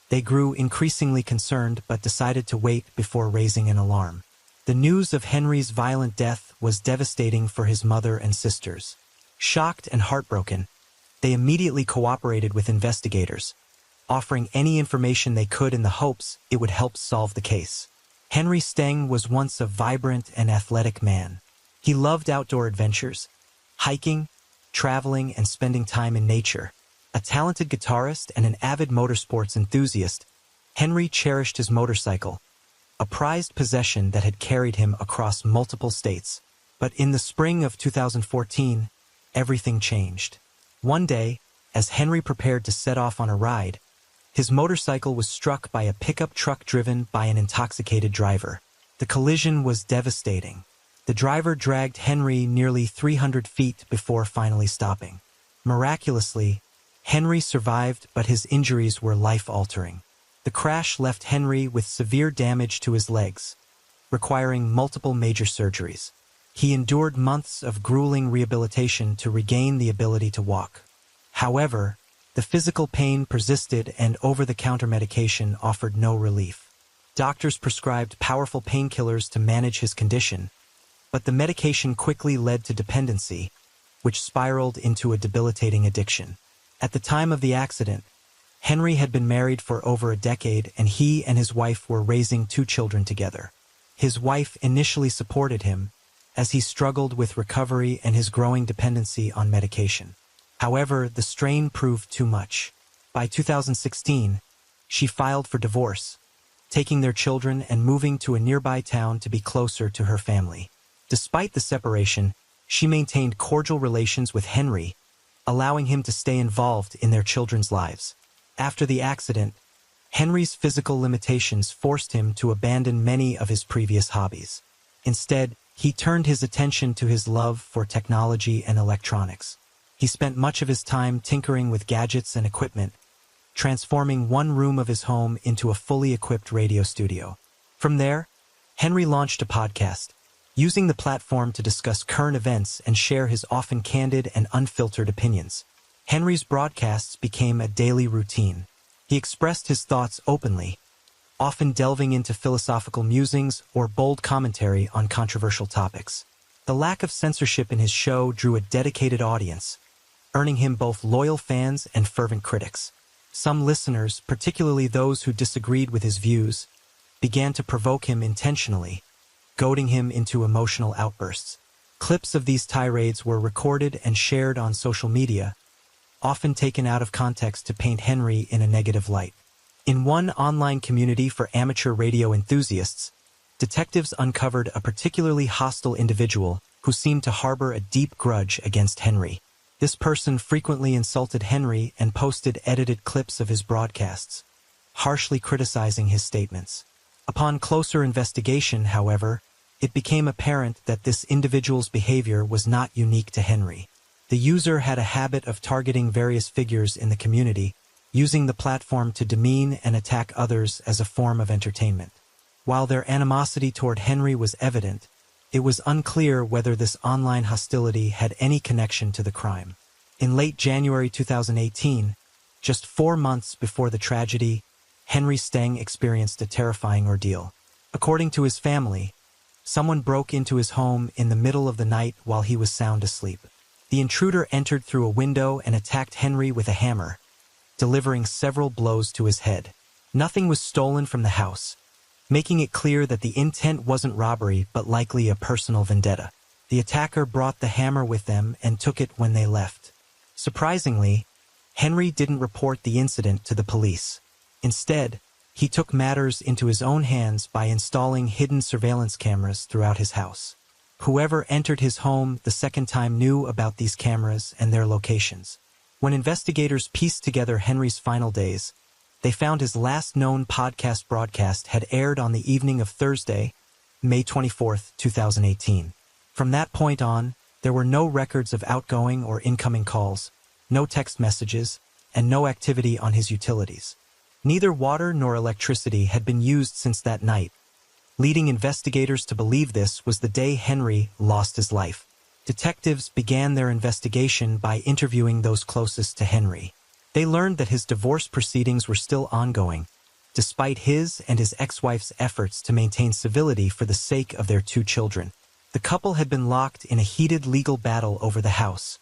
they grew increasingly concerned but decided to wait before raising an alarm. The news of Henry's violent death was devastating for his mother and sisters. Shocked and heartbroken, they immediately cooperated with investigators, offering any information they could in the hopes it would help solve the case. Henry Steng was once a vibrant and athletic man. He loved outdoor adventures, hiking, traveling, and spending time in nature. A talented guitarist and an avid motorsports enthusiast, Henry cherished his motorcycle, a prized possession that had carried him across multiple states. But in the spring of 2014, everything changed. One day, as Henry prepared to set off on a ride, his motorcycle was struck by a pickup truck driven by an intoxicated driver. The collision was devastating. The driver dragged Henry nearly 300 feet before finally stopping. Miraculously, Henry survived, but his injuries were life-altering. The crash left Henry with severe damage to his legs, requiring multiple major surgeries. He endured months of grueling rehabilitation to regain the ability to walk. However, the physical pain persisted and over-the-counter medication offered no relief. Doctors prescribed powerful painkillers to manage his condition, but the medication quickly led to dependency, which spiraled into a debilitating addiction. At the time of the accident, Henry had been married for over a decade, and he and his wife were raising two children together. His wife initially supported him, as he struggled with recovery and his growing dependency on medication. However, the strain proved too much. By 2016, she filed for divorce, taking their children and moving to a nearby town to be closer to her family. Despite the separation, she maintained cordial relations with Henry, allowing him to stay involved in their children's lives. After the accident, Henry's physical limitations forced him to abandon many of his previous hobbies. Instead, he turned his attention to his love for technology and electronics. He spent much of his time tinkering with gadgets and equipment, transforming one room of his home into a fully equipped radio studio. From there, Henry launched a podcast, using the platform to discuss current events and share his often candid and unfiltered opinions. Henry's broadcasts became a daily routine. He expressed his thoughts openly, often delving into philosophical musings or bold commentary on controversial topics. The lack of censorship in his show drew a dedicated audience, earning him both loyal fans and fervent critics. Some listeners, particularly those who disagreed with his views, began to provoke him intentionally, goading him into emotional outbursts. Clips of these tirades were recorded and shared on social media, often taken out of context to paint Henry in a negative light. In one online community for amateur radio enthusiasts, detectives uncovered a particularly hostile individual who seemed to harbor a deep grudge against Henry. This person frequently insulted Henry and posted edited clips of his broadcasts, harshly criticizing his statements. Upon closer investigation, however, it became apparent that this individual's behavior was not unique to Henry. The user had a habit of targeting various figures in the community, using the platform to demean and attack others as a form of entertainment. While their animosity toward Henry was evident, it was unclear whether this online hostility had any connection to the crime. In late January 2018, just 4 months before the tragedy, Henry Steng experienced a terrifying ordeal. According to his family, Someone broke into his home in the middle of the night while he was sound asleep. The intruder entered through a window and attacked Henry with a hammer, delivering several blows to his head. Nothing was stolen from the house, making it clear that the intent wasn't robbery but likely a personal vendetta. The attacker brought the hammer with them and took it when they left. Surprisingly, Henry didn't report the incident to the police. Instead, he took matters into his own hands by installing hidden surveillance cameras throughout his house. Whoever entered his home the second time knew about these cameras and their locations. When investigators pieced together Henry's final days, they found his last known podcast broadcast had aired on the evening of Thursday, May 24, 2018. From that point on, there were no records of outgoing or incoming calls, no text messages, and no activity on his utilities. Neither water nor electricity had been used since that night, leading investigators to believe this was the day Henry lost his life. Detectives began their investigation by interviewing those closest to Henry. They learned that his divorce proceedings were still ongoing, despite his and his ex-wife's efforts to maintain civility for the sake of their 2 children. The couple had been locked in a heated legal battle over the house,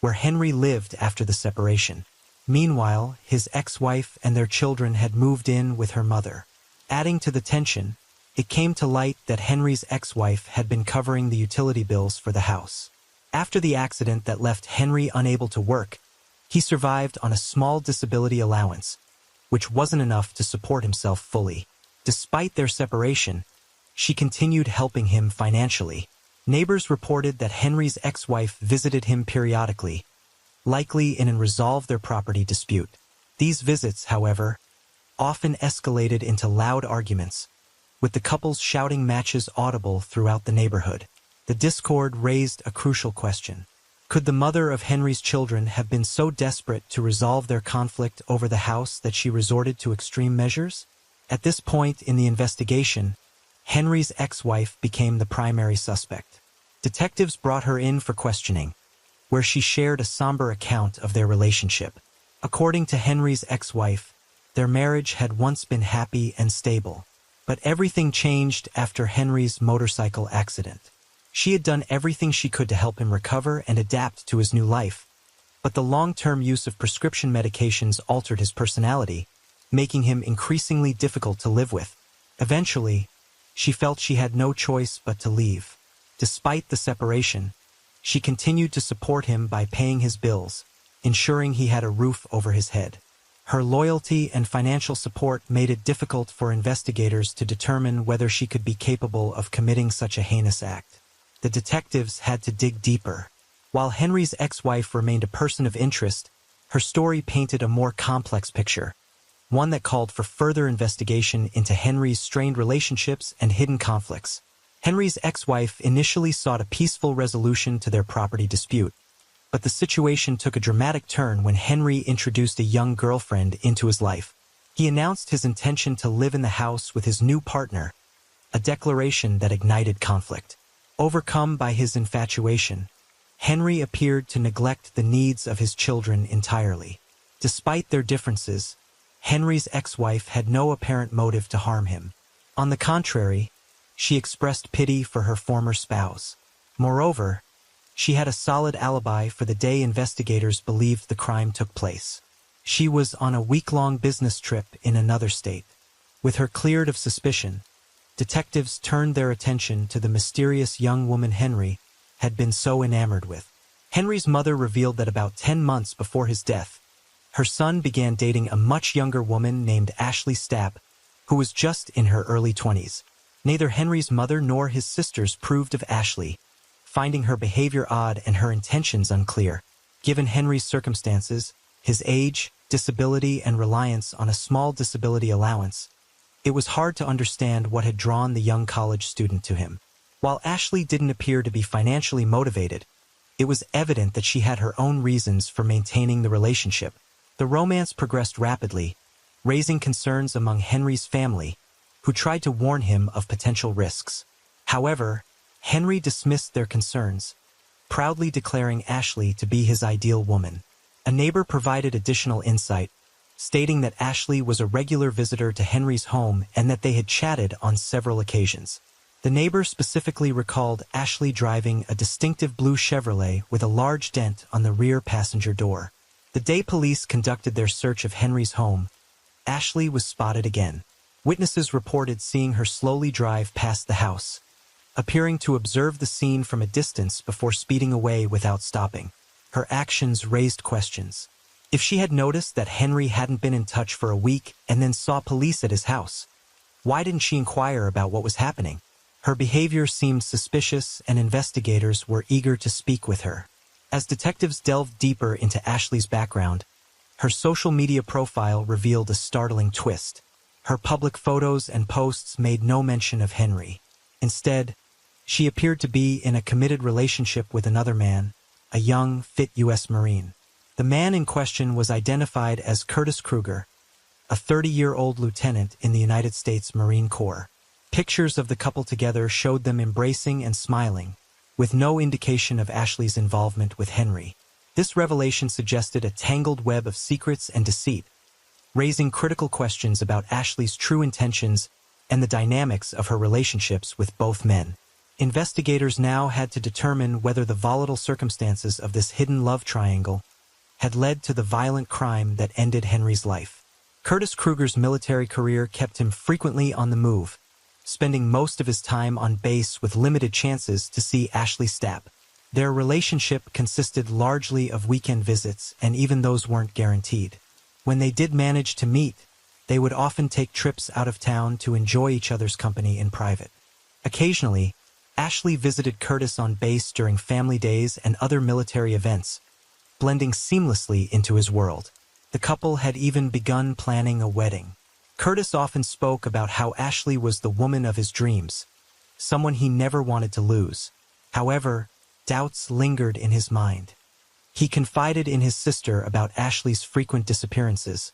where Henry lived after the separation. Meanwhile, his ex-wife and their children had moved in with her mother. Adding to the tension, it came to light that Henry's ex-wife had been covering the utility bills for the house. After the accident that left Henry unable to work, he survived on a small disability allowance, which wasn't enough to support himself fully. Despite their separation, she continued helping him financially. Neighbors reported that Henry's ex-wife visited him periodically, likely in and resolve their property dispute. These visits, however, often escalated into loud arguments, with the couple's shouting matches audible throughout the neighborhood. The discord raised a crucial question. Could the mother of Henry's children have been so desperate to resolve their conflict over the house that she resorted to extreme measures? At this point in the investigation, Henry's ex-wife became the primary suspect. Detectives brought her in for questioning, where she shared a somber account of their relationship. According to Henry's ex-wife, their marriage had once been happy and stable, but everything changed after Henry's motorcycle accident. She had done everything she could to help him recover and adapt to his new life, but the long-term use of prescription medications altered his personality, making him increasingly difficult to live with. Eventually, she felt she had no choice but to leave. Despite the separation, she continued to support him by paying his bills, ensuring he had a roof over his head. Her loyalty and financial support made it difficult for investigators to determine whether she could be capable of committing such a heinous act. The detectives had to dig deeper. While Henry's ex-wife remained a person of interest, her story painted a more complex picture, one that called for further investigation into Henry's strained relationships and hidden conflicts. Henry's ex-wife initially sought a peaceful resolution to their property dispute, but the situation took a dramatic turn when Henry introduced a young girlfriend into his life. He announced his intention to live in the house with his new partner, a declaration that ignited conflict. Overcome by his infatuation, Henry appeared to neglect the needs of his children entirely. Despite their differences, Henry's ex-wife had no apparent motive to harm him. On the contrary, she expressed pity for her former spouse. Moreover, she had a solid alibi for the day investigators believed the crime took place. She was on a week-long business trip in another state. With her cleared of suspicion, detectives turned their attention to the mysterious young woman Henry had been so enamored with. Henry's mother revealed that about 10 months before his death, her son began dating a much younger woman named Ashley Stapp, who was just in her early 20s. Neither Henry's mother nor his sisters approved of Ashley, finding her behavior odd and her intentions unclear. Given Henry's circumstances, his age, disability, and reliance on a small disability allowance, it was hard to understand what had drawn the young college student to him. While Ashley didn't appear to be financially motivated, it was evident that she had her own reasons for maintaining the relationship. The romance progressed rapidly, raising concerns among Henry's family, who tried to warn him of potential risks. However, Henry dismissed their concerns, proudly declaring Ashley to be his ideal woman. A neighbor provided additional insight, stating that Ashley was a regular visitor to Henry's home and that they had chatted on several occasions. The neighbor specifically recalled Ashley driving a distinctive blue Chevrolet with a large dent on the rear passenger door. The day police conducted their search of Henry's home, Ashley was spotted again. Witnesses reported seeing her slowly drive past the house, appearing to observe the scene from a distance before speeding away without stopping. Her actions raised questions. If she had noticed that Henry hadn't been in touch for a week and then saw police at his house, why didn't she inquire about what was happening? Her behavior seemed suspicious, and investigators were eager to speak with her. As detectives delved deeper into Ashley's background, her social media profile revealed a startling twist. Her public photos and posts made no mention of Henry. Instead, she appeared to be in a committed relationship with another man, a young, fit U.S. Marine. The man in question was identified as Curtis Kruger, a 30-year-old lieutenant in the United States Marine Corps. Pictures of the couple together showed them embracing and smiling, with no indication of Ashley's involvement with Henry. This revelation suggested a tangled web of secrets and deceit, raising critical questions about Ashley's true intentions and the dynamics of her relationships with both men. Investigators now had to determine whether the volatile circumstances of this hidden love triangle had led to the violent crime that ended Henry's life. Curtis Kruger's military career kept him frequently on the move, spending most of his time on base with limited chances to see Ashley Stapp. Their relationship consisted largely of weekend visits, and even those weren't guaranteed. When they did manage to meet, they would often take trips out of town to enjoy each other's company in private. Occasionally, Ashley visited Curtis on base during family days and other military events, blending seamlessly into his world. The couple had even begun planning a wedding. Curtis often spoke about how Ashley was the woman of his dreams, someone he never wanted to lose. However, doubts lingered in his mind. He confided in his sister about Ashley's frequent disappearances,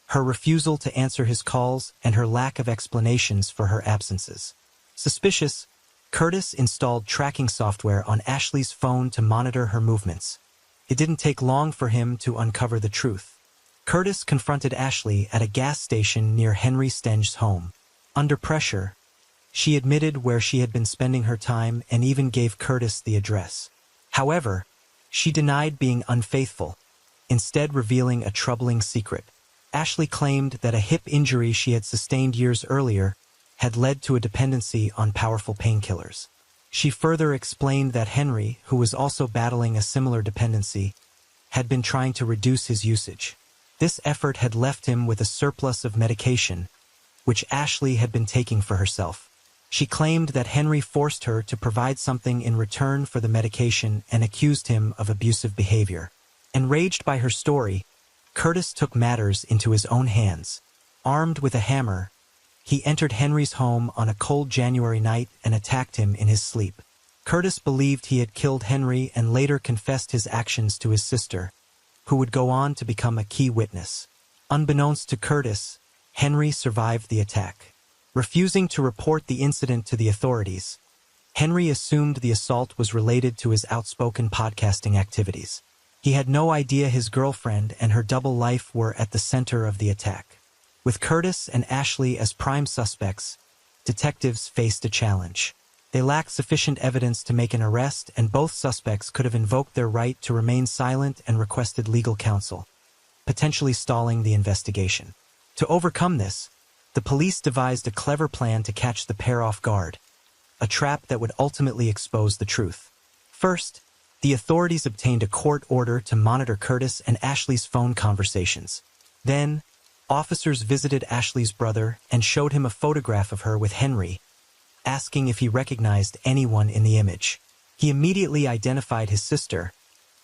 her refusal to answer his calls, and her lack of explanations for her absences. Suspicious, Curtis installed tracking software on Ashley's phone to monitor her movements. It didn't take long for him to uncover the truth. Curtis confronted Ashley at a gas station near Henry Stenge's home. Under pressure, she admitted where she had been spending her time and even gave Curtis the address. However, she denied being unfaithful, instead revealing a troubling secret. Ashley claimed that a hip injury she had sustained years earlier had led to a dependency on powerful painkillers. She further explained that Henry, who was also battling a similar dependency, had been trying to reduce his usage. This effort had left him with a surplus of medication, which Ashley had been taking for herself. She claimed that Henry forced her to provide something in return for the medication and accused him of abusive behavior. Enraged by her story, Curtis took matters into his own hands. Armed with a hammer, he entered Henry's home on a cold January night and attacked him in his sleep. Curtis believed he had killed Henry and later confessed his actions to his sister, who would go on to become a key witness. Unbeknownst to Curtis, Henry survived the attack. Refusing to report the incident to the authorities, Henry assumed the assault was related to his outspoken podcasting activities. He had no idea his girlfriend and her double life were at the center of the attack. With Curtis and Ashley as prime suspects, detectives faced a challenge. They lacked sufficient evidence to make an arrest, and both suspects could have invoked their right to remain silent and requested legal counsel, potentially stalling the investigation. To overcome this, the police devised a clever plan to catch the pair off guard, a trap that would ultimately expose the truth. First, the authorities obtained a court order to monitor Curtis and Ashley's phone conversations. Then, officers visited Ashley's brother and showed him a photograph of her with Henry, asking if he recognized anyone in the image. He immediately identified his sister,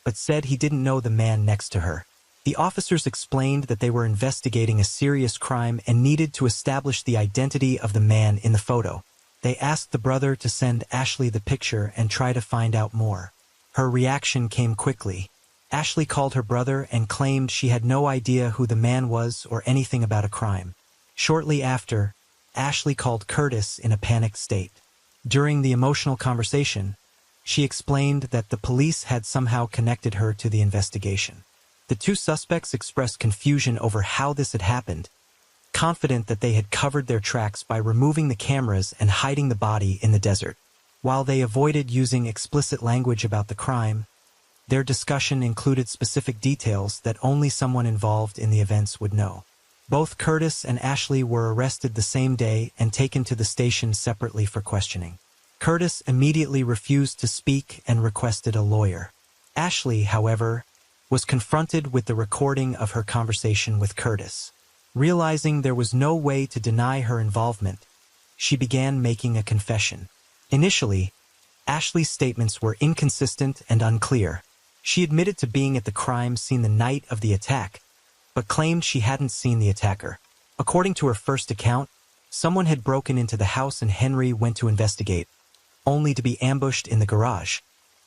but said he didn't know the man next to her. The officers explained that they were investigating a serious crime and needed to establish the identity of the man in the photo. They asked the brother to send Ashley the picture and try to find out more. Her reaction came quickly. Ashley called her brother and claimed she had no idea who the man was or anything about a crime. Shortly after, Ashley called Curtis in a panicked state. During the emotional conversation, she explained that the police had somehow connected her to the investigation. The two suspects expressed confusion over how this had happened, confident that they had covered their tracks by removing the cameras and hiding the body in the desert. While they avoided using explicit language about the crime, their discussion included specific details that only someone involved in the events would know. Both Curtis and Ashley were arrested the same day and taken to the station separately for questioning. Curtis immediately refused to speak and requested a lawyer. Ashley, however, was confronted with the recording of her conversation with Curtis. Realizing there was no way to deny her involvement, she began making a confession. Initially, Ashley's statements were inconsistent and unclear. She admitted to being at the crime scene the night of the attack, but claimed she hadn't seen the attacker. According to her first account, someone had broken into the house and Henry went to investigate, only to be ambushed in the garage.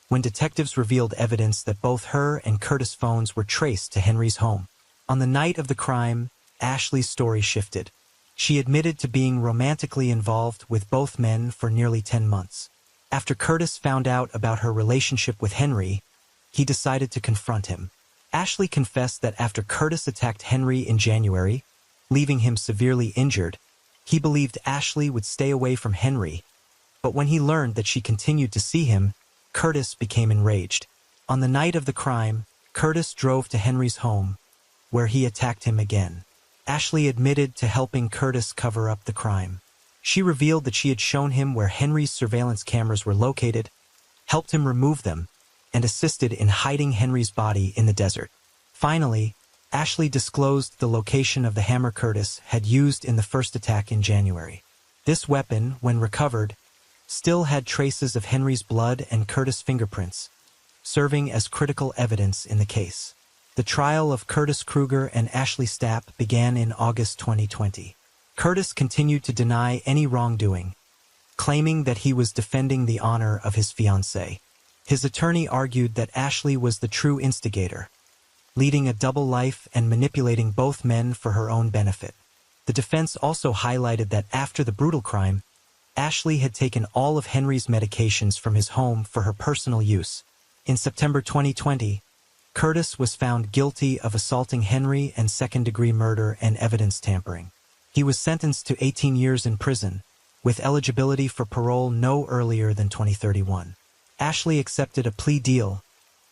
When detectives revealed evidence that both her and Curtis' phones were traced to Henry's home. On the night of the crime, Ashley's story shifted. She admitted to being romantically involved with both men for nearly 10 months. After Curtis found out about her relationship with Henry, he decided to confront him. Ashley confessed that after Curtis attacked Henry in January, leaving him severely injured, he believed Ashley would stay away from Henry, but when he learned that she continued to see him, Curtis became enraged. On the night of the crime, Curtis drove to Henry's home, where he attacked him again. Ashley admitted to helping Curtis cover up the crime. She revealed that she had shown him where Henry's surveillance cameras were located, helped him remove them, and assisted in hiding Henry's body in the desert. Finally, Ashley disclosed the location of the hammer Curtis had used in the first attack in January. This weapon, when recovered, still had traces of Henry's blood and Curtis' fingerprints, serving as critical evidence in the case. The trial of Curtis Kruger and Ashley Stapp began in August 2020. Curtis continued to deny any wrongdoing, claiming that he was defending the honor of his fiancée. His attorney argued that Ashley was the true instigator, leading a double life and manipulating both men for her own benefit. The defense also highlighted that after the brutal crime, Ashley had taken all of Henry's medications from his home for her personal use. In September 2020, Curtis was found guilty of assaulting Henry and second-degree murder and evidence tampering. He was sentenced to 18 years in prison, with eligibility for parole no earlier than 2031. Ashley accepted a plea deal,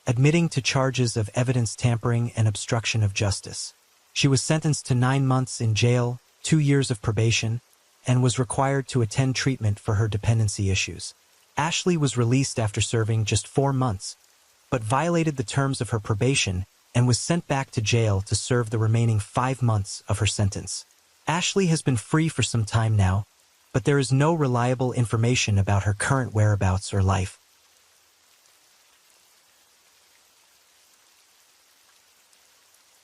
admitting to charges of evidence tampering and obstruction of justice. She was sentenced to 9 months in jail, 2 years of probation, and was required to attend treatment for her dependency issues. Ashley was released after serving just 4 months, but violated the terms of her probation and was sent back to jail to serve the remaining 5 months of her sentence. Ashley has been free for some time now, but there is no reliable information about her current whereabouts or life.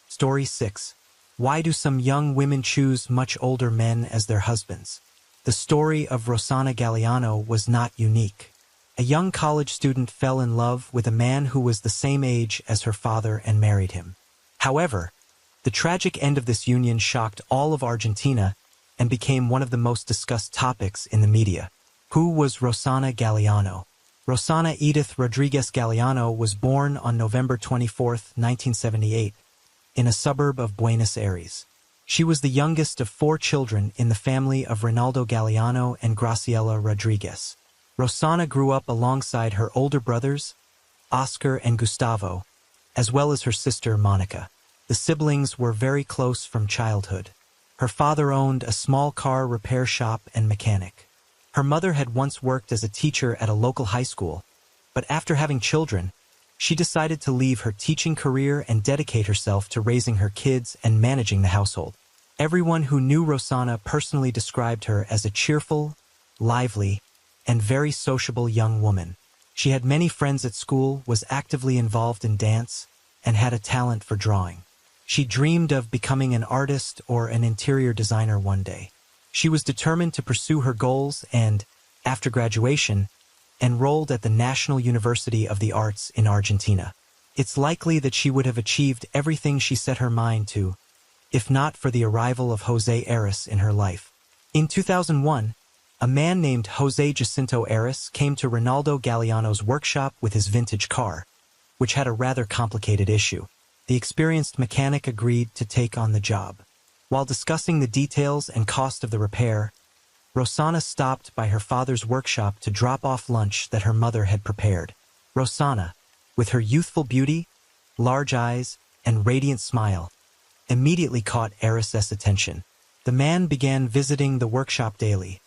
Story 6. Why do some young women choose much older men as their husbands? The story of Rosanna Galliano was not unique. A young college student fell in love with a man who was the same age as her father and married him. However, the tragic end of this union shocked all of Argentina and became one of the most discussed topics in the media. Who was Rosanna Galliano? Rosanna Edith Rodriguez Galliano was born on November 24, 1978, in a suburb of Buenos Aires. She was the youngest of 4 children in the family of Ronaldo Galliano and Graciela Rodriguez. Rosanna grew up alongside her older brothers, Oscar and Gustavo, as well as her sister Monica. The siblings were very close from childhood. Her father owned a small car repair shop and mechanic. Her mother had once worked as a teacher at a local high school, but after having children, she decided to leave her teaching career and dedicate herself to raising her kids and managing the household. Everyone who knew Rosanna personally described her as a cheerful, lively, and very sociable young woman. She had many friends at school, was actively involved in dance, and had a talent for drawing. She dreamed of becoming an artist or an interior designer one day. She was determined to pursue her goals and, after graduation, enrolled at the National University of the Arts in Argentina. It's likely that she would have achieved everything she set her mind to, if not for the arrival of Jose Ares in her life. In 2001, a man named Jose Jacinto Ares came to Ronaldo Galliano's workshop with his vintage car, which had a rather complicated issue. The experienced mechanic agreed to take on the job. While discussing the details and cost of the repair, Rosanna stopped by her father's workshop to drop off lunch that her mother had prepared. Rosanna, with her youthful beauty, large eyes, and radiant smile, immediately caught Eris's attention. The man began visiting the workshop daily,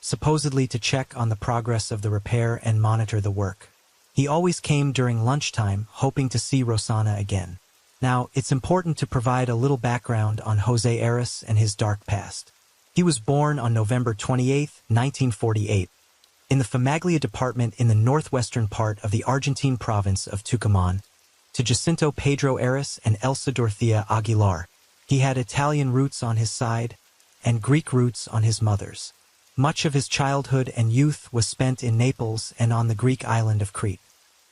supposedly to check on the progress of the repair and monitor the work. He always came during lunchtime, hoping to see Rosanna again. Now, it's important to provide a little background on Jose Eris and his dark past. He was born on November 28, 1948, in the Famaglia department in the northwestern part of the Argentine province of Tucumán, to Jacinto Pedro Eris and Elsa Dorothea Aguilar. He had Italian roots on his side and Greek roots on his mother's. Much of his childhood and youth was spent in Naples and on the Greek island of Crete.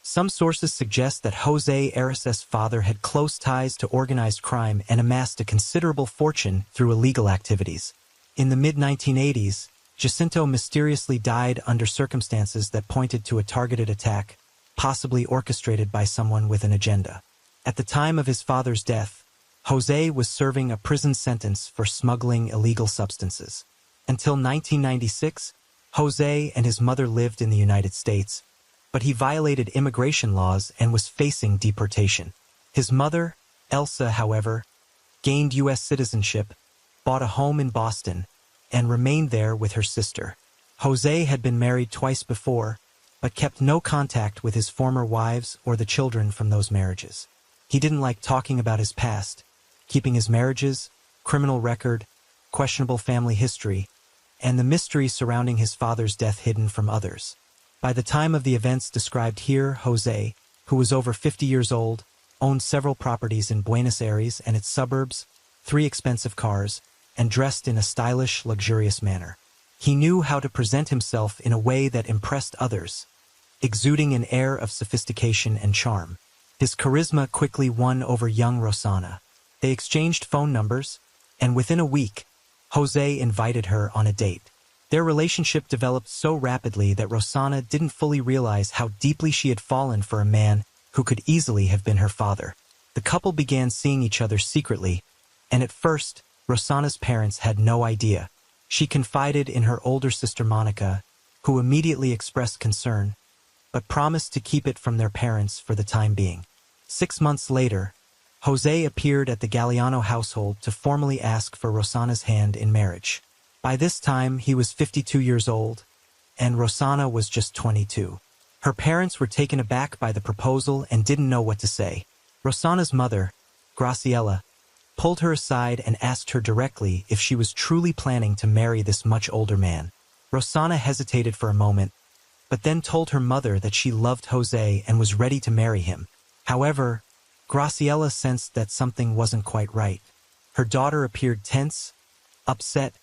Some sources suggest that Jose Eris's father had close ties to organized crime and amassed a considerable fortune through illegal activities. In the mid-1980s, Jacinto mysteriously died under circumstances that pointed to a targeted attack, possibly orchestrated by someone with an agenda. At the time of his father's death, Jose was serving a prison sentence for smuggling illegal substances. Until 1996, Jose and his mother lived in the United States, but he violated immigration laws and was facing deportation. His mother, Elsa, however, gained U.S. citizenship, bought a home in Boston, and remained there with her sister. Jose had been married twice before, but kept no contact with his former wives or the children from those marriages. He didn't like talking about his past, keeping his marriages, criminal record, questionable family history, and the mystery surrounding his father's death hidden from others. By the time of the events described here, Jose, who was over 50 years old, owned several properties in Buenos Aires and its suburbs, 3 expensive cars, and dressed in a stylish, luxurious manner. He knew how to present himself in a way that impressed others, exuding an air of sophistication and charm. His charisma quickly won over young Rosanna. They exchanged phone numbers, and within a week, Jose invited her on a date. Their relationship developed so rapidly that Rosanna didn't fully realize how deeply she had fallen for a man who could easily have been her father. The couple began seeing each other secretly, and at first, Rosanna's parents had no idea. She confided in her older sister Monica, who immediately expressed concern, but promised to keep it from their parents for the time being. 6 months later, Jose appeared at the Galliano household to formally ask for Rosanna's hand in marriage. By this time, he was 52 years old, and Rosanna was just 22. Her parents were taken aback by the proposal and didn't know what to say. Rosanna's mother, Graciela, pulled her aside and asked her directly if she was truly planning to marry this much older man. Rosanna hesitated for a moment, but then told her mother that she loved Jose and was ready to marry him. However, Graciela sensed that something wasn't quite right. Her daughter appeared tense, upset,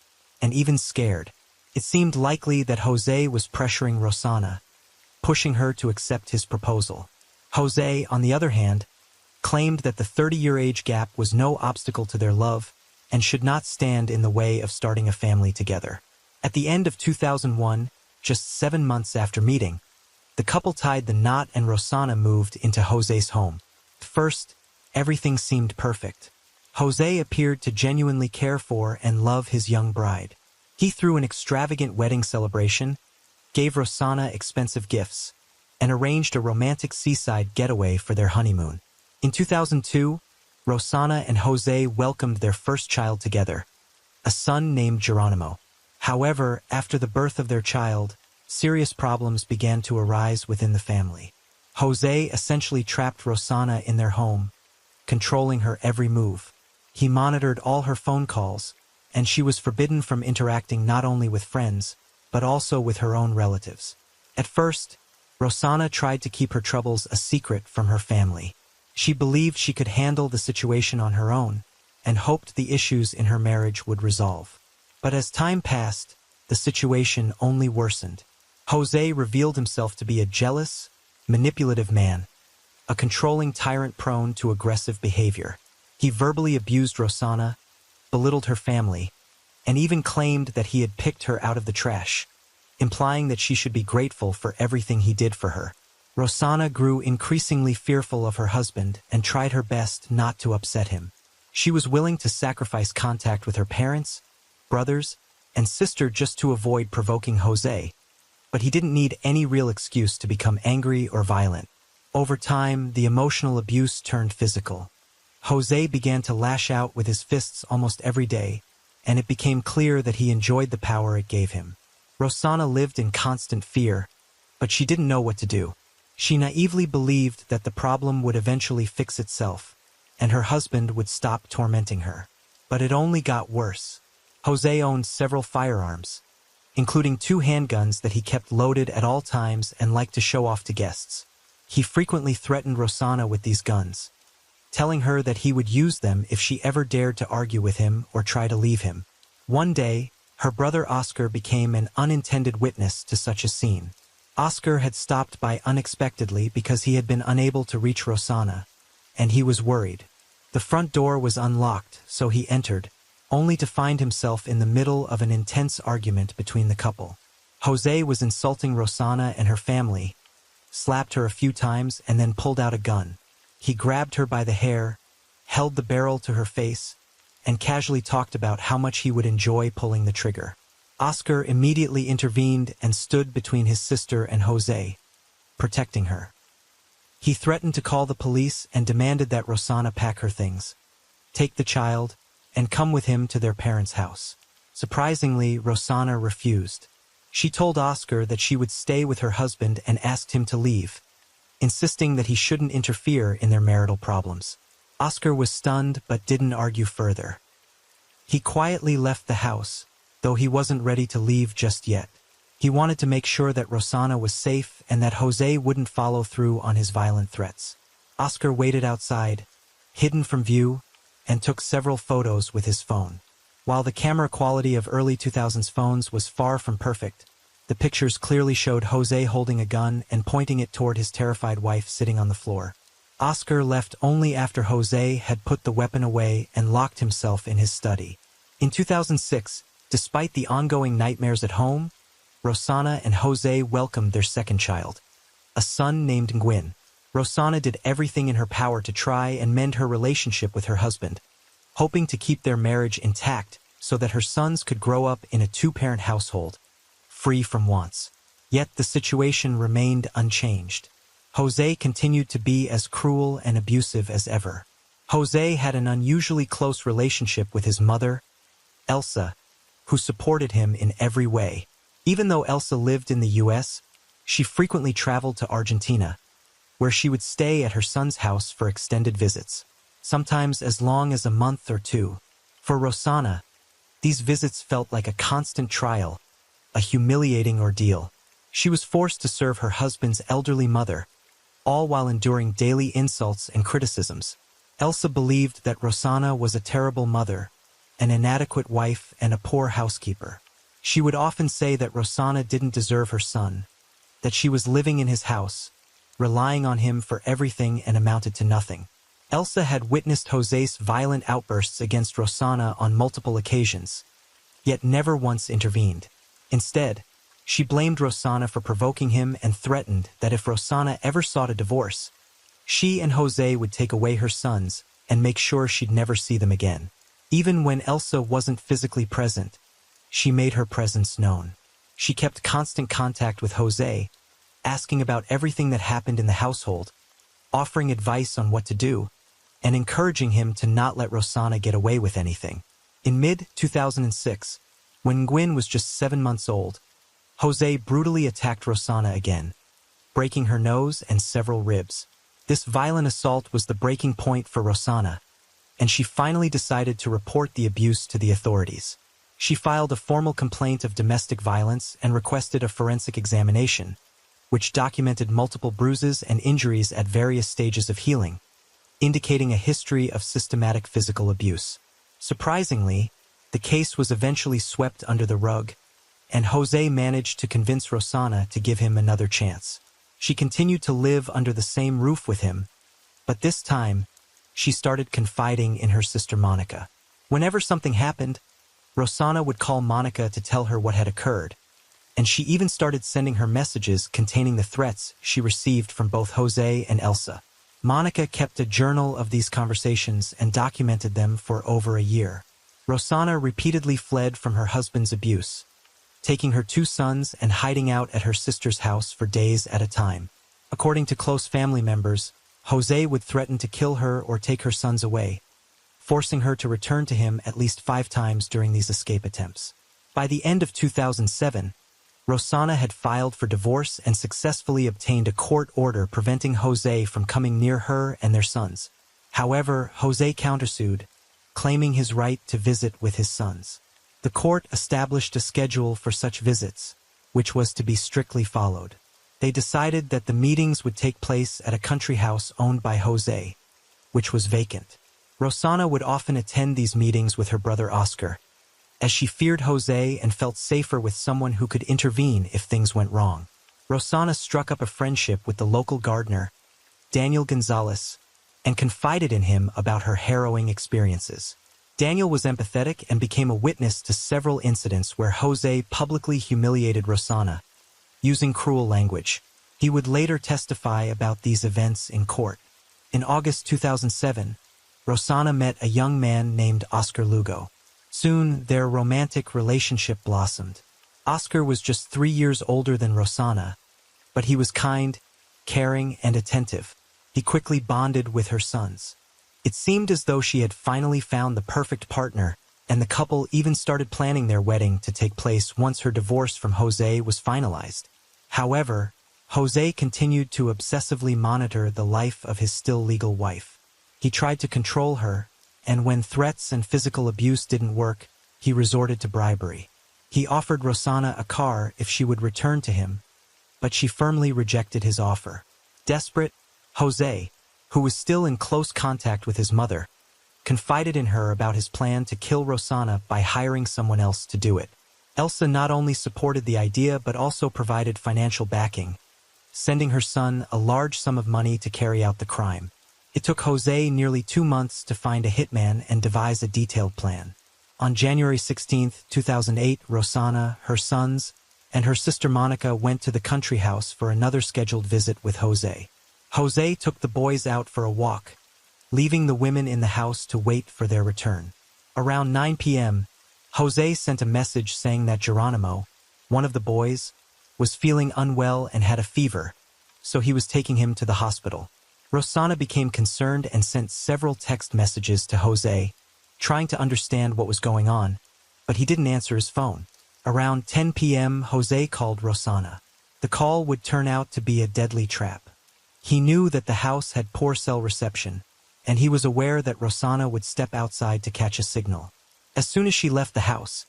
and even scared. It seemed likely that Jose was pressuring Rosanna, pushing her to accept his proposal. Jose, on the other hand, claimed that the 30-year age gap was no obstacle to their love and should not stand in the way of starting a family together. At the end of 2001, just 7 months after meeting, the couple tied the knot and Rosanna moved into Jose's home. At first, everything seemed perfect. Jose appeared to genuinely care for and love his young bride. He threw an extravagant wedding celebration, gave Rosanna expensive gifts, and arranged a romantic seaside getaway for their honeymoon. In 2002, Rosanna and Jose welcomed their first child together, a son named Geronimo. However, after the birth of their child, serious problems began to arise within the family. Jose essentially trapped Rosanna in their home, controlling her every move. He monitored all her phone calls, and she was forbidden from interacting not only with friends, but also with her own relatives. At first, Rosanna tried to keep her troubles a secret from her family. She believed she could handle the situation on her own, and hoped the issues in her marriage would resolve. But as time passed, the situation only worsened. Jose revealed himself to be a jealous, manipulative man, a controlling tyrant prone to aggressive behavior. He verbally abused Rosanna, belittled her family, and even claimed that he had picked her out of the trash, implying that she should be grateful for everything he did for her. Rosanna grew increasingly fearful of her husband and tried her best not to upset him. She was willing to sacrifice contact with her parents, brothers, and sister just to avoid provoking Jose, but he didn't need any real excuse to become angry or violent. Over time, the emotional abuse turned physical. Jose began to lash out with his fists almost every day, and it became clear that he enjoyed the power it gave him. Roxana lived in constant fear, but she didn't know what to do. She naively believed that the problem would eventually fix itself, and her husband would stop tormenting her. But it only got worse. Jose owned several firearms, including 2 handguns that he kept loaded at all times and liked to show off to guests. He frequently threatened Roxana with these guns, telling her that he would use them if she ever dared to argue with him or try to leave him. One day, her brother Oscar became an unintended witness to such a scene. Oscar had stopped by unexpectedly because he had been unable to reach Roxana, and he was worried. The front door was unlocked, so he entered, only to find himself in the middle of an intense argument between the couple. Jose was insulting Roxana and her family, slapped her a few times, and then pulled out a gun. He grabbed her by the hair, held the barrel to her face, and casually talked about how much he would enjoy pulling the trigger. Oscar immediately intervened and stood between his sister and Jose, protecting her. He threatened to call the police and demanded that Roxana pack her things, take the child, and come with him to their parents' house. Surprisingly, Roxana refused. She told Oscar that she would stay with her husband and asked him to leave, insisting that he shouldn't interfere in their marital problems. Oscar was stunned but didn't argue further. He quietly left the house, though he wasn't ready to leave just yet. He wanted to make sure that Roxana was safe and that Jose wouldn't follow through on his violent threats. Oscar waited outside, hidden from view, and took several photos with his phone. While the camera quality of early 2000s phones was far from perfect, the pictures clearly showed Jose holding a gun and pointing it toward his terrified wife sitting on the floor. Oscar left only after Jose had put the weapon away and locked himself in his study. In 2006, despite the ongoing nightmares at home, Roxana and Jose welcomed their second child, a son named Gwyn. Roxana did everything in her power to try and mend her relationship with her husband, hoping to keep their marriage intact so that her sons could grow up in a 2-parent household, free from wants. Yet the situation remained unchanged. Jose continued to be as cruel and abusive as ever. Jose had an unusually close relationship with his mother, Elsa, who supported him in every way. Even though Elsa lived in the US, she frequently traveled to Argentina, where she would stay at her son's house for extended visits, sometimes as long as a month or 2. For Roxana, these visits felt like a constant trial, a humiliating ordeal. She was forced to serve her husband's elderly mother, all while enduring daily insults and criticisms. Elsa believed that Roxana was a terrible mother, an inadequate wife, and a poor housekeeper. She would often say that Roxana didn't deserve her son, that she was living in his house, relying on him for everything and amounted to nothing. Elsa had witnessed Jose's violent outbursts against Roxana on multiple occasions, yet never once intervened. Instead, she blamed Roxana for provoking him and threatened that if Roxana ever sought a divorce, she and Jose would take away her sons and make sure she'd never see them again. Even when Elsa wasn't physically present, she made her presence known. She kept constant contact with Jose, asking about everything that happened in the household, offering advice on what to do, and encouraging him to not let Roxana get away with anything. In mid-2006, when Gwyn was just 7 months old, Jose brutally attacked Roxana again, breaking her nose and several ribs. This violent assault was the breaking point for Roxana, and she finally decided to report the abuse to the authorities. She filed a formal complaint of domestic violence and requested a forensic examination, which documented multiple bruises and injuries at various stages of healing, indicating a history of systematic physical abuse. Surprisingly, the case was eventually swept under the rug, and Jose managed to convince Roxana to give him another chance. She continued to live under the same roof with him, but this time, she started confiding in her sister Monica. Whenever something happened, Roxana would call Monica to tell her what had occurred, and she even started sending her messages containing the threats she received from both Jose and Elsa. Monica kept a journal of these conversations and documented them for over a year. Rosanna repeatedly fled from her husband's abuse, taking her 2 sons and hiding out at her sister's house for days at a time. According to close family members, Jose would threaten to kill her or take her sons away, forcing her to return to him at least 5 times during these escape attempts. By the end of 2007, Rosanna had filed for divorce and successfully obtained a court order preventing Jose from coming near her and their sons. However, Jose countersued, claiming his right to visit with his sons. The court established a schedule for such visits, which was to be strictly followed. They decided that the meetings would take place at a country house owned by Jose, which was vacant. Rosanna would often attend these meetings with her brother Oscar, as she feared Jose and felt safer with someone who could intervene if things went wrong. Rosanna struck up a friendship with the local gardener, Daniel Gonzalez, and confided in him about her harrowing experiences. Daniel was empathetic and became a witness to several incidents where Jose publicly humiliated Rosanna, using cruel language. He would later testify about these events in court. In August 2007, Rosanna met a young man named Oscar Lugo. Soon, their romantic relationship blossomed. Oscar was just 3 years older than Rosanna, but he was kind, caring, and attentive. He quickly bonded with her sons. It seemed as though she had finally found the perfect partner, and the couple even started planning their wedding to take place once her divorce from Jose was finalized. However, Jose continued to obsessively monitor the life of his still legal wife. He tried to control her, and when threats and physical abuse didn't work, he resorted to bribery. He offered Rosanna a car if she would return to him, but she firmly rejected his offer. Desperate, Jose, who was still in close contact with his mother, confided in her about his plan to kill Rosanna by hiring someone else to do it. Elsa not only supported the idea but also provided financial backing, sending her son a large sum of money to carry out the crime. It took Jose nearly 2 months to find a hitman and devise a detailed plan. On January 16, 2008, Rosanna, her sons, and her sister Monica went to the country house for another scheduled visit with Jose. Jose took the boys out for a walk, leaving the women in the house to wait for their return. Around 9 p.m., Jose sent a message saying that Geronimo, one of the boys, was feeling unwell and had a fever, so he was taking him to the hospital. Rosanna became concerned and sent several text messages to Jose, trying to understand what was going on, but he didn't answer his phone. Around 10 p.m., Jose called Rosanna. The call would turn out to be a deadly trap. He knew that the house had poor cell reception, and he was aware that Rosanna would step outside to catch a signal. As soon as she left the house,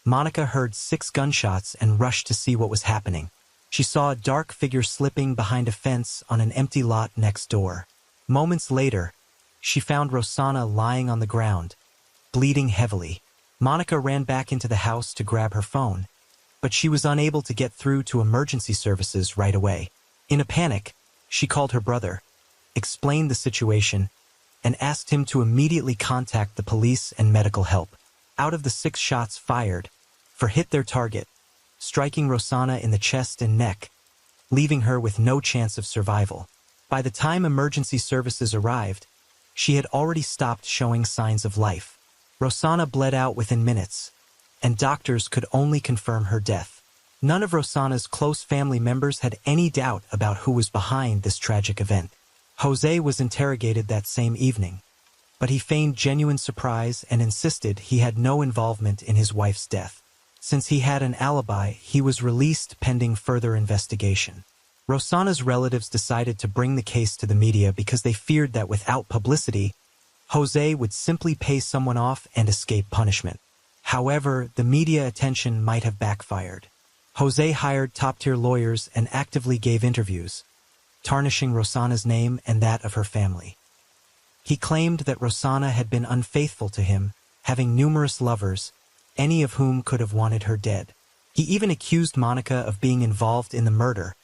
Monica heard 6 gunshots and rushed to see what was happening. She saw a dark figure slipping behind a fence on an empty lot next door. Moments later, she found Rosanna lying on the ground, bleeding heavily. Monica ran back into the house to grab her phone, but she was unable to get through to emergency services right away. In a panic, she called her brother, explained the situation, and asked him to immediately contact the police and medical help. Out of the 6 shots fired, 4 hit their target, striking Rosanna in the chest and neck, leaving her with no chance of survival. By the time emergency services arrived, she had already stopped showing signs of life. Rosanna bled out within minutes, and doctors could only confirm her death. None of Rosanna's close family members had any doubt about who was behind this tragic event. Jose was interrogated that same evening, but he feigned genuine surprise and insisted he had no involvement in his wife's death. Since he had an alibi, he was released pending further investigation. Rosanna's relatives decided to bring the case to the media because they feared that without publicity, Jose would simply pay someone off and escape punishment. However, the media attention might have backfired. Jose hired top-tier lawyers and actively gave interviews, tarnishing Rosanna's name and that of her family. He claimed that Rosanna had been unfaithful to him, having numerous lovers, any of whom could have wanted her dead. He even accused Monica of being involved in the murder,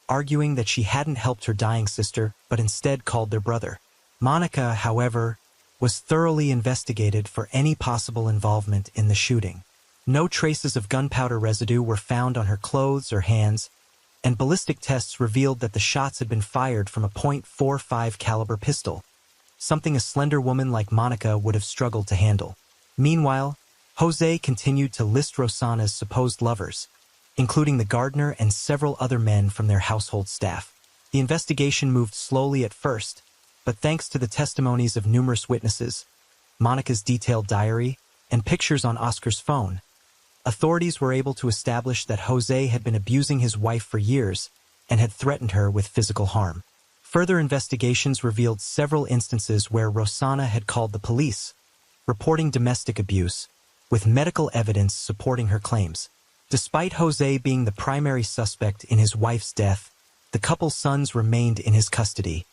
arguing that she hadn't helped her dying sister but instead called their brother. Monica, however, was thoroughly investigated for any possible involvement in the shooting. No traces of gunpowder residue were found on her clothes or hands, and ballistic tests revealed that the shots had been fired from a .45 caliber pistol, something a slender woman like Monica would have struggled to handle. Meanwhile, Jose continued to list Rosanna's supposed lovers, including the gardener and several other men from their household staff. The investigation moved slowly at first, but thanks to the testimonies of numerous witnesses, Monica's detailed diary, and pictures on Oscar's phone, authorities were able to establish that Jose had been abusing his wife for years and had threatened her with physical harm. Further investigations revealed several instances where Rosanna had called the police, reporting domestic abuse, with medical evidence supporting her claims. Despite Jose being the primary suspect in his wife's death, the couple's sons remained in his custody,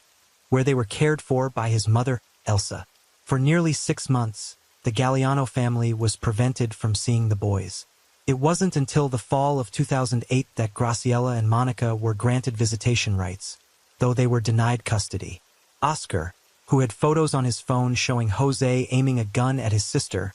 where they were cared for by his mother, Elsa. For nearly 6 months, the Galliano family was prevented from seeing the boys. It wasn't until the fall of 2008 that Graciela and Monica were granted visitation rights, though they were denied custody. Oscar, who had photos on his phone showing Jose aiming a gun at his sister,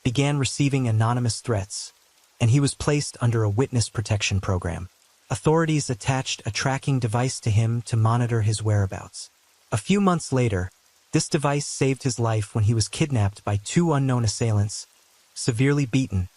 began receiving anonymous threats, and he was placed under a witness protection program. Authorities attached a tracking device to him to monitor his whereabouts. A few months later, this device saved his life when he was kidnapped by 2 unknown assailants, severely beaten,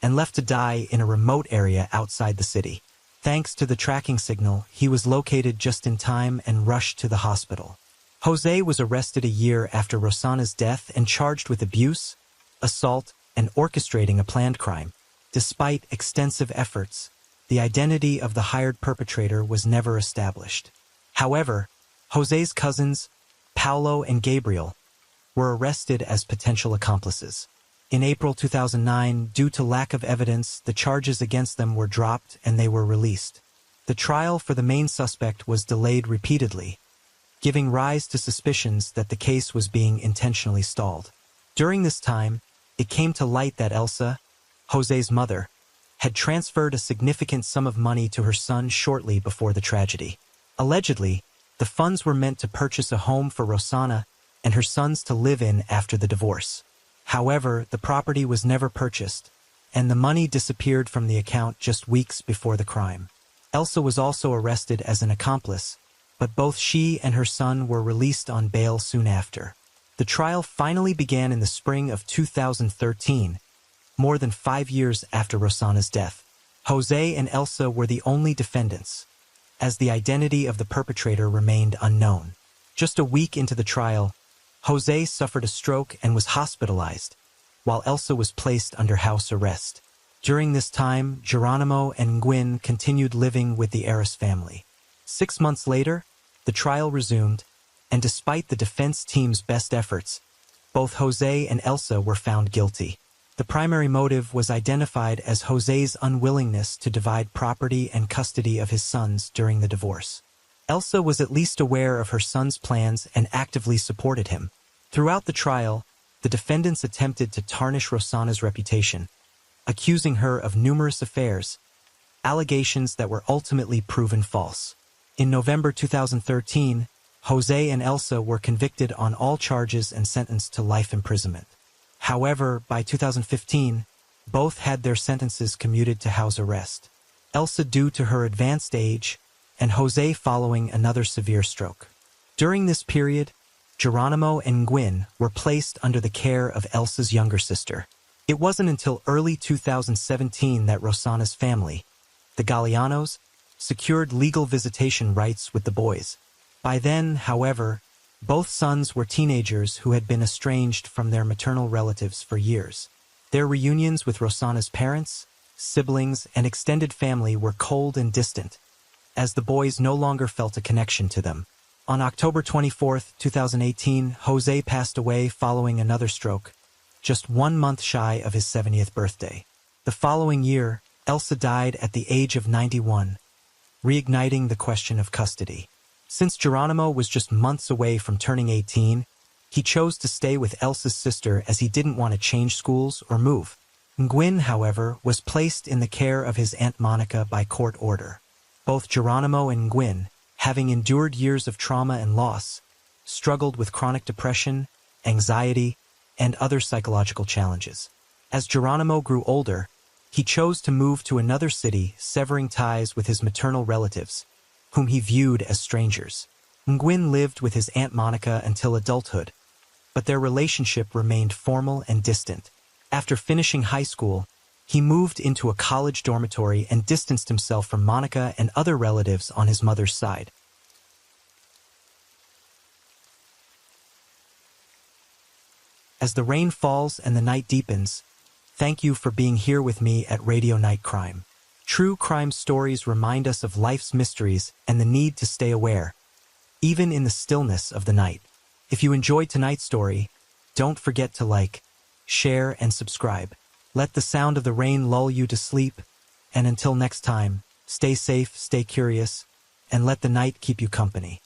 and left to die in a remote area outside the city. Thanks to the tracking signal, he was located just in time and rushed to the hospital. Jose was arrested a year after Rosanna's death and charged with abuse, assault, and orchestrating a planned crime. Despite extensive efforts, the identity of the hired perpetrator was never established. However, Jose's cousins, Paolo and Gabriel, were arrested as potential accomplices. In April 2009, due to lack of evidence, the charges against them were dropped and they were released. The trial for the main suspect was delayed repeatedly, giving rise to suspicions that the case was being intentionally stalled. During this time, it came to light that Elsa, Jose's mother, had transferred a significant sum of money to her son shortly before the tragedy. Allegedly, the funds were meant to purchase a home for Rosanna and her sons to live in after the divorce. However, the property was never purchased, and the money disappeared from the account just weeks before the crime. Elsa was also arrested as an accomplice, but both she and her son were released on bail soon after. The trial finally began in the spring of 2013, more than 5 years after Rosanna's death. Jose and Elsa were the only defendants, as the identity of the perpetrator remained unknown. Just a week into the trial, Jose suffered a stroke and was hospitalized, while Elsa was placed under house arrest. During this time, Geronimo and Ngwin continued living with the heiress family. 6 months later, the trial resumed, and despite the defense team's best efforts, both Jose and Elsa were found guilty. The primary motive was identified as Jose's unwillingness to divide property and custody of his sons during the divorce. Elsa was at least aware of her son's plans and actively supported him. Throughout the trial, the defendants attempted to tarnish Rosanna's reputation, accusing her of numerous affairs, allegations that were ultimately proven false. In November 2013, Jose and Elsa were convicted on all charges and sentenced to life imprisonment. However, by 2015, both had their sentences commuted to house arrest. Elsa due to her advanced age, and Jose following another severe stroke. During this period, Geronimo and Ngwin were placed under the care of Elsa's younger sister. It wasn't until early 2017 that Rosanna's family, the Gallianos, secured legal visitation rights with the boys. By then, however, both sons were teenagers who had been estranged from their maternal relatives for years. Their reunions with Rosanna's parents, siblings, and extended family were cold and distant, as the boys no longer felt a connection to them. On October 24, 2018, Jose passed away following another stroke, just 1 month shy of his 70th birthday. The following year, Elsa died at the age of 91, reigniting the question of custody. Since Geronimo was just months away from turning 18, he chose to stay with Elsa's sister as he didn't want to change schools or move. Ngwin, however, was placed in the care of his Aunt Monica by court order. Both Geronimo and Ngwin, having endured years of trauma and loss, struggled with chronic depression, anxiety, and other psychological challenges. As Geronimo grew older, He chose to move to another city, severing ties with his maternal relatives, whom he viewed as strangers. Nguyen lived with his Aunt Monica until adulthood, but their relationship remained formal and distant. After finishing high school, he moved into a college dormitory and distanced himself from Monica and other relatives on his mother's side. As the rain falls and the night deepens, thank you for being here with me at Radio Night Crime. True crime stories remind us of life's mysteries and the need to stay aware, even in the stillness of the night. If you enjoyed tonight's story, don't forget to like, share, and subscribe. Let the sound of the rain lull you to sleep, and until next time, stay safe, stay curious, and let the night keep you company.